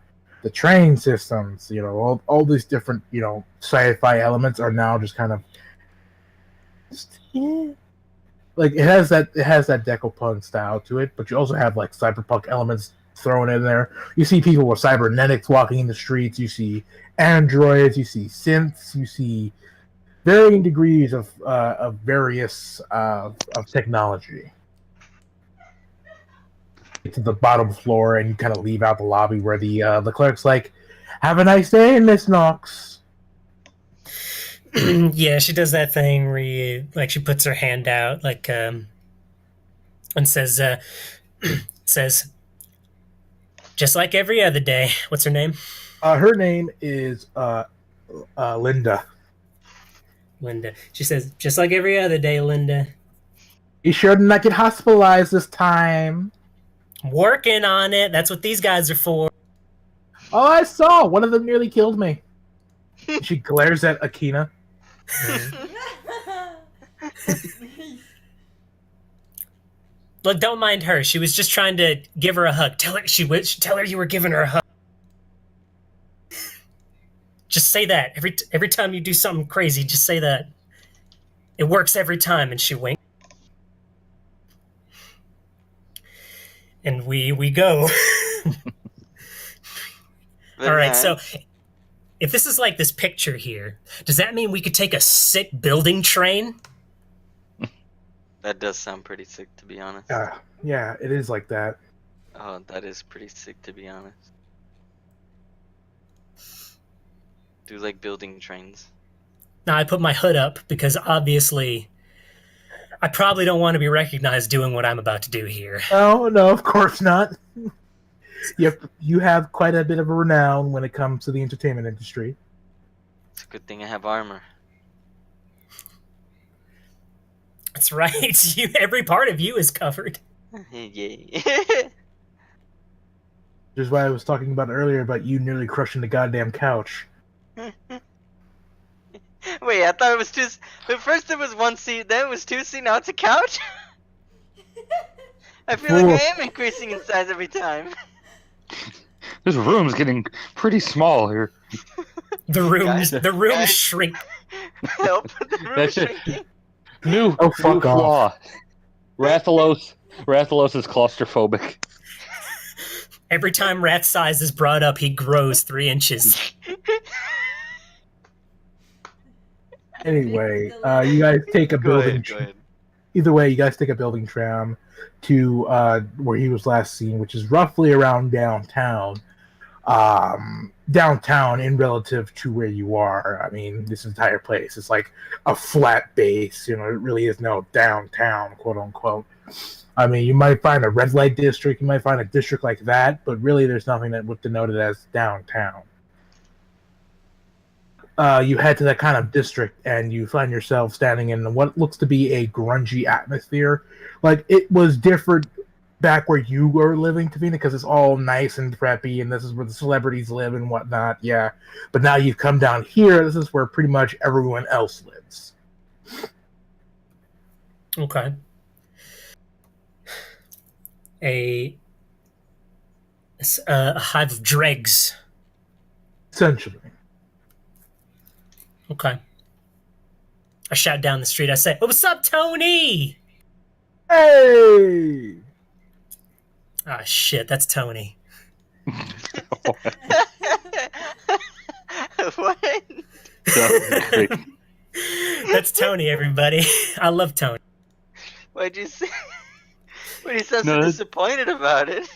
train systems, all these different sci-fi elements are now just kind of like it has that deco punk style to it, but you also have like cyberpunk elements thrown in there. You see people with cybernetics walking in the streets. You see androids. You see synths. You see varying degrees of various of technology. Get to the bottom floor, and you kind of leave out the lobby where the clerk's like, "Have a nice day, Miss Knox." Yeah, she does that thing where she puts her hand out, and says, says, just like every other day. What's her name? Her name is Linda. Linda. She says, just like every other day, Linda. You sure did not get hospitalized this time? Working on it. That's what these guys are for. Oh, I saw. One of them nearly killed me. She glares at Akina. Look, don't mind her. She was just trying to give her a hug. Tell her you were giving her a hug. Just say that. Every time you do something crazy, just say that. It works every time. And she winked. And we go. All right, so if this is like this picture here, does that mean we could take a sick building train? That does sound pretty sick, to be honest. Yeah, it is like that. Oh, that is pretty sick, to be honest. Do like building trains. Now, I put my hood up because obviously I probably don't want to be recognized doing what I'm about to do here. Oh, no, of course not. You have quite a bit of a renown when it comes to the entertainment industry. It's a good thing I have armor. That's right. Every part of you is covered. Yay. Which is why I was talking about earlier about you nearly crushing the goddamn couch. Wait, I thought it was two. But first it was one seat, then it was two seat, now it's a couch? I feel like I am increasing in size every time. This room's getting pretty small here. The rooms Guys. shrink. Help, the room is That's it. shrinking. New fuck flaw. Rathalos is claustrophobic. Every time Rat's size is brought up, he grows 3 inches. Anyway, you guys take a Go building. ahead. Either way, you guys take a building tram to where he was last seen, which is roughly around downtown. Downtown in relative to where you are. I mean, this entire place is like a flat base. It really is no downtown, quote unquote. I mean, you might find a red light district, you might find a district like that, but really there's nothing that would denote it as downtown. You head to that kind of district and you find yourself standing in what looks to be a grungy atmosphere. Like, it was different back where you were living, Tavina, because it's all nice and preppy and this is where the celebrities live and whatnot, yeah. But now you've come down here, this is where pretty much everyone else lives. Okay. A hive of dregs. Essentially. Okay. I shout down the street. I say, "Oh, what's up, Tony?" Hey! Ah, shit, that's Tony. What? That's Tony, everybody. I love Tony. Why'd you say? When he sounds No, so that's- disappointed about it.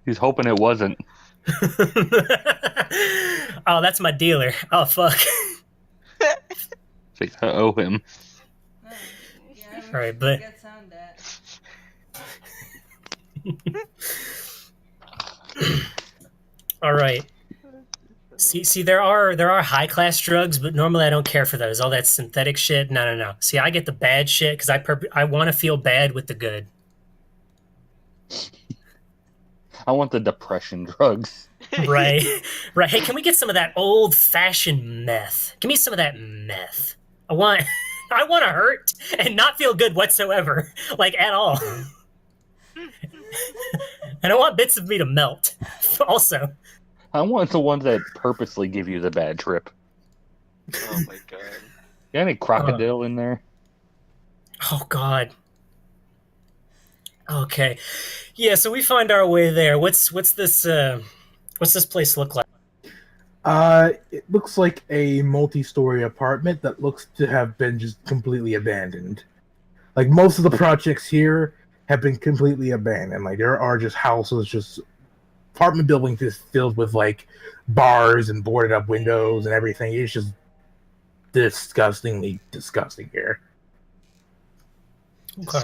He's hoping it wasn't. Oh, that's my dealer. Oh, fuck. It's like, I owe him. Oh, yeah, I All right, but get sound that. all right. See, there are high class drugs, but normally I don't care for those. All that synthetic shit, no. See, I get the bad shit because I want to feel bad with the good. I want the depression drugs. Right, right. Hey, can we get some of that old fashioned meth? Give me some of that meth. I want, I want to hurt and not feel good whatsoever, like at all. And I want bits of me to melt, also. I want the ones that purposely give you the bad trip. Oh my god. Got any crocodile in there? Oh God. Okay, yeah. So we find our way there. What's this? What's this place look like? It looks like a multi-story apartment that looks to have been just completely abandoned. Like most of the projects here have been completely abandoned. Like there are just houses, just apartment buildings just filled with like bars and boarded up windows and everything. It's just disgustingly disgusting here. Okay.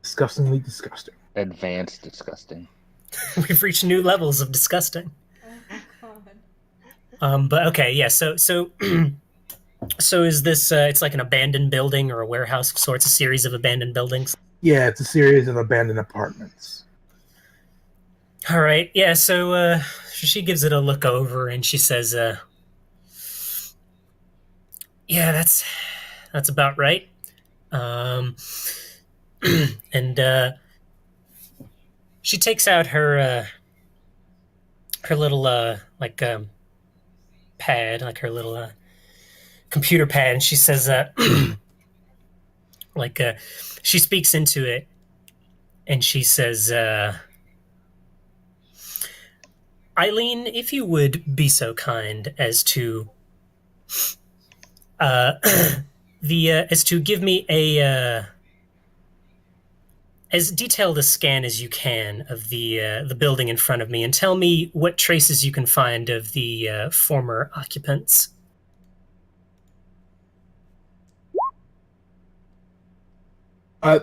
Disgustingly disgusting. Advanced disgusting. We've reached new levels of disgusting. Oh god. But okay, yeah. So so is this? It's like an abandoned building or a warehouse of sorts, a series of abandoned buildings. Yeah, it's a series of abandoned apartments. All right, yeah. So she gives it a look over and she says, "Yeah, that's about right." And she takes out her her little pad, like her little computer pad, and she says, she speaks into it, and she says, Eileen, if you would be so kind as to as to give me a as detailed a scan as you can of the building in front of me, and tell me what traces you can find of the former occupants.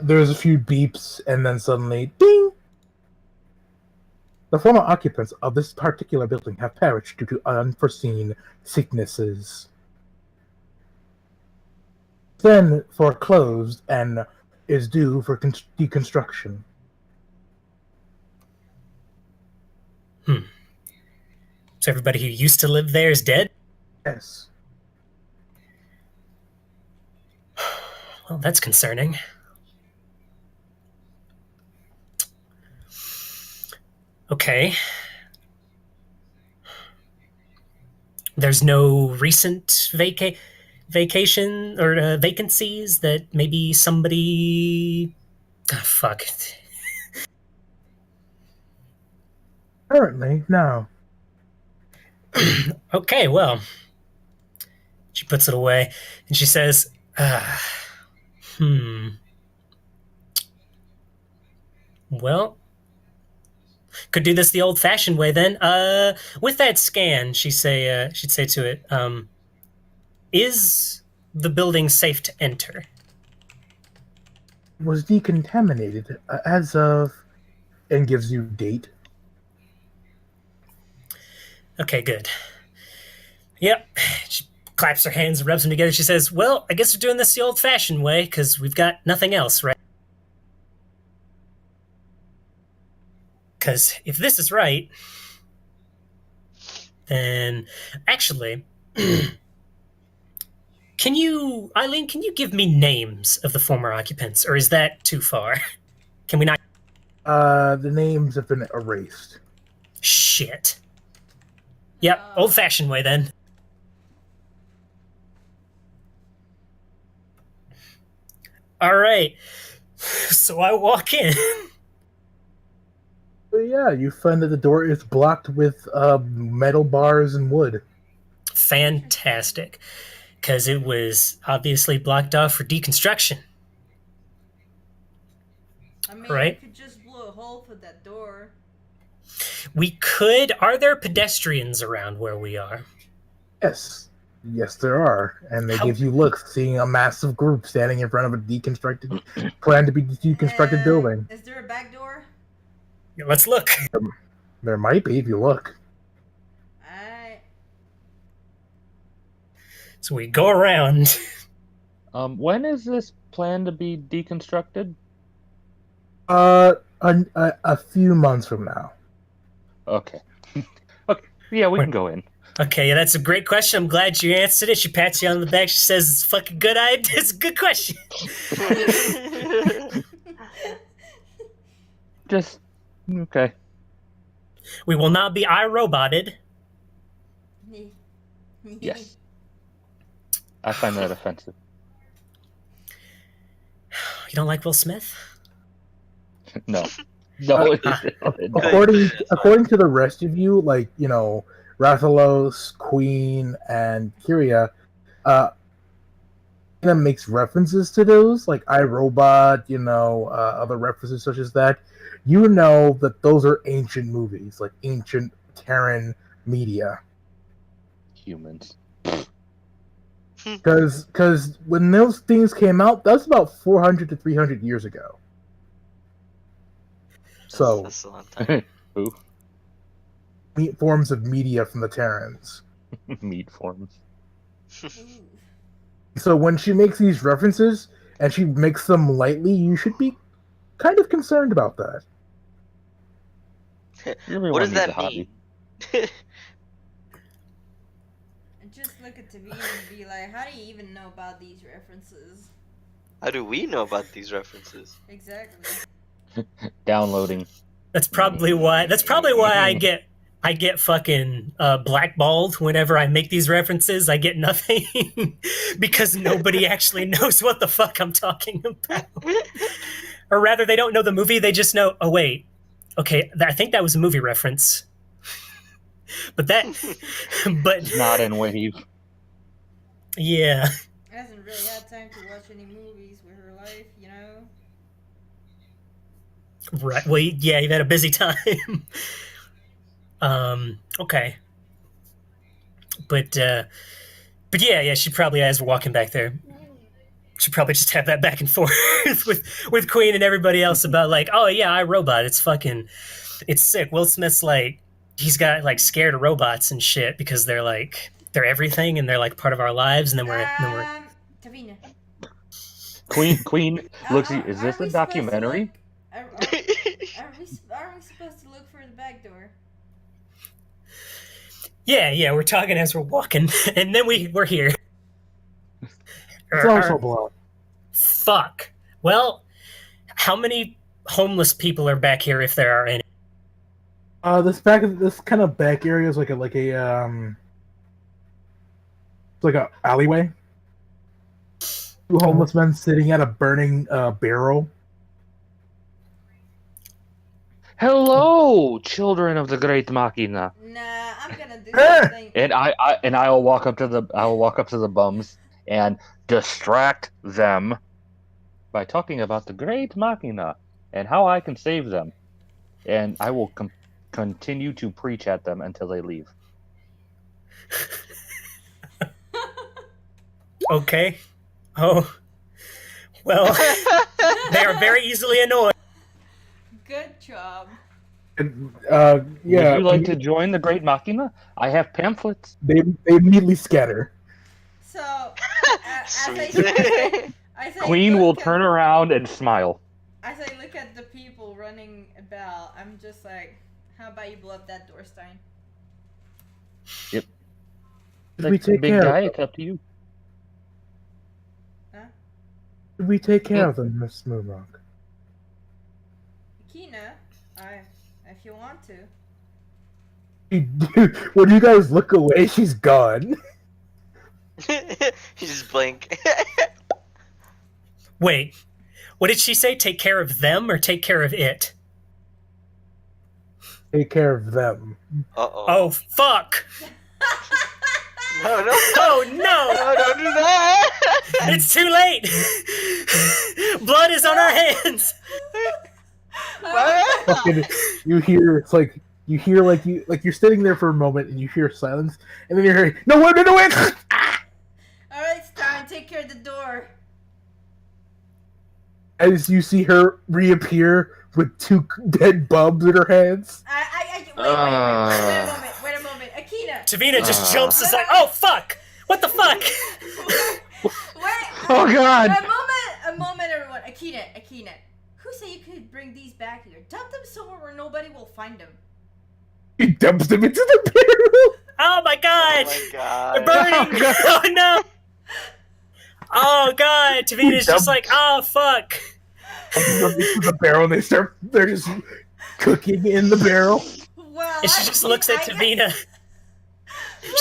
There's a few beeps, and then suddenly, ding! The former occupants of this particular building have perished due to unforeseen sicknesses. Then foreclosed and is due for deconstruction. So everybody who used to live there is dead? Yes. Well, that's concerning. Okay. There's no recent vacation or vacancies that maybe somebody. Ah, fuck. Currently, no. Okay, well. She puts it away and she says, well, could do this the old-fashioned way then. With that scan, she'd say to it, is the building safe to enter? Was decontaminated as of, and gives you date. Okay, good. Yep. She claps her hands and rubs them together. She says, well, I guess we're doing this the old-fashioned way because we've got nothing else, right? Because if this is right, then actually, Eileen, can you give me names of the former occupants, or is that too far? Can we not? The names have been erased. Shit. Yep, old-fashioned way then. All right. So I walk in. But yeah, you find that the door is blocked with metal bars and wood. Fantastic. Because it was obviously blocked off for deconstruction. I mean, Right. we could just blow a hole for that door. We could. Are there pedestrians around where we are? Yes. Yes, there are. And they give you looks, seeing a massive group standing in front of a deconstructed, planned to be deconstructed building. Is there a back door? Yeah, let's look. There might be if you look. So we go around. When is this plan to be deconstructed? A few months from now. Okay. Okay. Yeah, we Wait. can go in. Okay, yeah, that's a great question. I'm glad you answered it. She pats you on the back. She says it's a fucking good idea. It's a good question. Just okay. We will not be iRoboted. Yes. I find that offensive. You don't like Will Smith? No. No. According to the rest of you, like, you know, Rathalos, Queen, and Kyria, kind of makes references to those, like iRobot, you know, other references such as that. You know that those are ancient movies, like ancient Terran media. Humans. Because when those things came out, that was about 400 to 300 years ago. So, That's a long time. Ooh. meat forms of media from the Terrans. Meat forms. So when she makes these references and she makes them lightly, you should be kind of concerned about that. Everyone What does needs a that hobby. mean? Just look at Tavina and be like, how do you even know about these references? How do we know about these references? Exactly. Downloading. That's probably why. That's probably why I get fucking blackballed whenever I make these references. I get nothing because nobody actually knows what the fuck I'm talking about. Or rather, they don't know the movie. They just know. Oh wait, okay. I think that was a movie reference. But Not in Wave. Yeah. Hasn't really had time to watch any movies with her life, you know? Right. Well, yeah, you've had a busy time. Okay. But yeah, she probably, as we're walking back there, should probably just have that back and forth with Queen and everybody else about like, oh yeah, iRobot, it's sick. Will Smith's like, he's got like scared of robots and shit because they're everything and they're like part of our lives, and then we're Tavina. Queen looks. Is Are this we a supposed to documentary? look- Are we supposed to look for the back door? yeah, we're talking as we're walking, and then we're here. It's also blown. Fuck. Well, how many homeless people are back here if there are any? This kind of back area is like a it's like a alleyway. Two homeless men sitting at a burning barrel. Hello, children of the great machina. Nah, I'm gonna do something. And I will walk up to the bums and distract them by talking about the great machina and how I can save them. And I will continue to preach at them until they leave. Okay. Oh. Well, they are very easily annoyed. Good job. And, Would yeah, you like to join the great machina? I have pamphlets. they immediately scatter. So, as Sweet. I say Queen look will at- turn around and smile. As I look at the people running about, I'm just like, how about you blow up that door, Stein? Should Like, we take big care guy, of them? it's up to you. Huh? Should we take care of them, Miss Moonrock? Kina, if you want to. When you guys look away, she's gone. You just blink. Wait, what did she say? Take care of them or take care of it? Take care of them. Uh-oh. Oh, fuck! No. Oh, no! No, don't do that! It's too late! Blood is on our hands! Fucking, you hear you're sitting there for a moment and you hear silence and then you're hearing no wait. Alright, Stein, take care of the door. As you see her reappear with two dead bubs in her hands. Wait a moment. Akina. Tavina just jumps. It's like, oh, fuck! What the fuck? Wait, Oh God! a moment, everyone. Akina, who said you could bring these back here? Dump them somewhere where nobody will find them. He dumps them into the barrel. Oh my god! Oh my They're god. burning! Oh no! Oh god! Tavina's just like, oh fuck! Into the barrel, and they're just cooking in the barrel. Well, And she just looks at Tavina.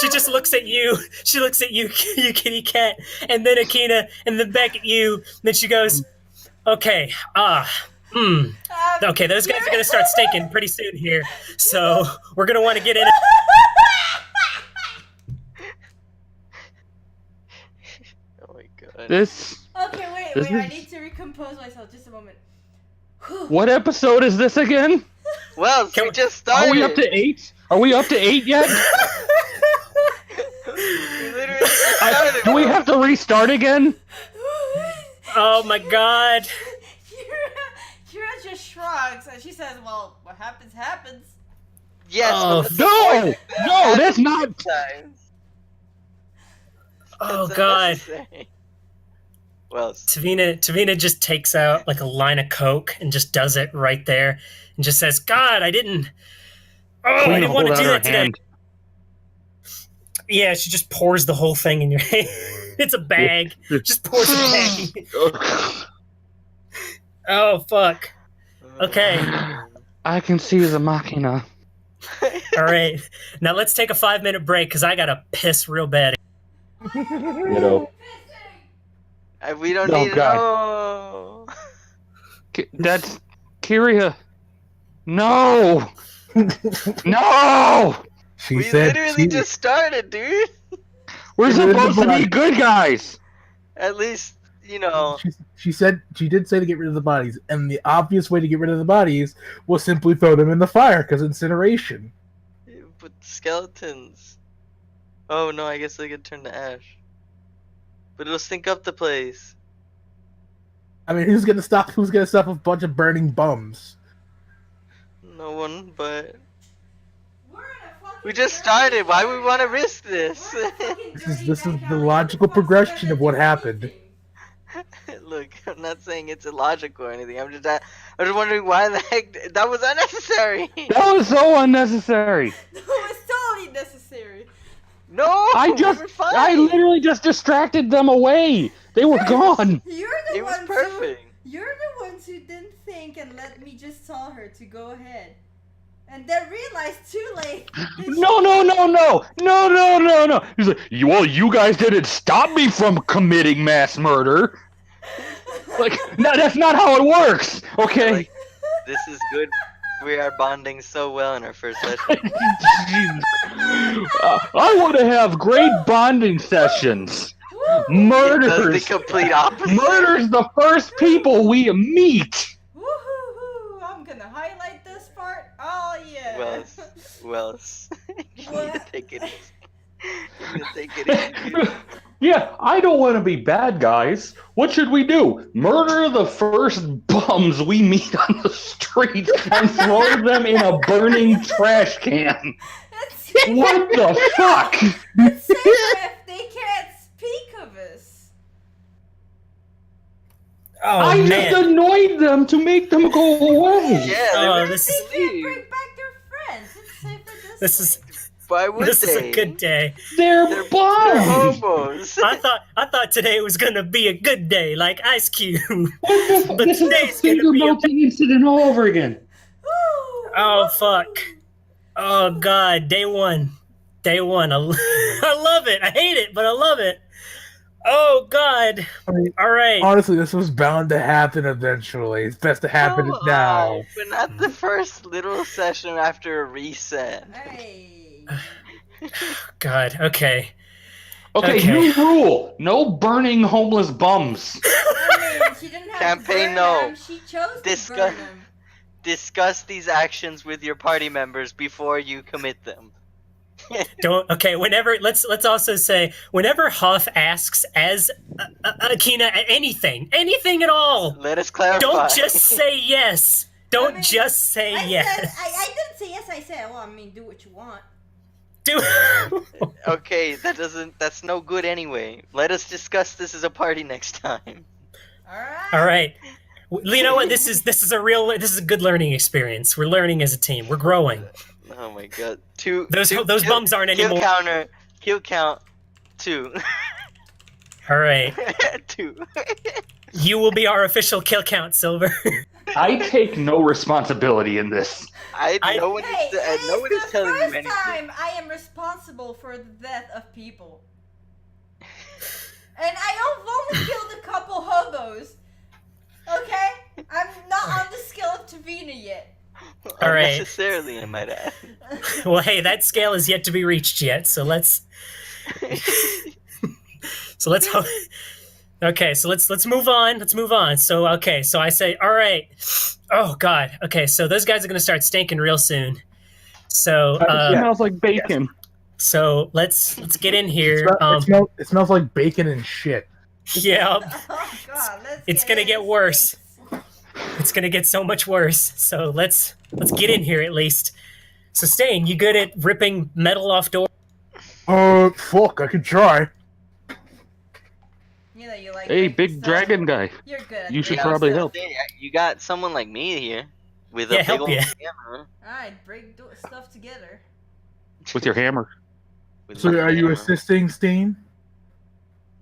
She just looks at you. She looks at you, you kitty cat, and then Akina, and then back at you. And then she goes, okay, okay, those guys are gonna start stinking pretty soon here. So we're gonna want to get in. Oh my god. This. Okay, wait. This I is- need to recompose myself. Just a moment. What episode is this again? Well, Can we we- just started. Are we up to 8? Are we up to 8 yet? We literally just started. Do we bro. have to restart again? Oh my god! Kira just shrugs and she says, "Well, what happens happens." Yes. Oh, but that's the No! point. No, that's not. Times. Oh That's god! unnecessary. Well, Tavina just takes out like a line of Coke and just does it right there, and just says, "God, I didn't. Oh, I Queen didn't want to hold do out that her today." hand. Yeah, she just pours the whole thing in your hand. It's a bag. Just pours it back. Oh fuck. Okay. I can see the machina. All right. Now let's take a 5-minute break because I gotta piss real bad. You know, We don't Oh, need to know. that's Kyria. No! No! She We said literally she, just started, dude. We're Get rid of the supposed to be body. good guys. At least, you know. she said she did say to get rid of the bodies, and the obvious way to get rid of the bodies was simply throw them in the fire because incineration. But skeletons. Oh no, I guess they could turn to ash. But it'll stink up the place. I mean, who's gonna stop a bunch of burning bums? No one, but We're in a fucking we just dirty started. Why would we want to backyard. risk this? We're in a fucking This is dirty the backyard. logical What the fuck's progression of what gonna do happened. anything? Look, I'm not saying it's illogical or anything. I'm just wondering why the heck that was unnecessary. That was so unnecessary. No, it's totally necessary. No, I we just, were fine. I literally just distracted them away. They were gone. You're the It was ones perfect. You're the ones who didn't think and let me just tell her to go ahead, and then realized too late. that she- No. He's like, well, you guys didn't stop me from committing mass murder. Like, no, that's not how it works. Okay. Like, this is good. We are bonding so well in our first session. I want to have great bonding sessions. Woo! It does the Murders. complete opposite. Murders the first people we meet. Woo-hoo-hoo. I'm gonna highlight this part. Oh yeah. Wells. You need to What? take it easy. You need to take it easy. dude. Yeah, I don't want to be bad guys. What should we do? Murder the first bums we meet on the street and throw them in a burning trash can. It's, What the fuck? it's safer if they can't speak of us. Oh I man. just annoyed them to make them go away. Yeah, Oh, they this They is- can't leave. bring back their friends. It's safer This way. is Why would this they? is a good day. They're They're bums. hobos. I thought today was gonna be a good day, like Ice Cube. What the But this is today's a gonna finger be a- melting incident all over again. Woo! Oh fuck. Oh god, day one. I love it. I hate it, but I love it. Oh god. I mean, All right. honestly, this was bound to happen eventually. It's best to happen Come now. on, but not the first little session after a reset. Hey. God. Okay. Okay, Okay. new rule: no burning homeless bums. I mean, she didn't have Campaign to burn no. them. She chose Discuss- to burn them. Discuss these actions with your party members before you commit them. Don't. Okay. Whenever let's also say whenever Huff asks as Akina anything at all, Let us clarify. don't just say yes. Don't I mean, just say I yes. said, I didn't say yes. I said, well, I mean, do what you want. Do Okay, that's no good anyway. Let us discuss this as a party next time. Alright. All right. You know what? This is a good learning experience. We're learning as a team. We're growing. Oh my god. Two. Those kill, bums aren't kill anymore. counter. Kill count. 2. All right. 2. You will be our official kill count, Silver. I take no responsibility in this. No one Hey, is, it no one is is the telling you first anything. time I am responsible for the death of people. And I have only killed a couple hobos. Okay? I'm not on the scale of Tavina yet. All right. Unnecessarily, I might add. Well, hey, that scale is yet to be reached yet. So let's hope. Okay, so let's move on. Let's move on. So okay, so I say, all right. Oh God. Okay, so those guys are gonna start stinking real soon. So It Yeah. smells like bacon. so let's get in here. It smells like bacon and shit. Yeah, Oh God, it's gonna get worse. It's gonna get so much worse. So let's get in here at least. So Stain, you good at ripping metal off doors? Fuck, I could try. You know, you like Hey, breaking big stuff. dragon guy. You're good. at You should breaking probably stuff. help. You got someone like me here with Yeah, a big help old ya. hammer. Alright, break stuff together. With your hammer. with So my are you hammer. assisting, Steen?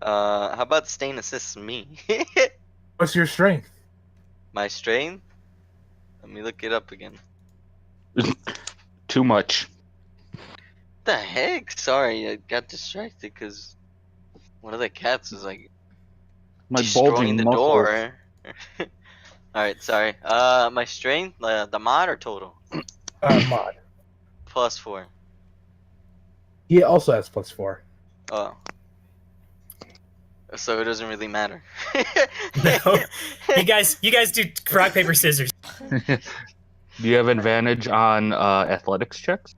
How about Stain assists me? What's your strength? My strength? Let me look it up again. Too much. The heck? Sorry, I got distracted because one of the cats was like My destroying bulging the muscles. door. Alright, sorry. My strength, the mod or total? Mod. +4. He also has +4. Oh. So it doesn't really matter. No. You guys do rock paper scissors. Do you have advantage on athletics checks?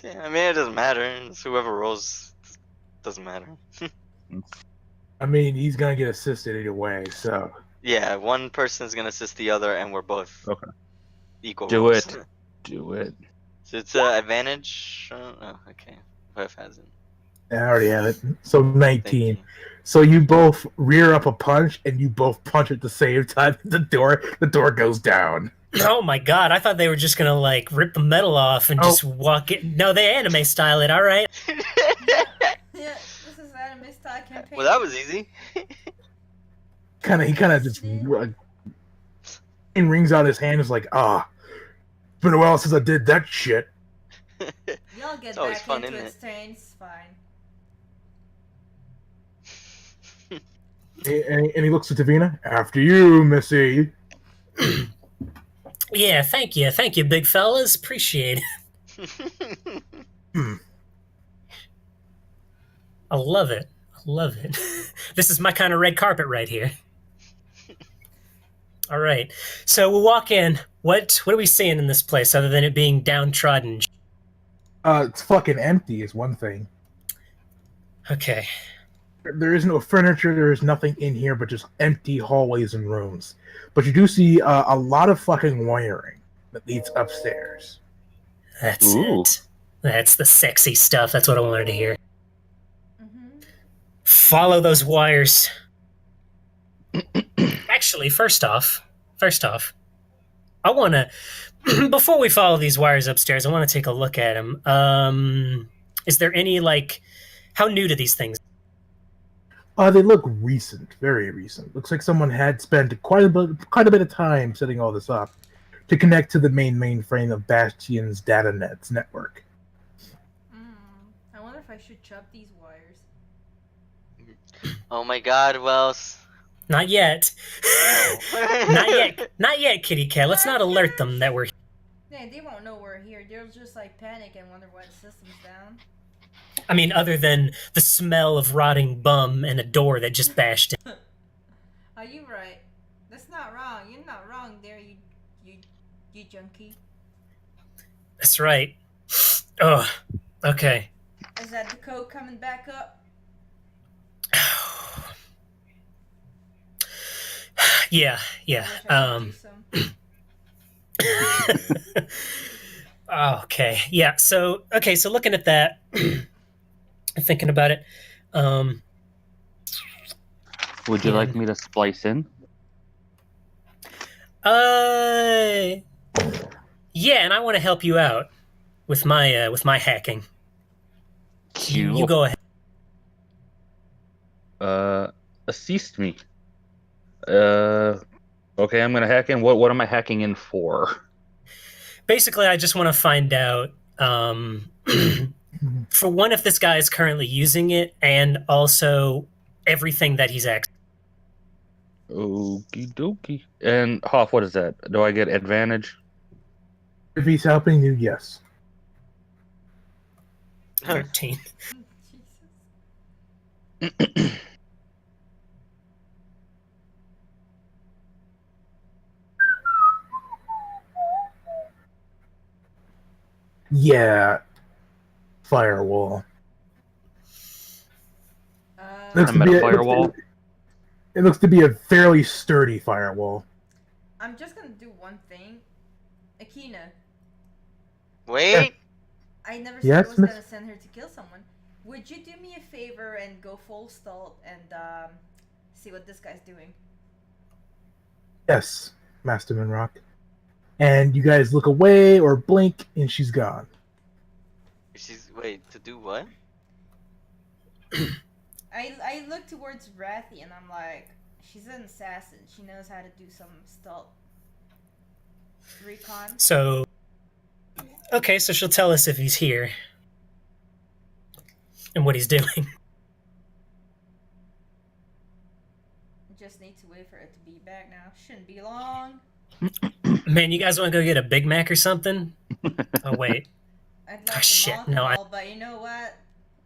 Yeah, I mean, it doesn't matter. It's whoever rolls doesn't matter. I mean, he's gonna get assisted either way, so. Yeah, one person's gonna assist the other, and we're both Okay. equal. Do rolls. it. Do it. So it's advantage. Oh, okay. Whoever has it. I already have it. So Thank 19. you. So you both rear up a punch, and you both punch at the same time. The door goes down. Oh my God! I thought they were just gonna like rip the metal off and just walk it. No, they anime style it. All right. Yeah, this is anime style campaign. Well, that was easy. He kind of just and rings out his hand. Is like, it's been a while since I did that shit. Y'all get It's always back fun, into isn't it, it? Stain. It's fine. And he looks at Tavina. After you, Missy. Yeah, thank you, big fellas. Appreciate it. I love it. This is my kind of red carpet right here. All right, so we'll walk in. What are we seeing in this place other than it being downtrodden? It's fucking empty is one thing. Okay. There is no furniture. There is nothing in here but just empty hallways and rooms. But you do see a lot of fucking wiring that leads upstairs. That's Ooh. it. That's the sexy stuff. That's what I wanted to hear. Mm-hmm. Follow those wires. Actually, first off, I want to, before we follow these wires upstairs, I want to take a look at them. Is there any, like, how new do these things? They look recent, very recent. Looks like someone had spent quite a bit of time setting all this up to connect to the main mainframe of Bastion's datanets network. I wonder if I should chop these wires. Oh my God, Wells. Not yet. No. Not yet, kitty cat. Let's not alert them that we're here. Yeah, they won't know we're here. They'll just like panic and wonder why the system's down. I mean, other than the smell of rotting bum and a door that just bashed in. Are you right? That's not wrong. You're not wrong there, you junkie. That's right. Oh, okay. Is that the code coming back up? Yeah. I wish I could do some. Okay. Yeah. So looking at that, thinking about it, um, Would you like man, me to splice in? uh, yeah, and I want to help you out with my hacking. So you Cool. go ahead. Assist me. Uh, okay, I'm gonna hack in. What am I hacking in for? Basically, I just want to find out. For one, if this guy is currently using it, and also everything that he's actually. Okie dokie. And Hoff, what is that? Do I get advantage? If he's helping you, yes. 13. Jesus. Yeah, firewall. Looks I to met be a a, firewall. it looks to be a fairly sturdy firewall. I'm just gonna do one thing. Akina, Wait. I never said I Yes, was Miss. gonna send her to kill someone. Would you do me a favor and go full stealth and see what this guy's doing? Yes, Masterman Rock. And you guys look away or blink, and she's gone. She's wait to do what? I look towards Rathy and I'm like, she's an assassin. She knows how to do some stealth recon. So, okay, so she'll tell us if he's here and what he's doing. Just need to wait for it to be back now. Shouldn't be long. Man, you guys want to go get a Big Mac or something? Oh wait. I'd Oh, like shit, to no, all, but you know what?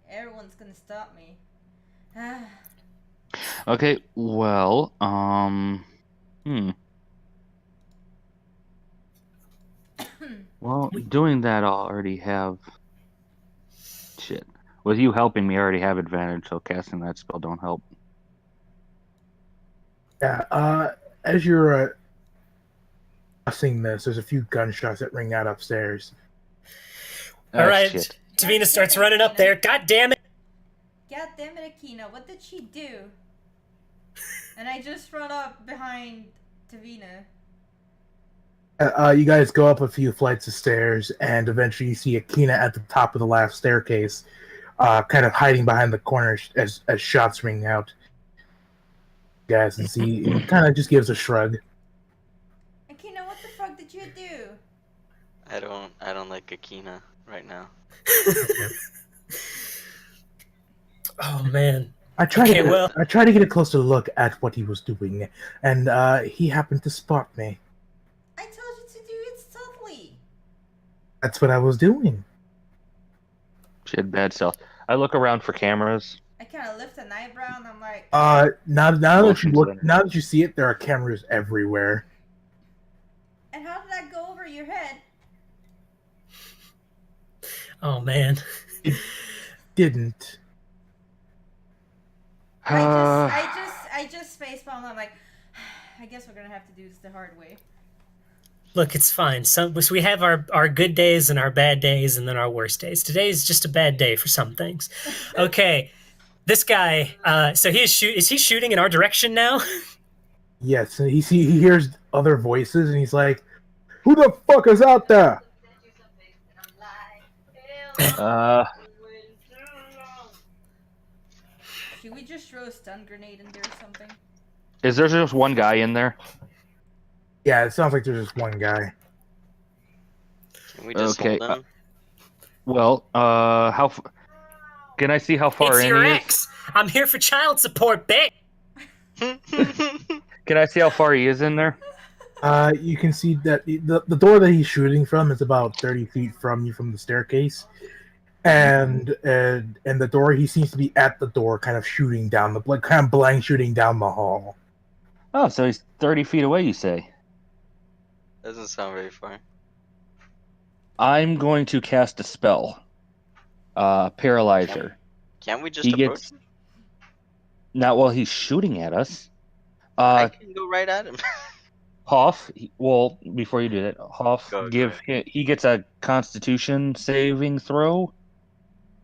Everyone's gonna stop me. Okay, well, well, doing that, I'll already have. Shit. With you helping me, I already have advantage, so casting that spell don't help. Yeah. As you're discussing this, there's a few gunshots that ring out upstairs. All right. Shit. Davina starts running up there. God damn it! God damn it, Akina, what did she do? And I just run up behind Tavina. You guys go up a few flights of stairs, and eventually you see Akina at the top of the last staircase, kind of hiding behind the corner as shots ring out. You guys and see, he kind of just gives a shrug. Akina, what the fuck did you do? I don't like Akina right now. Oh man. I tried Okay, well- to get a closer look at what he was doing, and he happened to spot me. I told you to do it stealthily. That's what I was doing. She had bad stealth. I look around for cameras. I kind of lift an eyebrow and I'm like, Now that you Motion look, sensor. now that you see it, there are cameras everywhere. and how did that go over your head? Oh man. Didn't. I just facepalmed. I'm like, I guess we're gonna have to do this the hard way. Look, it's fine. So we have our good days and our bad days and then our worst days. Today is just a bad day for some things. Okay. This guy, so is he shooting in our direction now? Yes, and he hears other voices, and he's like, "Who the fuck is out there?" Should we just throw a stun grenade in there or something? Is there just one guy in there? Yeah, it sounds like there's just one guy. Can we just Okay, hold them? Well, can I see how far It's in your he ex. I'm here for child support, bitch. is? Can I see how far he is in there? You can see that the door that he's shooting from is about 30 feet from you from the staircase, and the door, he seems to be at the door, kind of shooting down kind of blind shooting down the hall. Oh, so he's 30 feet away, you say? Doesn't sound very far. I'm going to cast a spell. Paralyzer. Can't we just He approach gets... him? Not while he's shooting at us. I can go right at him. Hoff. Well, before you do that, Hoff, Go he gets a Constitution saving throw,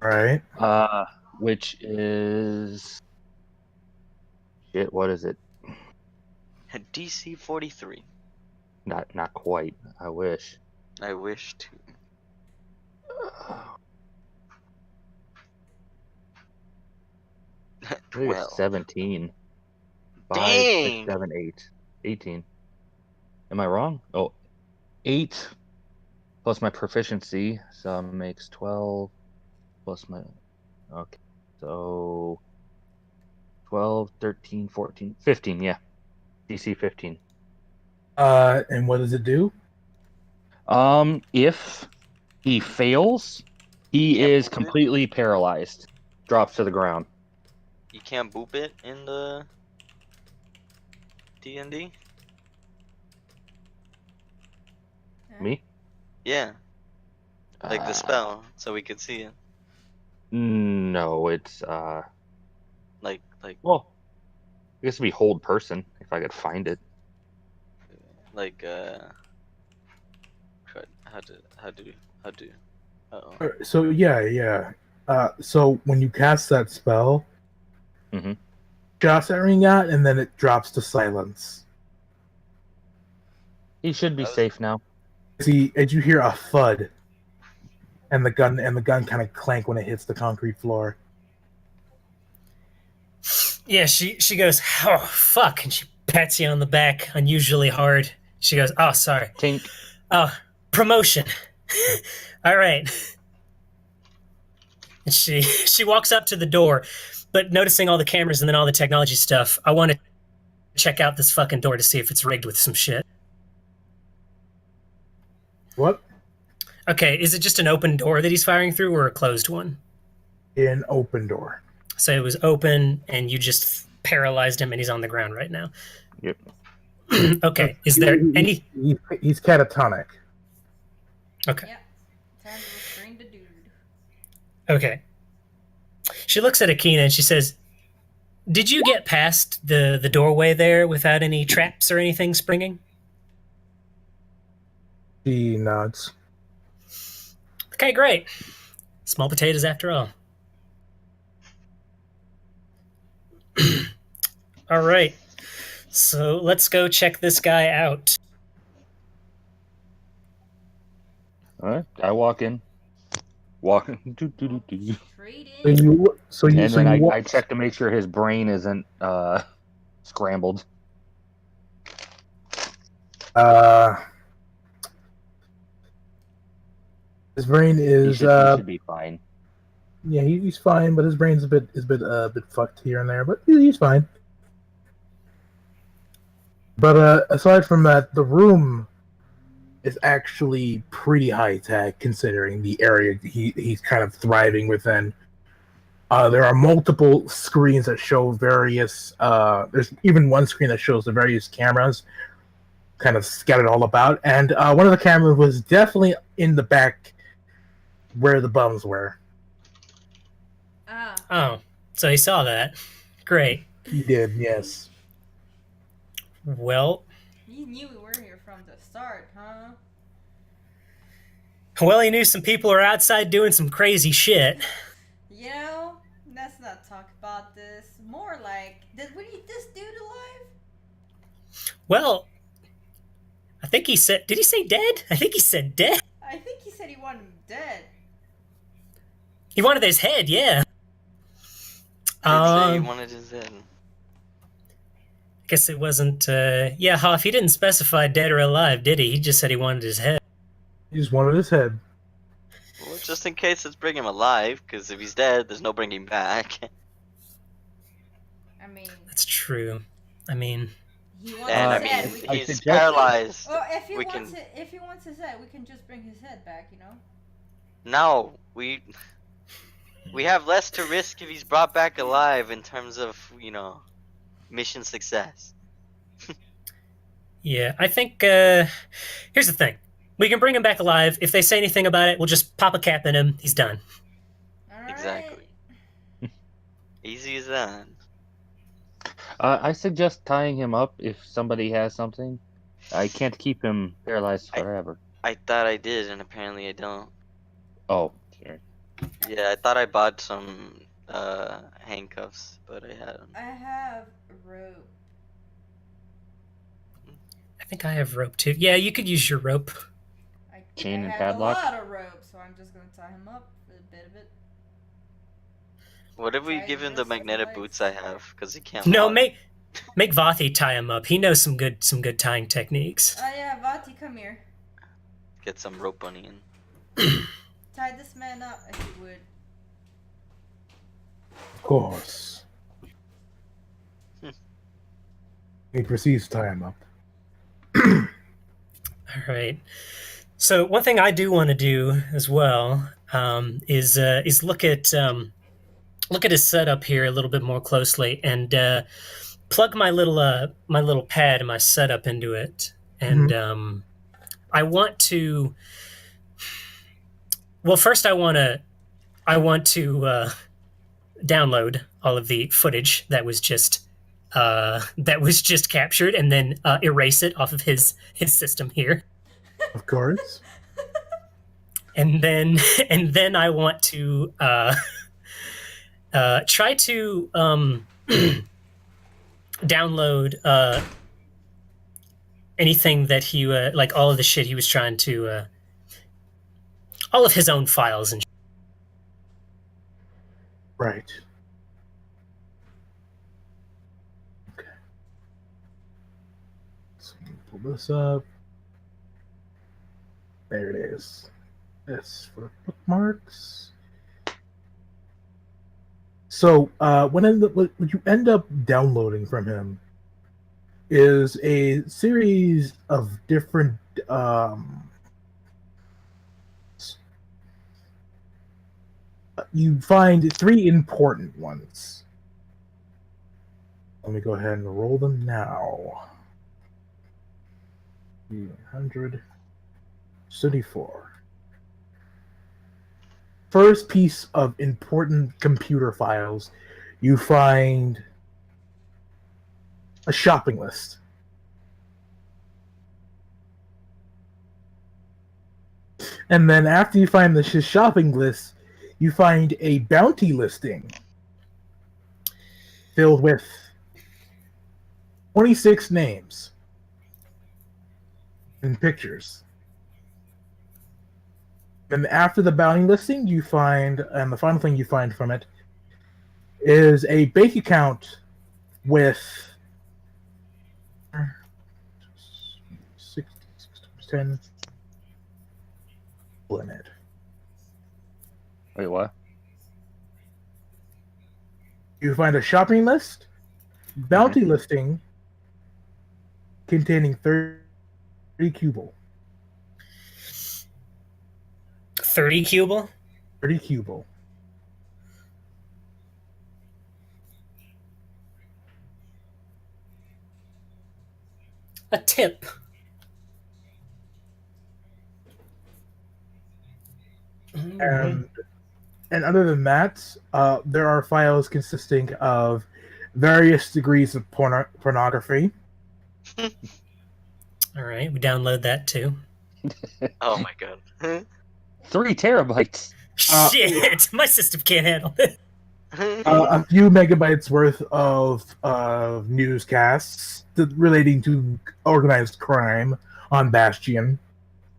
Right. which is shit. What is it? DC 43. Not quite. I wish. I wish to. I think 12. it's 17. 5, 6, Dang! 7, 8. 18. Am I wrong? Oh, 8 plus my proficiency, so it makes 12 plus my. Okay, so 12, 13, 14, 15. Yeah, DC 15. And what does it do? If he fails, he Can't is boop it? completely paralyzed. Drops to the ground. You can't boop it in the D&D? Huh? Me? Yeah, like the spell, so we could see it. No, it's Like, well, I guess it'd be hold person if I could find it. like, how do, uh-oh. So yeah. So when you cast that spell, Mhm. shots that ring out, and then it drops to silence. He should be That was- safe now. See, as you hear a thud, and the gun kind of clank when it hits the concrete floor. Yeah, she goes, oh fuck, and she pats you on the back unusually hard. She goes, oh sorry, Tink. oh promotion. All right. And she walks up to the door, but noticing all the cameras and then all the technology stuff, I want to check out this fucking door to see if it's rigged with some shit. What? Okay, is it just an open door that he's firing through or a closed one? An open door. So it was open and you just paralyzed him and he's on the ground right now. Yep. Okay, is there any... He's catatonic. Okay. Yep. Time to restrain the dude. Okay. She looks at Akina and she says, did you get past the doorway there without any traps or anything springing? She nods. Okay, great. Small potatoes after all. All right. So let's go check this guy out. All right. I walk in. Walking. Straight So in. And then I walk- check to make sure his brain isn't scrambled. His brain He is should be fine. yeah, he's fine, but his brain's a bit fucked here and there, but he's fine. But aside from that, the room is actually pretty high tech considering the area he's kind of thriving within. There are multiple screens that show various. There's even one screen that shows the various cameras, kind of scattered all about. And one of the cameras was definitely in the back, where the bums were. Ah. Oh, so he saw that. Great. He did, yes. Well, You knew we were here from the start, huh? well, he knew some people are outside doing some crazy shit. You know, let's not talk about this. More like, did we eat this dude alive? Well, I think he said. Did he say dead? I think he said dead. I think he said he wanted him dead. He wanted his head, yeah. I'd say he wanted his head. I guess it wasn't. Yeah, Hoff, he didn't specify dead or alive, did he? He just said he wanted his head. He just wanted his head. Well, just in case, let's bring him alive, because if he's dead, there's no bringing back. I mean, That's true. I mean, he wants And I his mean, head. We I he's suggest- paralyzed. Oh, if he we wants can- it, if he wants his head, we can just bring his head back. You know. No, we have less to risk if he's brought back alive in terms of, mission success. yeah, I think. Here's the thing: we can bring him back alive. If they say anything about it, we'll just pop a cap in him. He's done. All right. Exactly. Easy as that. I suggest tying him up if somebody has something. I can't keep him paralyzed I- forever. I thought I did, and apparently I don't. Oh, okay. Yeah, I thought I bought some handcuffs, but I hadn't. I have rope. I think I have rope too. Yeah, you could use your rope. I think Chain I and have padlock? a lot of rope, so I'm just gonna tie him up with a bit of it. What if we Tie give his him the wrists and magnetic legs. boots I have? Because he can't No, walk. make Vathi tie him up. He knows some good tying techniques. Oh yeah, Vati, come here. Get some rope bunny in. Tie this man up if you would. Of course. He proceeds to tie him up. All right. So one thing I do want to do as well is look at his setup here a little bit more closely and plug my little pad and my setup into it. And I want to. Well, first I want to download all of the footage that was just captured, and then erase it off of his system here. Of course. And then I want to try to download anything that he like all of the shit he was trying to all of his own files and. Right. Okay. So let me pull this up. There it is. S for bookmarks. So what you end up downloading from him is a series of different you find 3 important ones. Let me go ahead and roll them now. 174. First piece of important computer files, you find a shopping list. And then after you find his shopping list, you find a bounty listing filled with 26 names and pictures. And after the bounty listing, you find, and the final thing you find from it is a bank account with 60, 10 in it. Wait, what? You find a shopping list, bounty listing containing 30 cubal. 30 cubal? 30 cubal. A tip. And other than that, there are files consisting of various degrees of pornography. All right, we download that too. Oh my god. 3 terabytes. Shit, my system can't handle it. A few megabytes worth of newscasts relating to organized crime on Bastion.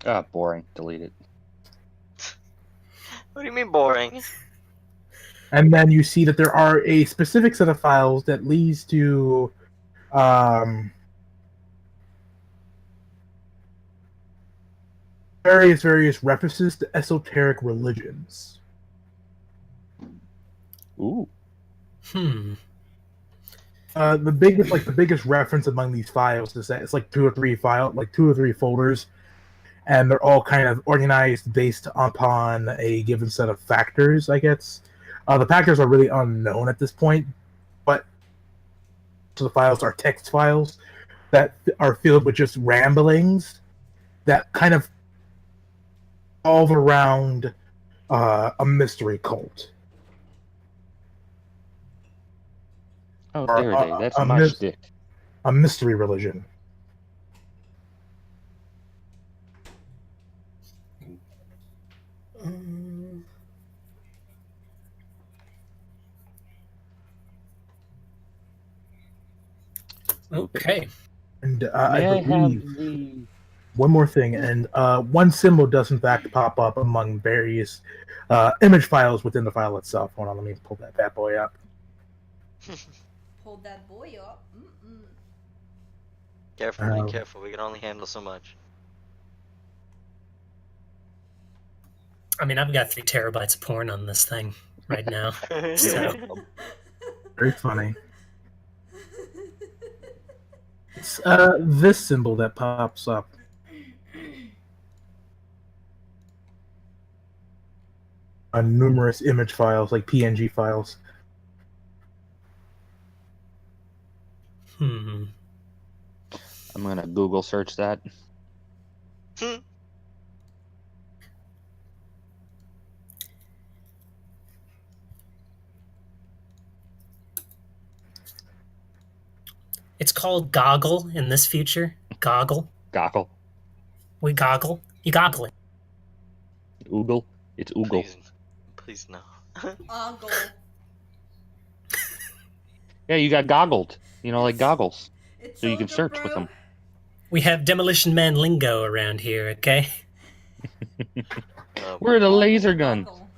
Ah, boring. Delete it. What do you mean boring? And then you see that there are a specific set of files that leads to various references to esoteric religions. Ooh. The biggest reference among these files is that it's like two or three folders, and they're all kind of organized based upon a given set of factors, I guess. The factors are really unknown at this point, but so the files are text files that are filled with just ramblings that kind of revolve around a mystery cult. Oh, Or there they. That's a my mis- shtick. A mystery religion. Okay. And May I I have believe the? one more thing, and one symbol does in fact pop up among various image files within the file itself. Hold on, let me pull that bad boy up. Hold that boy up. Mm-mm. Careful, be careful. We can only handle so much. I mean, I've got 3 terabytes of porn on this thing right now. So Very funny. It's this symbol that pops up. On numerous image files, like PNG files. Hmm. I'm gonna Google search that. It's called goggle in this future. Goggle. Goggle. We goggle. You goggle it. Oogle. It's Oogle. Please no. Ogle. Yeah, you got goggled. You know, like goggles. It's So you can Ogle, search bro. with them. We have Demolition Man lingo around here, okay? We're the Ogle, laser gun. ogle.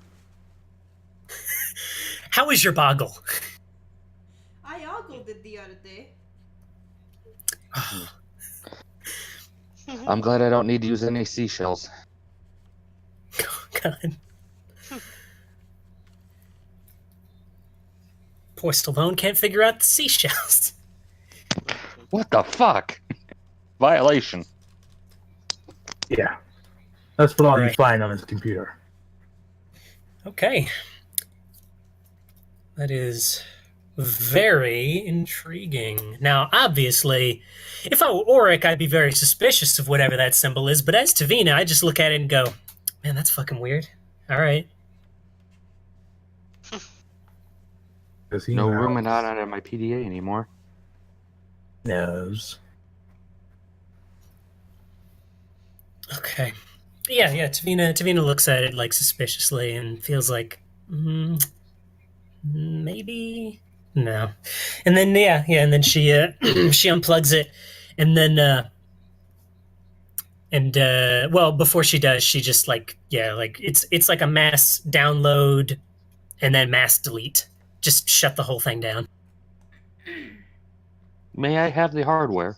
How is your boggle? I ogled it the other day. I'm glad I don't need to use any seashells. Oh, God. Poor Stallone can't figure out the seashells. What the fuck? Violation. Yeah. That's what all you Right. find on his computer. Okay. That is very intriguing. Now, obviously, if I were Auric, I'd be very suspicious of whatever that symbol is, but as Tavina, I just look at it and go, man, that's fucking weird. All right. No rooming out on my PDA anymore. knows. Okay. Yeah. Tavina looks at it like suspiciously and feels like maybe no. And then and then she she unplugs it, and then well, before she does, she just like it's like a mass download and then mass delete. Just shut the whole thing down. May I have the hardware?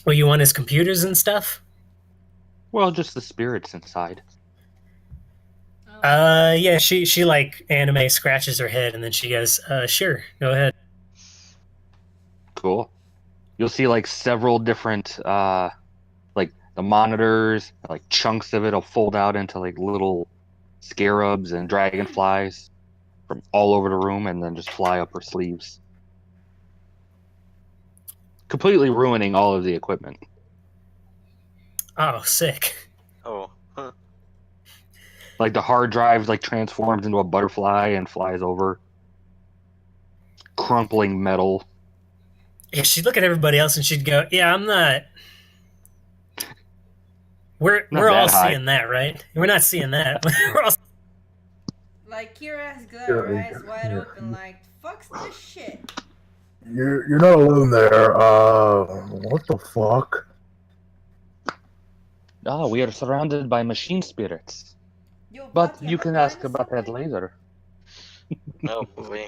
Well, you want his computers and stuff? Well, just the spirits inside. Yeah, she like anime scratches her head and then she goes, sure, go ahead. Cool. You'll see like several different like the monitors, like chunks of it'll fold out into like little scarabs and dragonflies from all over the room and then just fly up her sleeves. Completely ruining all of the equipment. Oh, sick. Oh. Huh. Like the hard drive like transforms into a butterfly and flies over. Crumpling metal. Yeah, she'd look at everybody else and she'd go, yeah, I'm not. We're Not all that high. seeing that, right? We're not seeing that. We're all Like Kira has got Yeah, her eyes yeah, wide yeah. open, like fuck's this shit. You're not alone there. What the fuck? Oh, we are surrounded by machine spirits. Yo, But Bati, you am I can blind ask or about that something? later. Oh boy.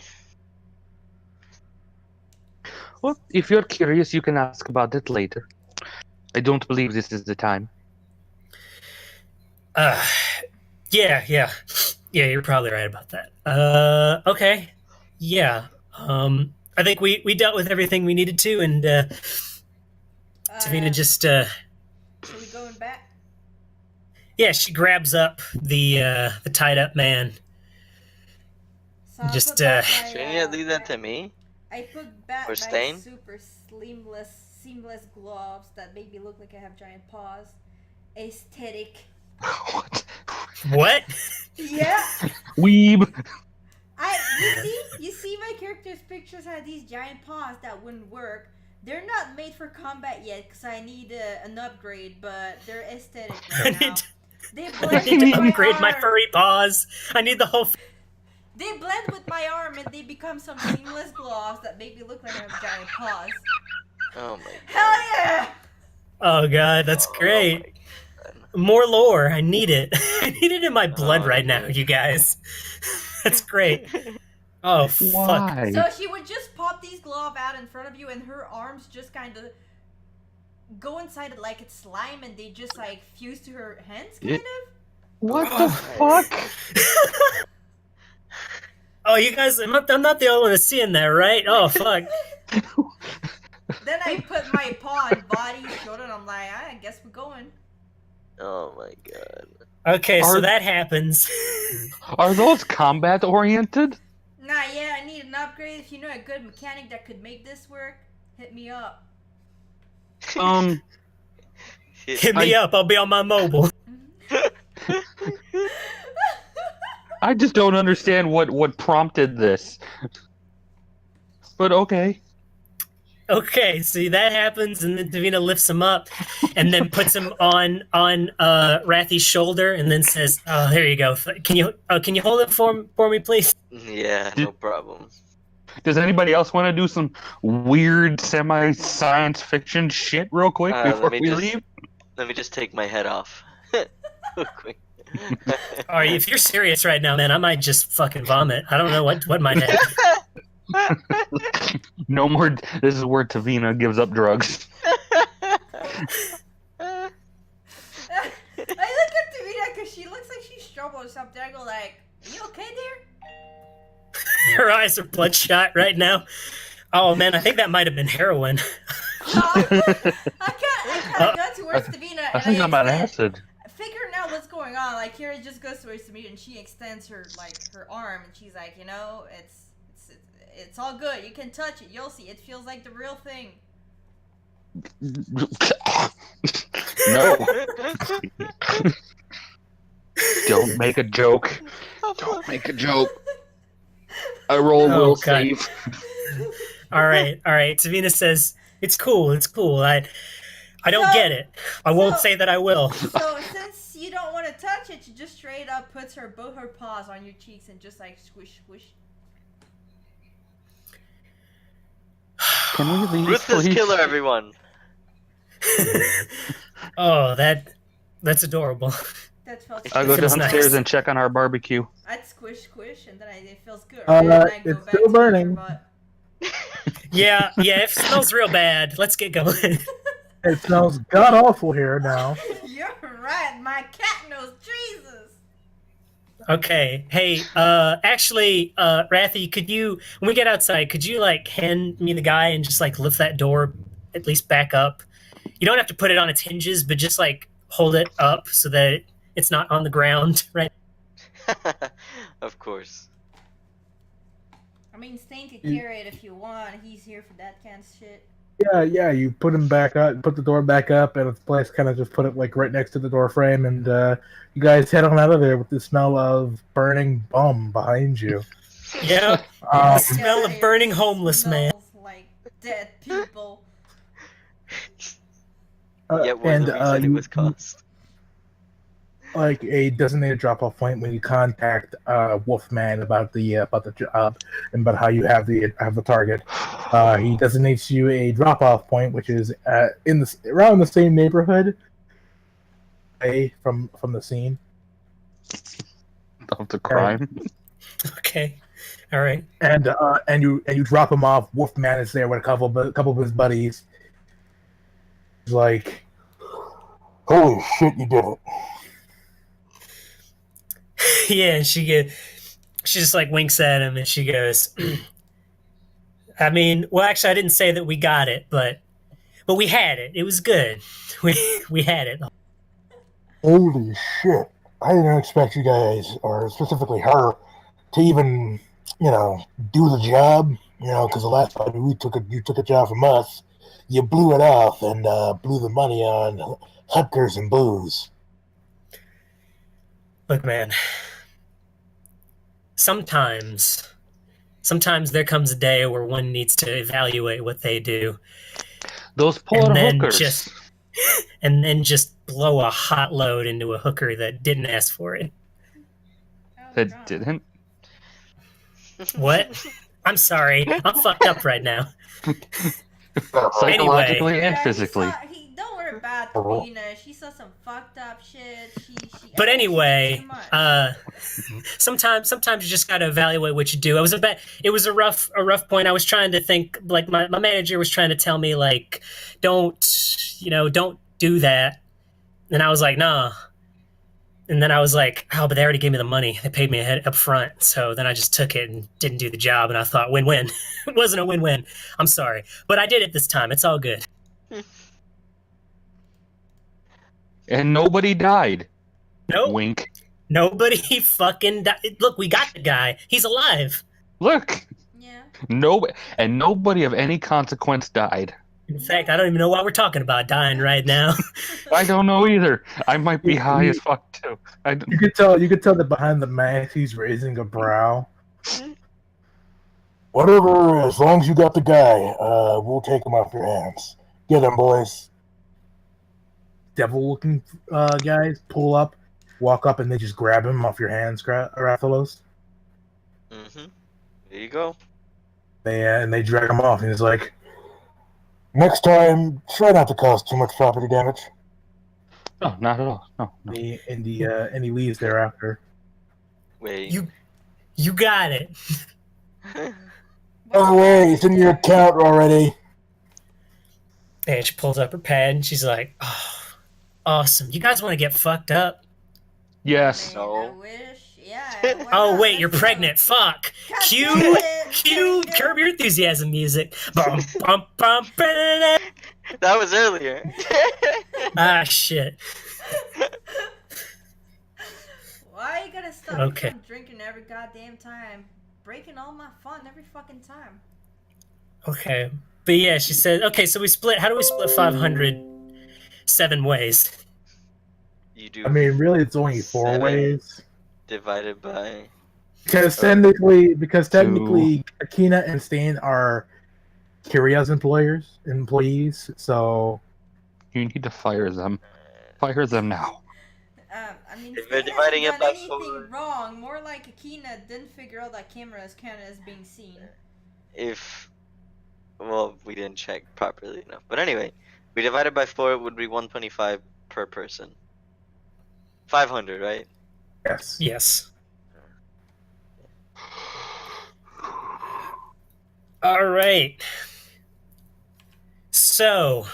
Well, if you're curious, you can ask about it later. I don't believe this is the time. yeah, you're probably right about that. Okay. Yeah. I think we dealt with everything we needed to, and Tavina just So we going back? she grabs up the tied up man. So I Just, put back my, Shouldn't you leave that to me? I put back Or my Stain? super seamless gloves that make me look like I have giant paws. Aesthetic. What? What? Yeah. Weeb! You see my character's pictures have these giant paws that wouldn't work. They're not made for combat yet because I need an upgrade, but they're aesthetic I right now. need, They I blend need with to upgrade my arm. furry paws. I need the whole. They blend with my arm and they become some seamless gloves that make me look like I have giant paws. Oh my god. Hell yeah! Oh god, that's great. More lore. I need it. I need it in my blood Oh, right now, dude. you guys. That's great. Oh fuck. Why? So she would just pop these gloves out in front of you, and her arms just kind of go inside it like it's slime, and they just like fuse to her hands, kind of. What the fuck? Oh, you guys, I'm not the only one that's seeing that, right? Oh fuck. Then I put my paw on body, showed it. I'm like, I guess we're going. Oh my god. Okay, so Are- that happens. Are those combat oriented? Nah, yeah, I need an upgrade. If you know a good mechanic that could make this work, hit me up. Hit me up. I'll be on my mobile. I just don't understand what prompted this. But okay. Okay, see that happens, and then Davina lifts him up, and then puts him on Rathy's shoulder, and then says, "Oh, there you go. Can you hold it for me, please?" Yeah, no problem. Does anybody else want to do some weird semi-science fiction shit real quick before we leave? Let me just take my head off. Real quick. All right, if you're serious right now, man, I might just fucking vomit. I don't know what might happen. No more. This is where Tavina gives up drugs. I look at Davina because she looks like she's struggling or something. I go like, "Are you okay there?" Her eyes are bloodshot right now. Oh man, I think that might have been heroin. I kind of go towards Davina and I think I'm on extend- acid. figuring out what's going on. Like Kira just goes towards Davina and she extends her her arm and she's like, you know, it's all good. You can touch it. You'll see. It feels like the real thing. No. Don't make a joke. Don't make a joke. I roll Oh, will God. save. All right. Tavina says it's cool. I don't So- get it. I won't so- say that I will. So since you don't want to touch it, she just straight up puts both her paws on your cheeks and just like squish, squish. Can we leave, Ruthless please? killer, everyone. Oh, that's adorable. That felt. I'll go Feels downstairs nice. and check on our barbecue. I'd squish, squish, and then it feels good. Right? And I go It's back still to burning. your butt. Yeah, it smells real bad. Let's get going. It smells god awful here now. You're right. My cat knows Jesus. Okay. Hey, actually, Rathy, could you, when we get outside, could you like hand me the guy and just like lift that door at least back up? You don't have to put it on its hinges, but just like hold it up so that it's not on the ground, right? Of course. I mean, Stain could carry it if you want. He's here for that kind of shit. Yeah. You put him back up, put the door back up, and its place kind of just put it like right next to the door frame, and you guys head on out of there with the smell of burning bum behind you. Yeah. Um, The smell of burning homeless man. Smells like dead people. Yet more than we said it was cost. like a designated drop-off point when you contact Wolfman about the job and about how you have the target. He designates you a drop-off point, which is around the same neighborhood away from the scene. Of the crime. Okay. All right. And you drop him off. Wolfman is there with a couple of his buddies. He's like, "Holy shit, you did it!" Yeah, and she just like winks at him and she goes, I mean, well, actually, I didn't say that we got it, but we had it. It was good. We had it. Holy shit! I didn't expect you guys, or specifically her, to even, do the job. Because the last time you took a job from us, you blew it off and blew the money on hookers and booze. Look, man. Sometimes there comes a day where one needs to evaluate what they do, Those pulling and then hookers. just blow a hot load into a hooker that didn't ask for it. Oh, That God. didn't. What? I'm sorry. I'm fucked up right now. Psychologically and Yeah, physically. don't worry about Karina. She saw some fucked up shit. But I think she did anyway, too much. sometimes you just gotta evaluate what you do. It was a rough point. I was trying to think, like my manager was trying to tell me, like, don't do that. And I was like, nah. And then I was like, oh, but they already gave me the money. They paid me ahead up front. So then I just took it and didn't do the job. And I thought, win-win. It wasn't a win-win. I'm sorry. But I did it this time. It's all good. And nobody died. Nope. Wink. Nobody fucking died. Look, we got the guy. He's alive. Look. Yeah. Nobody of any consequence died. In fact, I don't even know why we're talking about dying right now. I don't know either. I might be high as fuck too. You could tell that behind the mask he's raising a brow. Whatever, as long as you got the guy, we'll take him off your hands. Get him, boys. Devil-looking guys pull up, walk up, and they just grab him off your hands, Rathalos. Mm-hmm. There you go. And they drag him off, and he's like, next time, try not to cause too much property damage. No, not at all. No. And he leaves thereafter. Wait. You got it. By the way, it's in your account already. And she pulls up her pad and she's like, oh, awesome. You guys want to get fucked up? Yes. No. I wish. Yeah. why Oh, not? wait, Let's you're go. pregnant. Fuck. God Cue damn it. Curb Your Enthusiasm music. Bum, bum, bum, ba-da-da. That was earlier. Ah, shit. Why you gotta stop Okay. me from drinking every goddamn time? Breaking all my fun every fucking time. Okay. But yeah, she said, okay, so how do we split 500 7 ways? You do. I mean, really, it's only 4 7 ways. divided by. Because technically, Akina and Stain are Kiria's employees, so You need to fire them. Fire them now. I mean, If Stan we're dividing hasn't it by done anything 4. wrong. More like Akina didn't figure out that camera is counted as being seen. Well, we didn't check properly enough. But anyway, we divided by 4, it would be 125 per person. 500, right? yes. Yes. All right. So,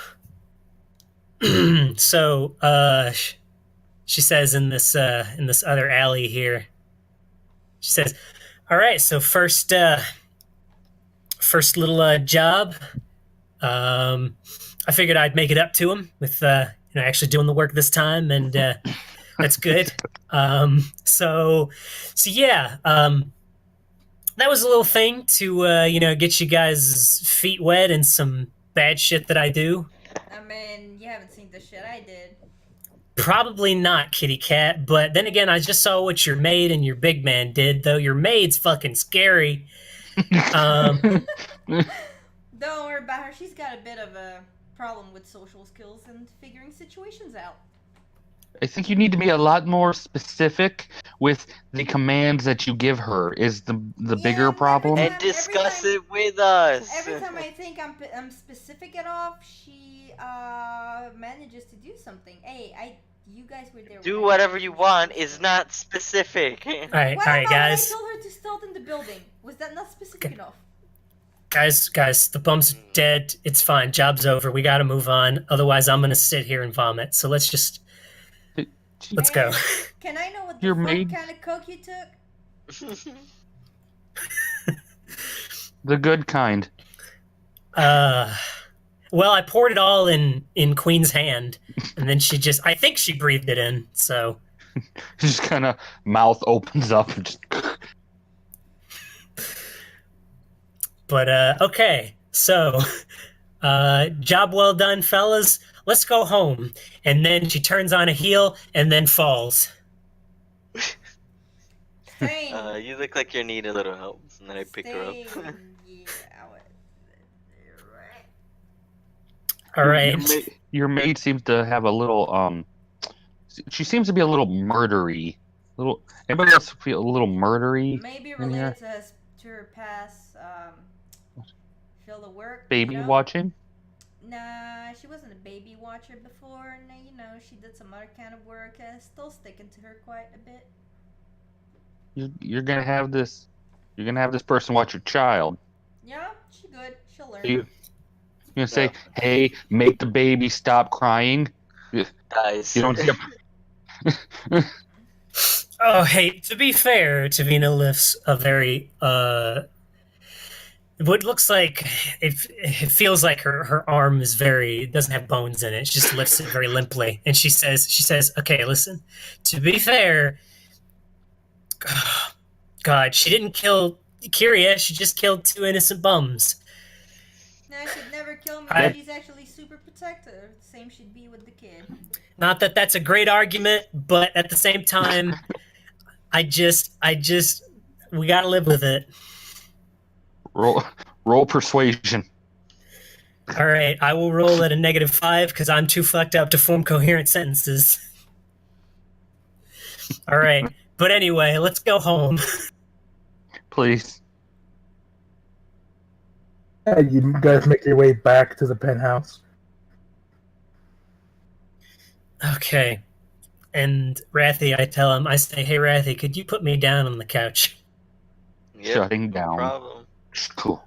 she says in this other alley here. She says, "All right. So first little job. I figured I'd make it up to him with actually doing the work this time, and that's good. So yeah." That was a little thing to, get you guys' feet wet and some bad shit that I do. I mean, you haven't seen the shit I did. Probably not, kitty cat, but then again, I just saw what your maid and your big man did, though your maid's fucking scary. Don't worry about her. She's got a bit of a problem with social skills and figuring situations out. I think you need to be a lot more specific with the commands that you give her. Is the bigger Yeah, problem? every And time- discuss it with us. Every time I think I'm specific enough, she manages to do something. Hey, you guys were there. Do when I whatever did you this. want is not specific. All right, What all right, about guys. when I told her to stealth in the building? Was that not specific enough? Guys, the bum's dead. It's fine. Job's over. We gotta move on. Otherwise, I'm gonna sit here and vomit. So let's go. Can I know what the Your fuck maid- kind of coke you took? The good kind. Well, I poured it all in Queen's hand, and then I think she breathed it in. So Just kind of mouth opens up and just. But okay, so job well done, fellas. Let's go home. And then she turns on a heel and then falls. Stain. You look like you need a little help. And then I pick her up. Stain. Yeah, right. All right. Your maid seems to have a little She seems to be a little murdery. Anybody else feel a little murdery? Maybe Yeah. related to her past field of work. Baby you know? watching. Nah, she wasn't a baby watcher before, and she did some other kind of work, and it's still sticking to her quite a bit. You're gonna have this. You're gonna have this person watch your child. Yeah, she good. She'll learn. You're gonna say, No. "Hey, make the baby stop crying." You Guys. don't see a Oh, hey, to be fair, Tavina lifts a very what looks like it feels like her arm is very doesn't have bones in it. She just lifts it very limply, and she says, "Okay, listen. To be fair, God, she didn't kill Kyria. She just killed two innocent bums. Nah, she'd never kill me. She's actually super protective. Same should be with the kid. Not that that's a great argument, but at the same time, I just we gotta live with it." roll persuasion. All right, I will roll at a -5 because I'm too fucked up to form coherent sentences. All right, but anyway, let's go home. Please. You guys make your way back to the penthouse. Okay. And Rathy, I tell him, I say, "Hey, Rathy, could you put me down on the couch?" Yep, Shutting no down. problem. Cool.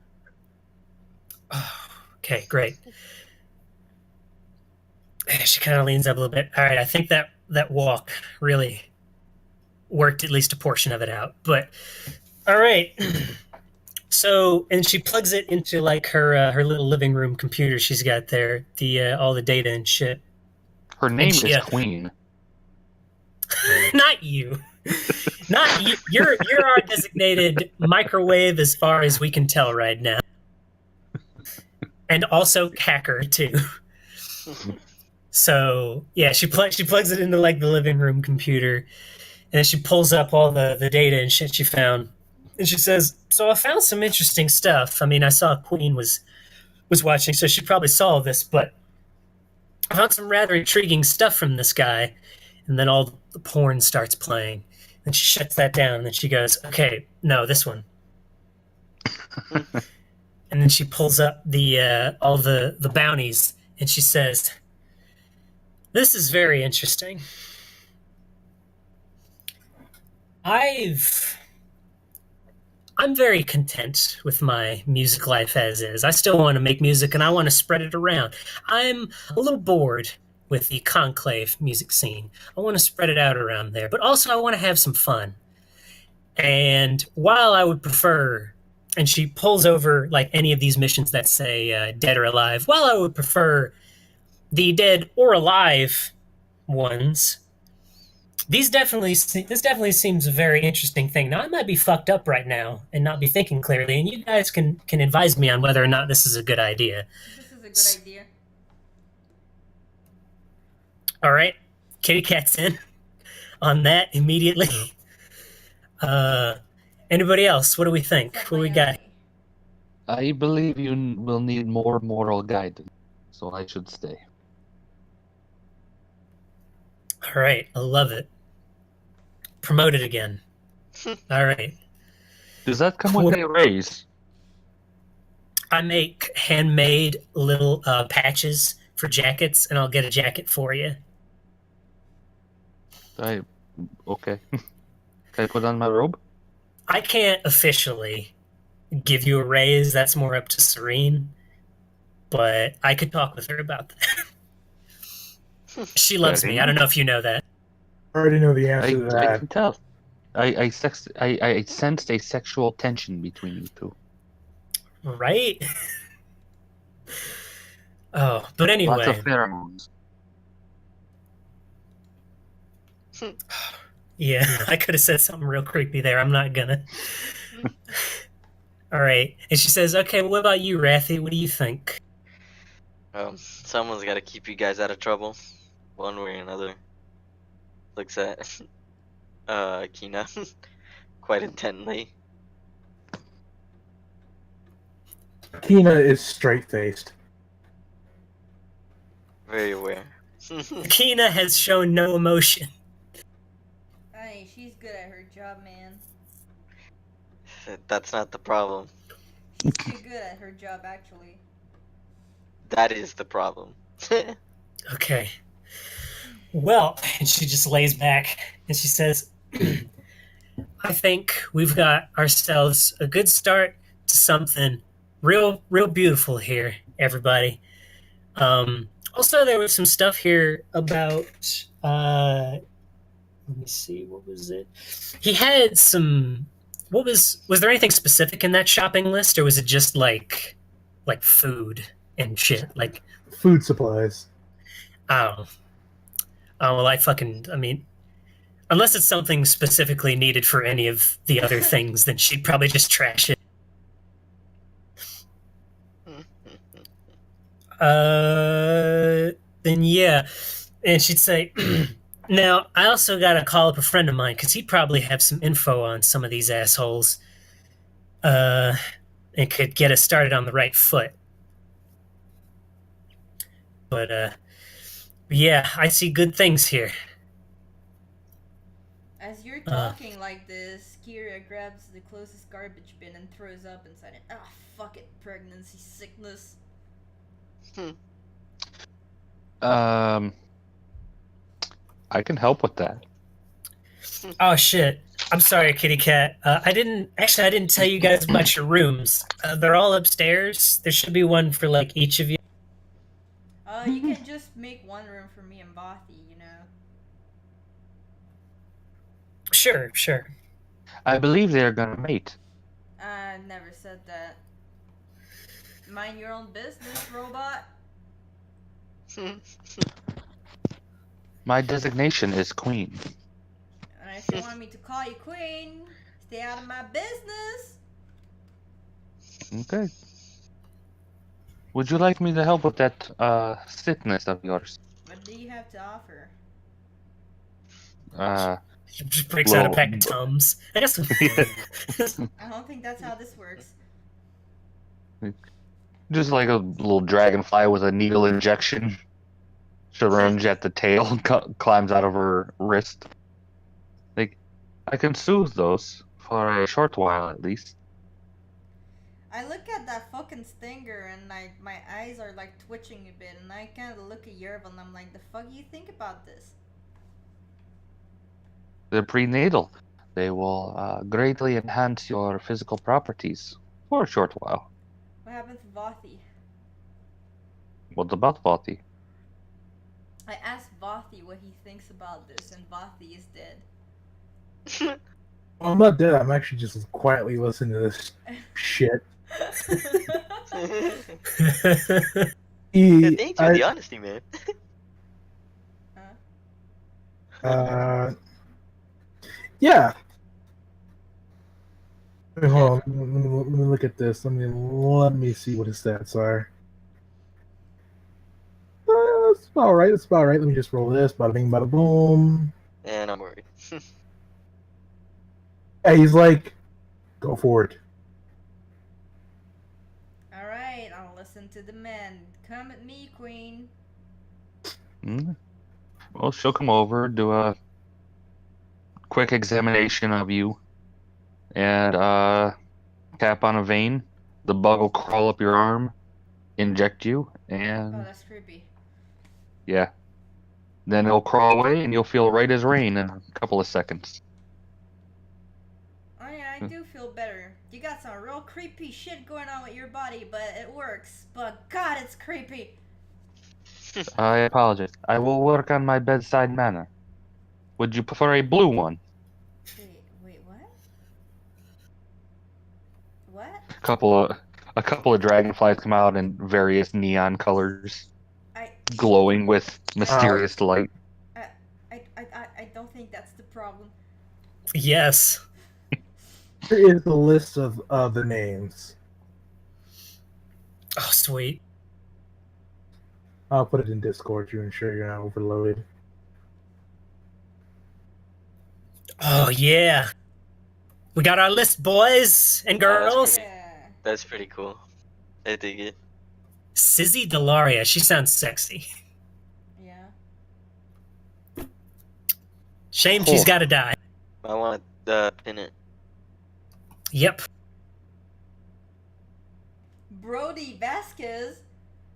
Okay, great. She kind of leans up a little bit. All right, I think that walk really worked at least a portion of it out. But all right. So, and she plugs it into like her little living room computer she's got there, the all the data and shit. Her name she- is Queen. Not you. Not you. You're our designated microwave as far as we can tell right now. And also hacker too. So yeah, she plugs it into like the living room computer, and then she pulls up all the data and shit she found, and she says, "So I found some interesting stuff. I mean, I saw Queen was watching, so she probably saw this, but I found some rather intriguing stuff from this guy." And then all the porn starts playing, and she shuts that down, and then she goes, "Okay, no, this one." And then she pulls up the all the bounties, and she says, "This is very interesting. I'm very content with my music life as is. I still want to make music and I want to spread it around. I'm a little bored with the conclave music scene. I want to spread it out around there, but also I want to have some fun. And while I would prefer," and she pulls over like any of these missions that say dead or alive, "while I would prefer the dead or alive ones, this definitely seems a very interesting thing. Now, I might be fucked up right now and not be thinking clearly, and you guys can advise me on whether or not this is a good idea." This is a good idea. All right, kitty cat's in on that immediately. Anybody else? What do we think? It's up What do we my got? alley. I believe you will need more moral guidance, so I should stay. All right, I love it. Promoted again. All right. Does that come with a raise? I make handmade little patches for jackets, and I'll get a jacket for you. Okay. Can I put on my robe? I can't officially give you a raise. That's more up to Serene. But I could talk with her about that. She loves me. I don't know if you know that. I already know the answer to I that. can tell. I sensed a sexual tension between you two. Right? Oh, but Lots anyway. of pheromones. Yeah, I could have said something real creepy there. I'm not gonna. All right. And she says, "Okay, what about you, Rathy? What do you think?" Someone's got to keep you guys out of trouble, one way or another. Looks at Kina quite intently. Kina is straight-faced. Very aware. Kina has shown no emotion. Hey, she's good at her job, man. That's not the problem. She's too good at her job, actually. That is the problem. Okay. Well, and she just lays back and she says, I think we've got ourselves a good start to something real beautiful here, everybody. Also, there was some stuff here about. Let me see. What was it? He had some. What was there anything specific in that shopping list, or was it just like food and shit? Like, Food supplies. oh, oh well, I mean, unless it's something specifically needed for any of the other things, then she'd probably just trash it. Then yeah, and she'd say, "Now I also gotta call up a friend of mine because he'd probably have some info on some of these assholes, uh, and could get us started on the right foot." But yeah, I see good things here. As you're talking like this, Kira grabs the closest garbage bin and throws up inside it. Ah, fuck it, pregnancy sickness. I can help with that. Oh shit! I'm sorry, Kitty Cat. I didn't tell you guys about your rooms. They're all upstairs. There should be one for like each of you. You can just make one room for me and Bothy, you know. Sure. I believe they're gonna mate. I never said that. Mind your own business, robot. My designation is queen. And if you want me to call you queen, stay out of my business. Okay. Would you like me to help with that sickness of yours? What do you have to offer? She just breaks out a Well, pack of Tums. I guess. I don't think that's how this works. Just like a little dragonfly with a needle injection. Syringe at the tail climbs out of her wrist. Like, I can soothe those for a short while at least. I look at that fucking stinger and my eyes are like twitching a bit, and I kind of look at Yerva and I'm like, the fuck do you think about this? They're prenatal. They will greatly enhance your physical properties for a short while. What happened to Vothy? What about Vati? I asked Vothy what he thinks about this, and Vothy is dead. Well, I'm not dead. I'm actually just quietly listening to this shit. Yeah, thanks for the honesty, man. Yeah. Wait, hold on. Let me look at this. Let me see what his stats are. It's about right. It's about right. Let me just roll this. Bada bing, bada boom. And I'm worried. Yeah, he's like, go for it. Alright, I'll listen to the men. Come at me, queen. Well, she'll come over, do a quick examination of you, and tap on a vein. The bug will crawl up your arm, inject you, Oh, and that's creepy. yeah. Then it'll crawl away, and you'll feel right as rain in a couple of seconds. Oh yeah, I do feel better. You got some real creepy shit going on with your body, but it works. But God, it's creepy. I apologize. I will work on my bedside manner. Would you prefer a blue one? Wait, what? What? A couple of dragonflies come out in various neon colors, I glowing with mysterious light. I don't think that's the problem. Yes. Here is the list of the names. Oh, sweet. I'll put it in Discord to ensure you're not overloaded. Oh yeah. We got our list, boys and girls. Yeah. That's pretty cool. I dig it. Sizzy Delaria. She sounds sexy. Yeah. Shame she's Oh. got to die. I want to pin it. Yep. Brody Vasquez.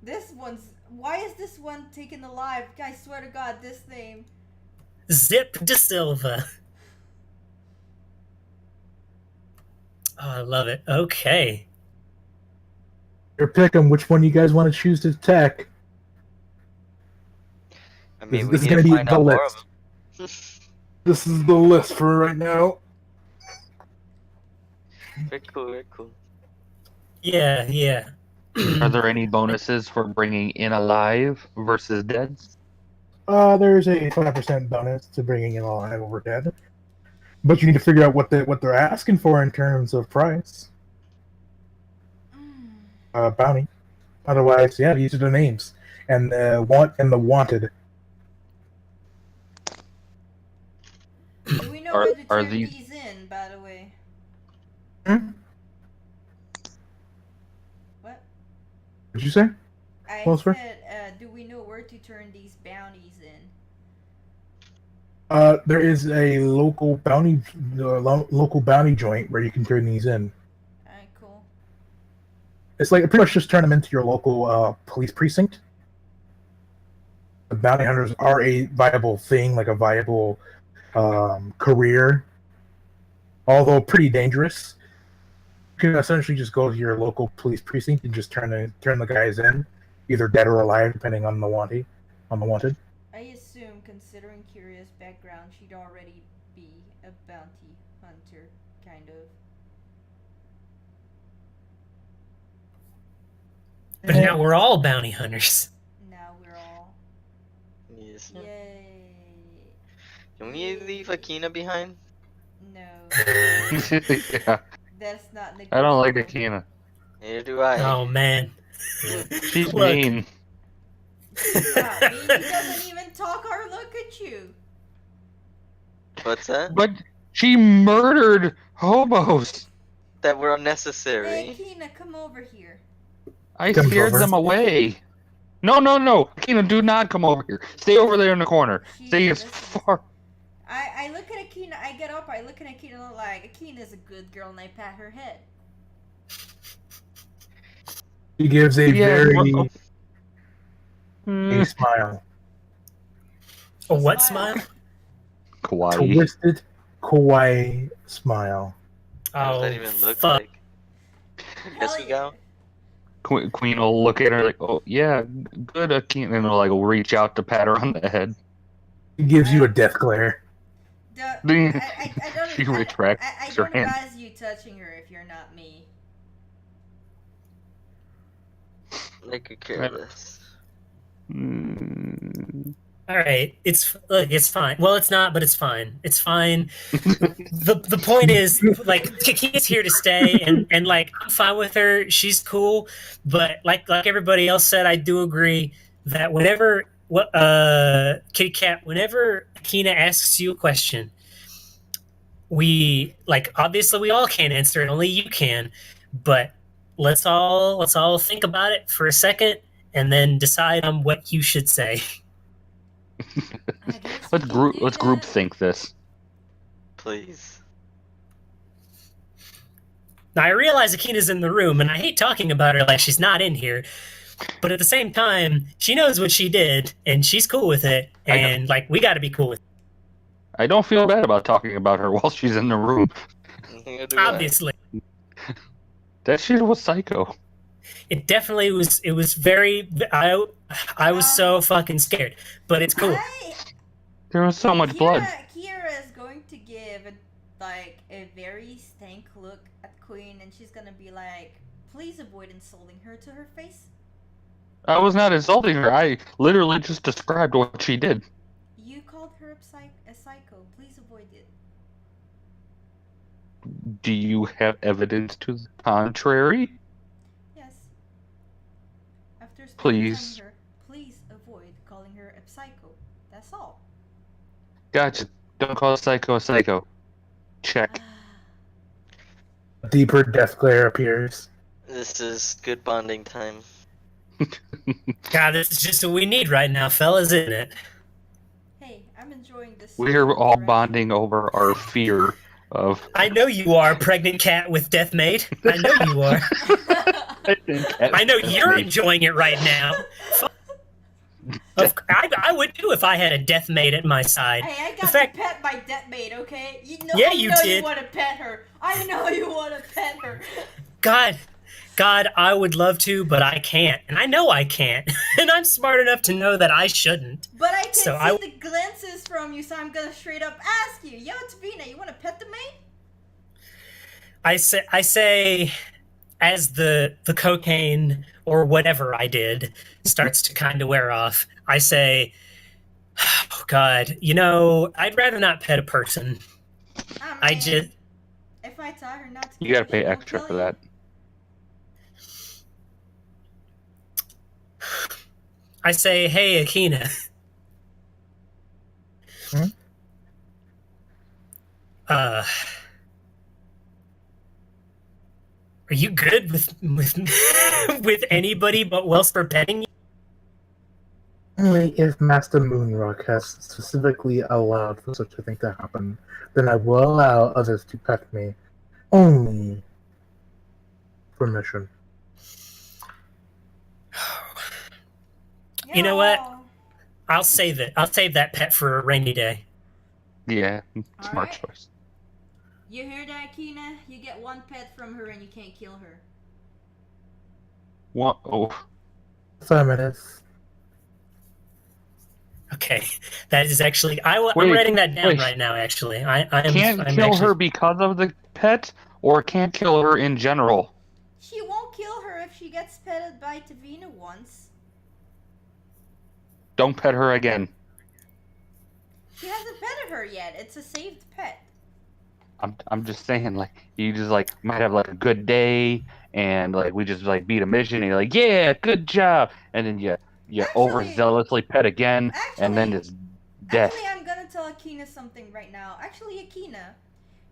This one's. Why is this one taken alive? I swear to God, this name. Zip De Silva. Oh, I love it. Okay. You're picking which one you guys want to choose to attack. I mean, This we is need gonna to be find the out more of list. them. This is the list for right now. Very cool, very cool. Yeah, yeah. Are there any bonuses for bringing in alive versus dead? There's a 5% bonus to bringing in alive over dead, but you need to figure out what they're asking for in terms of price. Bounty. Otherwise, yeah, these are the names and the wanted. Do we know Are- where to are turn these- these in, by the way? Hmm? What? What'd you say? I Wilsford? said, do we know where to turn these bounties in? There is a local bounty joint where you can turn these in. Alright, cool. It's like pretty much just turn them into your local police precinct. The bounty hunters are a viable thing, like a viable career, although pretty dangerous. You can essentially just go to your local police precinct and just turn the guys in, either dead or alive, depending on the wanted. I assume, considering Curious' background, she'd already be a bounty hunter, kind of. But now we're all bounty hunters. Now we're all. Yes. Yay. Can we leave Akina behind? No, Yeah, that's not negotiable. I don't like Akina. Neither do I. Oh man. She's Look. mean. Not me, he doesn't even talk or look at you. What's that? But she murdered hobos. That were Hey, unnecessary. Akina, come over here. I Comes scared over. them away. No, Akina, do not come over here. Stay over there in the corner. Stay as Listen. far. I look at Akina, I get up, I look at Akina and I'm like, Akina's a good girl, and I pat her head. He gives a Yeah, very Mm, smile, A what Smile. smile? kawaii. twisted, kawaii smile. How does Oh, that even look fuck. like? I guess we Hell go. Queen will look at her like, oh yeah, good Akina, and will like reach out to pat her on the head. He gives you a death glare. I don't, She retracts I her don't hand. advise you touching her if you're not me. I could care less. Mm. All right, it's fine. Well, it's not, but it's fine. It's fine. The point is, like, Kiki's here to stay, and like, I'm fine with her. She's cool, but like everybody else said, I do agree that Kitty Cat, whenever Kina asks you a question, we like obviously we all can't answer it. Only you can, but let's all think about it for a second and then decide on what you should say. I guess you Let's can do group that. think this. Please. Now, I realize Akina's in the room, and I hate talking about her like she's not in here. But at the same time, she knows what she did, and she's cool with it. I know. And, like, we gotta be cool with it. I don't feel bad about talking about her while she's in the room. Neither do I. Obviously. That shit was psycho. It definitely was, it was very, I was so fucking scared. But it's cool. There was so much blood. Kira is going to give a very stank look at Queen, and she's gonna be like, "Please avoid insulting her to her face." I was not insulting her. I literally just described what she did. You called her a psycho. Please avoid it. Do you have evidence to the contrary? Yes. After spending Please. time with her, please avoid calling her a psycho. That's all. Gotcha. Don't call psycho a psycho. Check. A deeper death glare appears. This is good bonding time. God, this is just what we need right now, fellas, isn't it? Hey, I'm enjoying this. We are all interaction. bonding over our fear of. I know you are, pregnant cat with death mate. I know you are. I know you're enjoying it right now. I would too if I had a death mate at my side. Hey, I In got fact, to pet my deathmate, okay? Yeah, I you know did. you want to pet her. I know you want to pet her. God, I would love to, but I can't, and I know I can't, and I'm smart enough to know that I shouldn't. But I can So see the glances from you, so I'm gonna straight up ask you, yo, Tavina, you want to pet the mate? I say, as the cocaine or whatever I did starts to kind of wear off, I say, oh God, I'd rather not pet a person. Ah, I man. just, If I tell her not to, You gotta she pay won't extra kill for you. that. I say, hey, Akina. Hmm? Are you good with with anybody but Wellspur petting you? Only if Master Moonrock has specifically allowed for such a thing to happen, then I will allow others to pet me. Only permission. You know what? Yo. I'll save it. I'll save that pet for a rainy day. Yeah, smart Alright. choice. You hear that, Kina? You get one pet from her and you can't kill her. What? Oh, 5 minutes. Okay, that is actually. I'm Wait, writing that down wait. right now. Actually, I'm can't kill actually. her because of the pet, or can't kill her in general. She won't kill her if she gets petted by Tavina once. Don't pet her again. She hasn't petted her yet. It's a saved pet. I'm just saying, like, you just like might have like a good day, and like we just like beat a mission, and you're like, yeah, good job, and then you Actually- overzealously pet again, and then Actually- it's death. Actually, I'm gonna tell Akina something right now. Actually, Akina,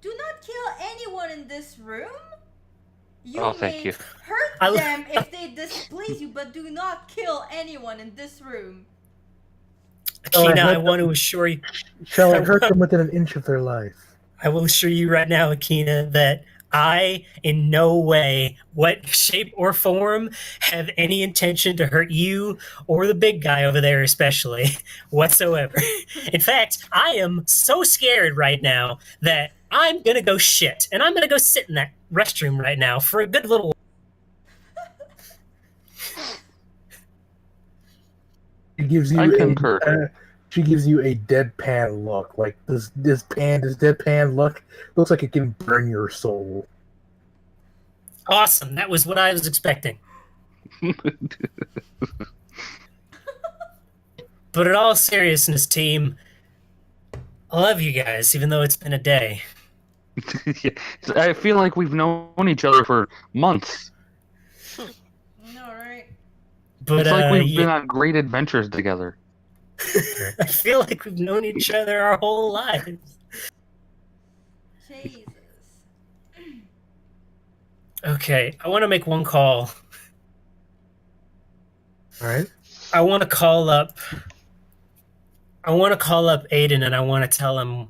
do not kill anyone in this room. You Oh, may thank you. hurt them if they displease you, but do not kill anyone in this room. Akina, I hurt want to assure you. Shall I hurt them within an inch of their life? I will assure you right now, Akina, that I, in no way, what shape or form, have any intention to hurt you or the big guy over there, especially, whatsoever. In fact, I am so scared right now that I'm gonna go shit, and I'm gonna go sit in that restroom right now for a good little. She gives you I concur. She gives you a deadpan look. Like this deadpan look looks like it can burn your soul. Awesome. That was what I was expecting. But in all seriousness, team, I love you guys, even though it's been a day. Yeah. I feel like we've known each other for months. No, right? But It's like we've yeah, been on great adventures together. I feel like we've known each other our whole lives. Jesus. Okay, I want to make one call. All right. I want to call up Aiden, and I want to tell him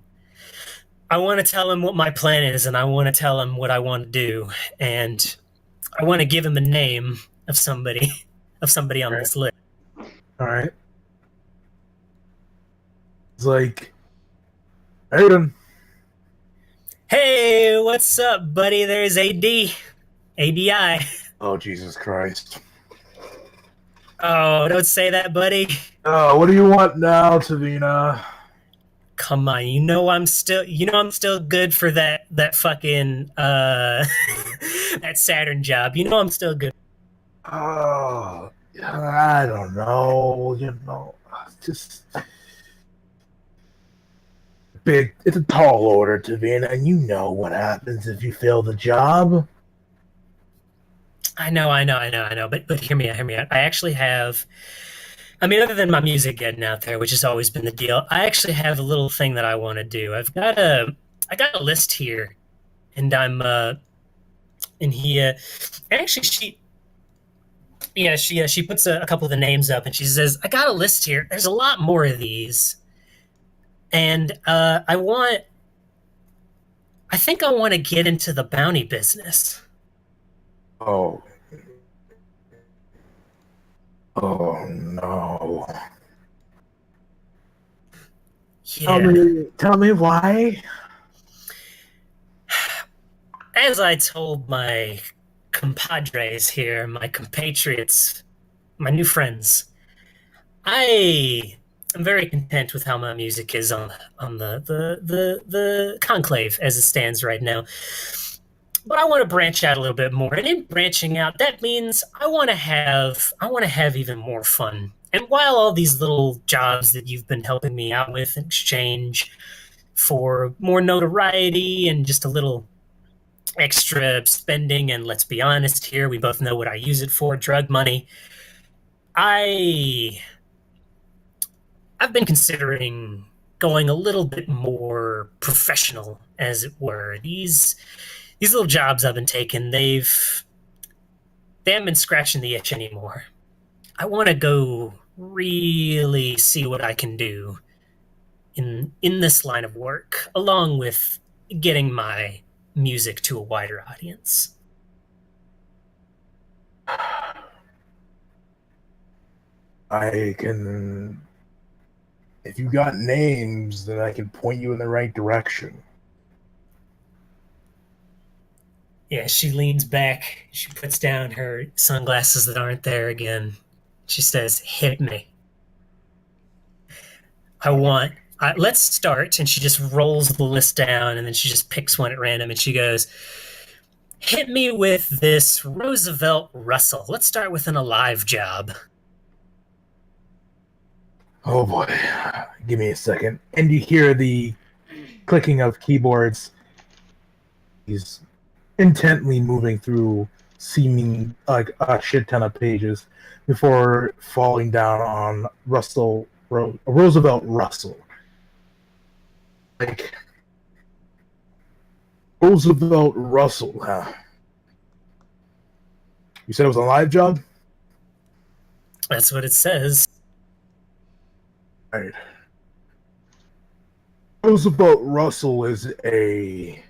what my plan is, and I want to tell him what I want to do, and I want to give him a name of somebody on Right. this list. All right. It's like, Aiden. Hey, what's up, buddy? There's ADI. Oh, Jesus Christ. Oh, don't say that, buddy. Oh, what do you want now, Tavina? Come on, I'm still good for that fucking that Saturn job. I'm still good. Oh, I don't know. Just big. It's a tall order, Tavina, and you know what happens if you fail the job. I know. But hear me out. I actually have. I mean, other than my music getting out there, which has always been the deal, I actually have a little thing that I want to do. I got a list here, and I'm and he actually she puts a couple of the names up, and she says, I got a list here. There's a lot more of these, and I I think I want to get into the bounty business. Oh. Oh no. Yeah. Tell me why? As I told my compadres here, my compatriots, my new friends, I am very content with how my music is on the conclave as it stands right now. But I want to branch out a little bit more. And in branching out, that means I want to have even more fun. And while all these little jobs that you've been helping me out with in exchange for more notoriety and just a little extra spending, and let's be honest here, we both know what I use it for, drug money. I I've been considering going a little bit more professional, as it were. These little jobs I've been taking, they haven't been scratching the itch anymore. I want to go really see what I can do in this line of work, along with getting my music to a wider audience. I can. If you got names, then I can point you in the right direction. Yeah, she leans back. She puts down her sunglasses that aren't there again. She says, "Hit me. Let's start." And she just rolls the list down and then she just picks one at random and she goes, "Hit me with this Roosevelt Russell. Let's start with an alive job." Oh boy. Give me a second. And you hear the clicking of keyboards. He's intently moving through seeming like a shit ton of pages before falling down on Roosevelt Russell. Like Roosevelt Russell, huh? You said it was a live job? That's what it says. Right. Roosevelt Russell is an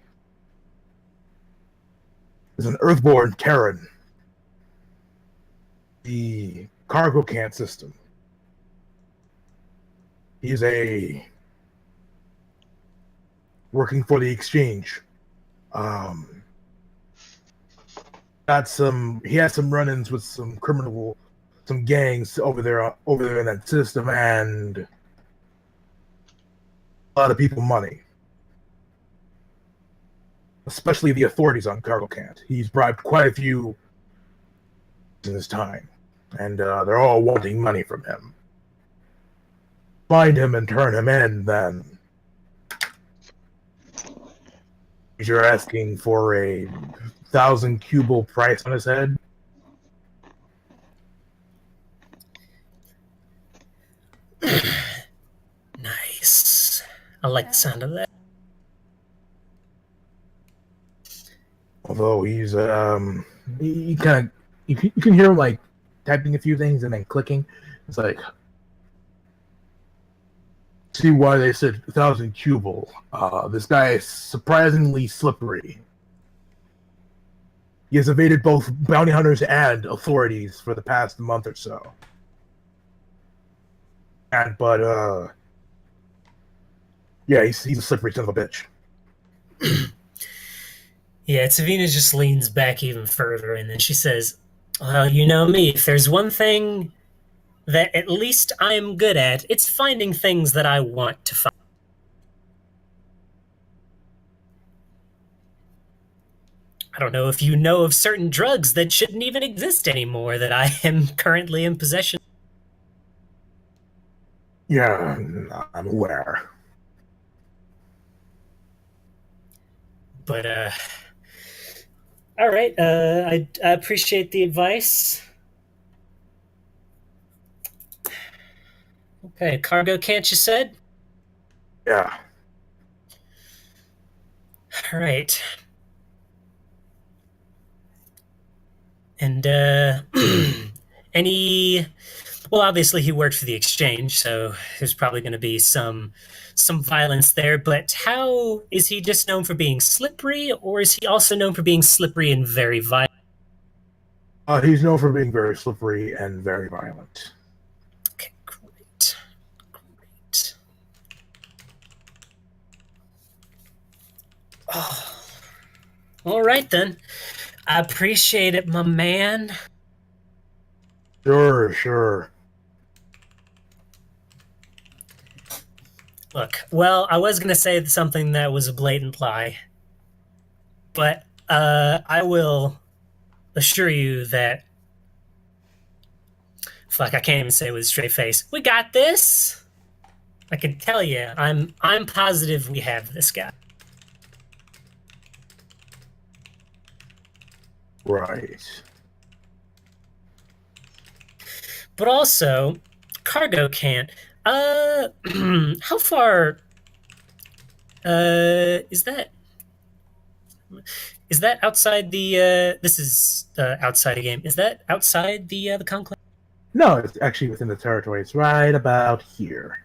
Earthborn Terran. The cargo can system. He's working for the exchange. He had some run-ins with some gangs over there in that system, and a lot of people money, especially the authorities on Cargo Cant. He's bribed quite a few in his time, and they're all wanting money from him. Find him and turn him in, then you're asking for a 1,000 cubal price on his head. Nice. I like the sound of that. Although he's he kind of you can hear him like typing a few things and then clicking. It's like, see why they said 1,000 cubal. This guy is surprisingly slippery. He has evaded both bounty hunters and authorities for the past month or so. Yeah, he's a slippery son of a bitch. Yeah, Tavina just leans back even further and then she says, "Well, you know me. If there's one thing that at least I'm good at, it's finding things that I want to find." I don't know if you know of certain drugs that shouldn't even exist anymore that I am currently in possession. Yeah, I'm aware. But, all right. I appreciate the advice. Okay, cargo can't you said? Yeah. All right. And, any Well, obviously he worked for the exchange, so there's probably going to be some violence there. But how is he just known for being slippery, or is he also known for being slippery and very violent? He's known for being very slippery and very violent. Okay, great, great. Oh, all right then. I appreciate it, my man. Sure, sure. Look, well, I was going to say something that was a blatant lie, but I will assure you that. Fuck, I can't even say it with a straight face. We got this. I can tell you, I'm positive we have this guy. Right. But also, cargo can't. How far? Is that? Is that outside the? This is outside the game. Is that outside the conclave? No, it's actually within the territory. It's right about here.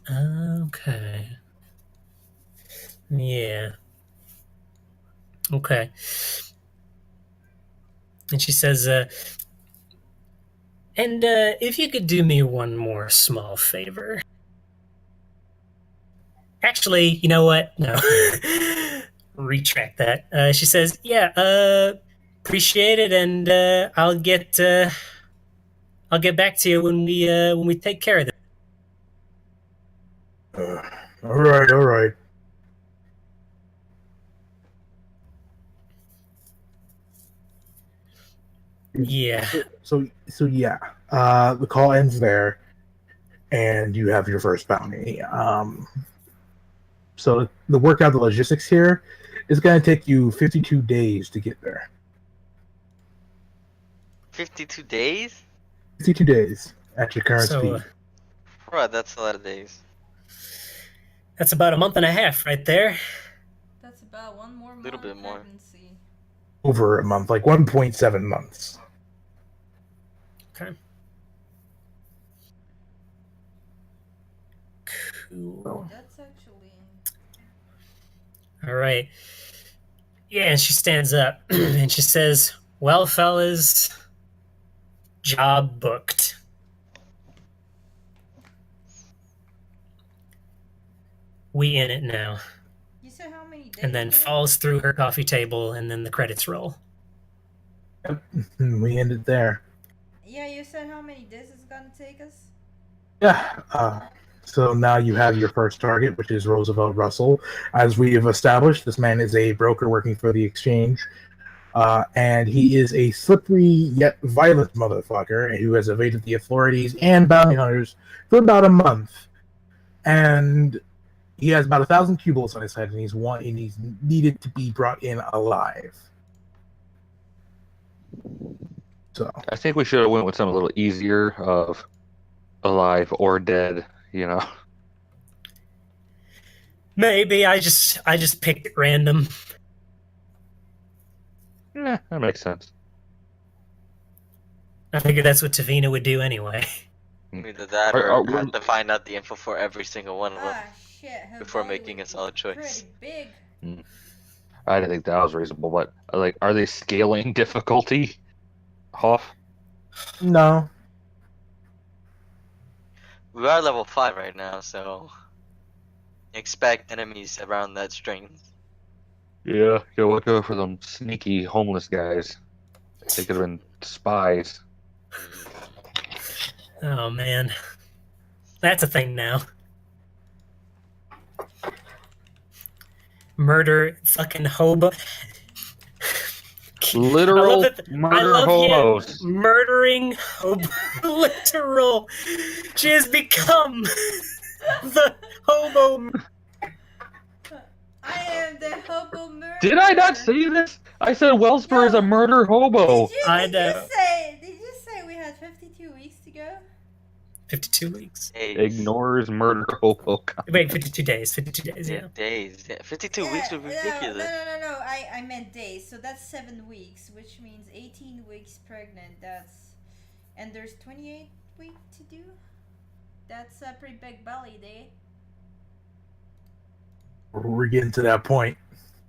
Okay. Yeah. Okay. And she says, and if you could do me one more small favor. Actually, you know what? No. Retract that. She says, yeah, appreciate it, and I'll get back to you when we take care of this. All right, all right. Yeah. So yeah. The call ends there, and you have your first bounty. So the work out the logistics here is going to take you 52 days to get there. 52 days? 52 days at your current So, speed. Bro, that's a lot of days. that's about a month and a half right there. That's about one more month Little bit more. pregnancy. Over a month, like 1.7 months. Okay. Cool. That's actually. All right. Yeah, and she stands up and she says, well, fellas, job booked. We in it now. You said how many days? And then again? falls through her coffee table, and then the credits roll. We ended there. Yeah, you said how many days it's gonna take us? Yeah. So now you have your first target, which is Roosevelt Russell. As we have established, this man is a broker working for the exchange. And he is a slippery yet violent motherfucker who has evaded the authorities and bounty hunters for about a month. And he has about 1,000 Q-bolts on his head, and he's needed to be brought in alive. So I think we should have went with something a little easier of alive or dead, you know. Maybe I just picked it random. Yeah, that makes sense. I figured that's what Tavina would do anyway. Either that Are- or are we- have to find out the info for every single one of them. Ah, shit. Her Before belly making a was solid choice. Pretty big. I didn't think that was reasonable, but like, are they scaling difficulty? Hoff? no, We are level 5 right now, so expect enemies around that strength. Yeah, go look out for them sneaky homeless guys. They could have been spies. Oh man, that's a thing now. Murder, fucking hobo. Literal I murder love hobos. you murdering hobo. Literal. She has become the hobo. I am the hobo murderer. Did I not say this? I said Wellspur is a murder hobo. Did you say we had 52 weeks to go? 52 weeks. Days. Ignores murder hobo. Wait, 52 days. 52 days, yeah. Days. Yeah. 52 weeks would be ridiculous. No. I meant days. So that's 7 weeks, which means 18 weeks pregnant. That's And there's 28 weeks to do. That's a pretty big belly day. We're getting to that point.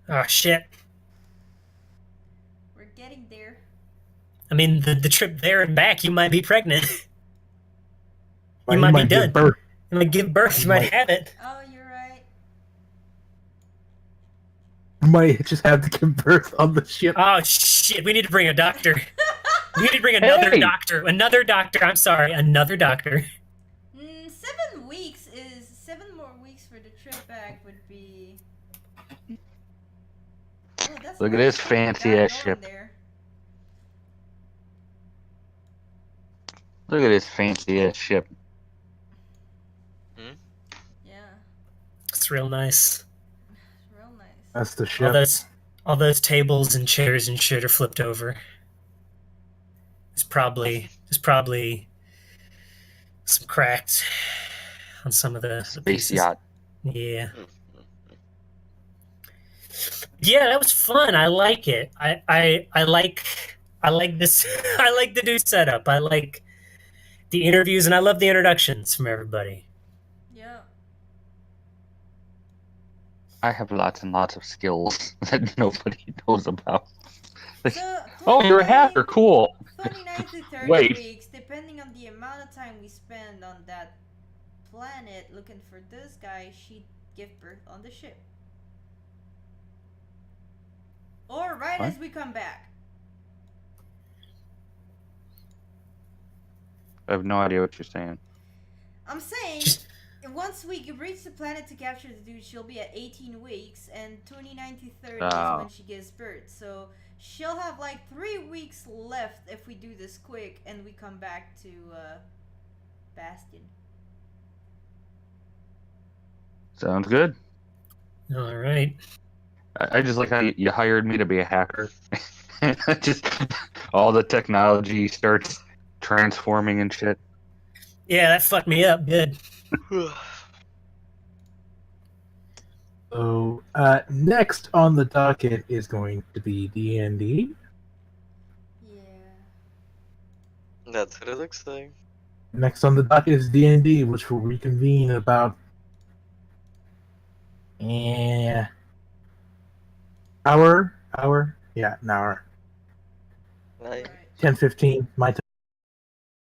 Oh shit! We're getting there. I mean, the trip there and back, you might be pregnant. Like, You might be give done. birth. You might give birth. You might have it. Oh, you're right. You might just have to give birth on the ship. Oh shit! We need to bring a doctor. We need to bring another Hey! doctor. Another doctor. I'm sorry, another doctor. 7 weeks is 7 more weeks for the trip back would be. Oh, that's Look at nice. this fancy Got ass going ship. there. Look at this fancy ass ship. Yeah, It's real nice. it's real nice. That's the All ship. those tables and chairs and shit are flipped over. There's probably some cracks on some of the Space pieces. yacht. Yeah. Yeah, that was fun. I like it. I like this I like the new setup. I like the interviews and I love the introductions from everybody. Yeah. I have lots and lots of skills that nobody knows about. So, Oh, you're a 29 hacker. Cool. 29 to 30 Wait. weeks, depending on the amount of time we spend on that planet looking for this guy, she'd give birth on the ship. Or right What? as we come back. I have no idea what you're saying. I'm saying, Just- once we reach the planet to capture the dude, she'll be at 18 weeks, and 29 to 30 Oh. is when she gives birth. So she'll have like 3 weeks left if we do this quick and we come back to Bastion. Sounds good. All right. I just like how you hired me to be a hacker. Just all the technology starts transforming and shit. Yeah, that fucked me up. Good. So next on the docket is going to be D&D. Yeah. That's what it looks like. Next on the docket is D&D, which will reconvene in about an hour. Yeah, an hour. Like, Right. 10:15 my time.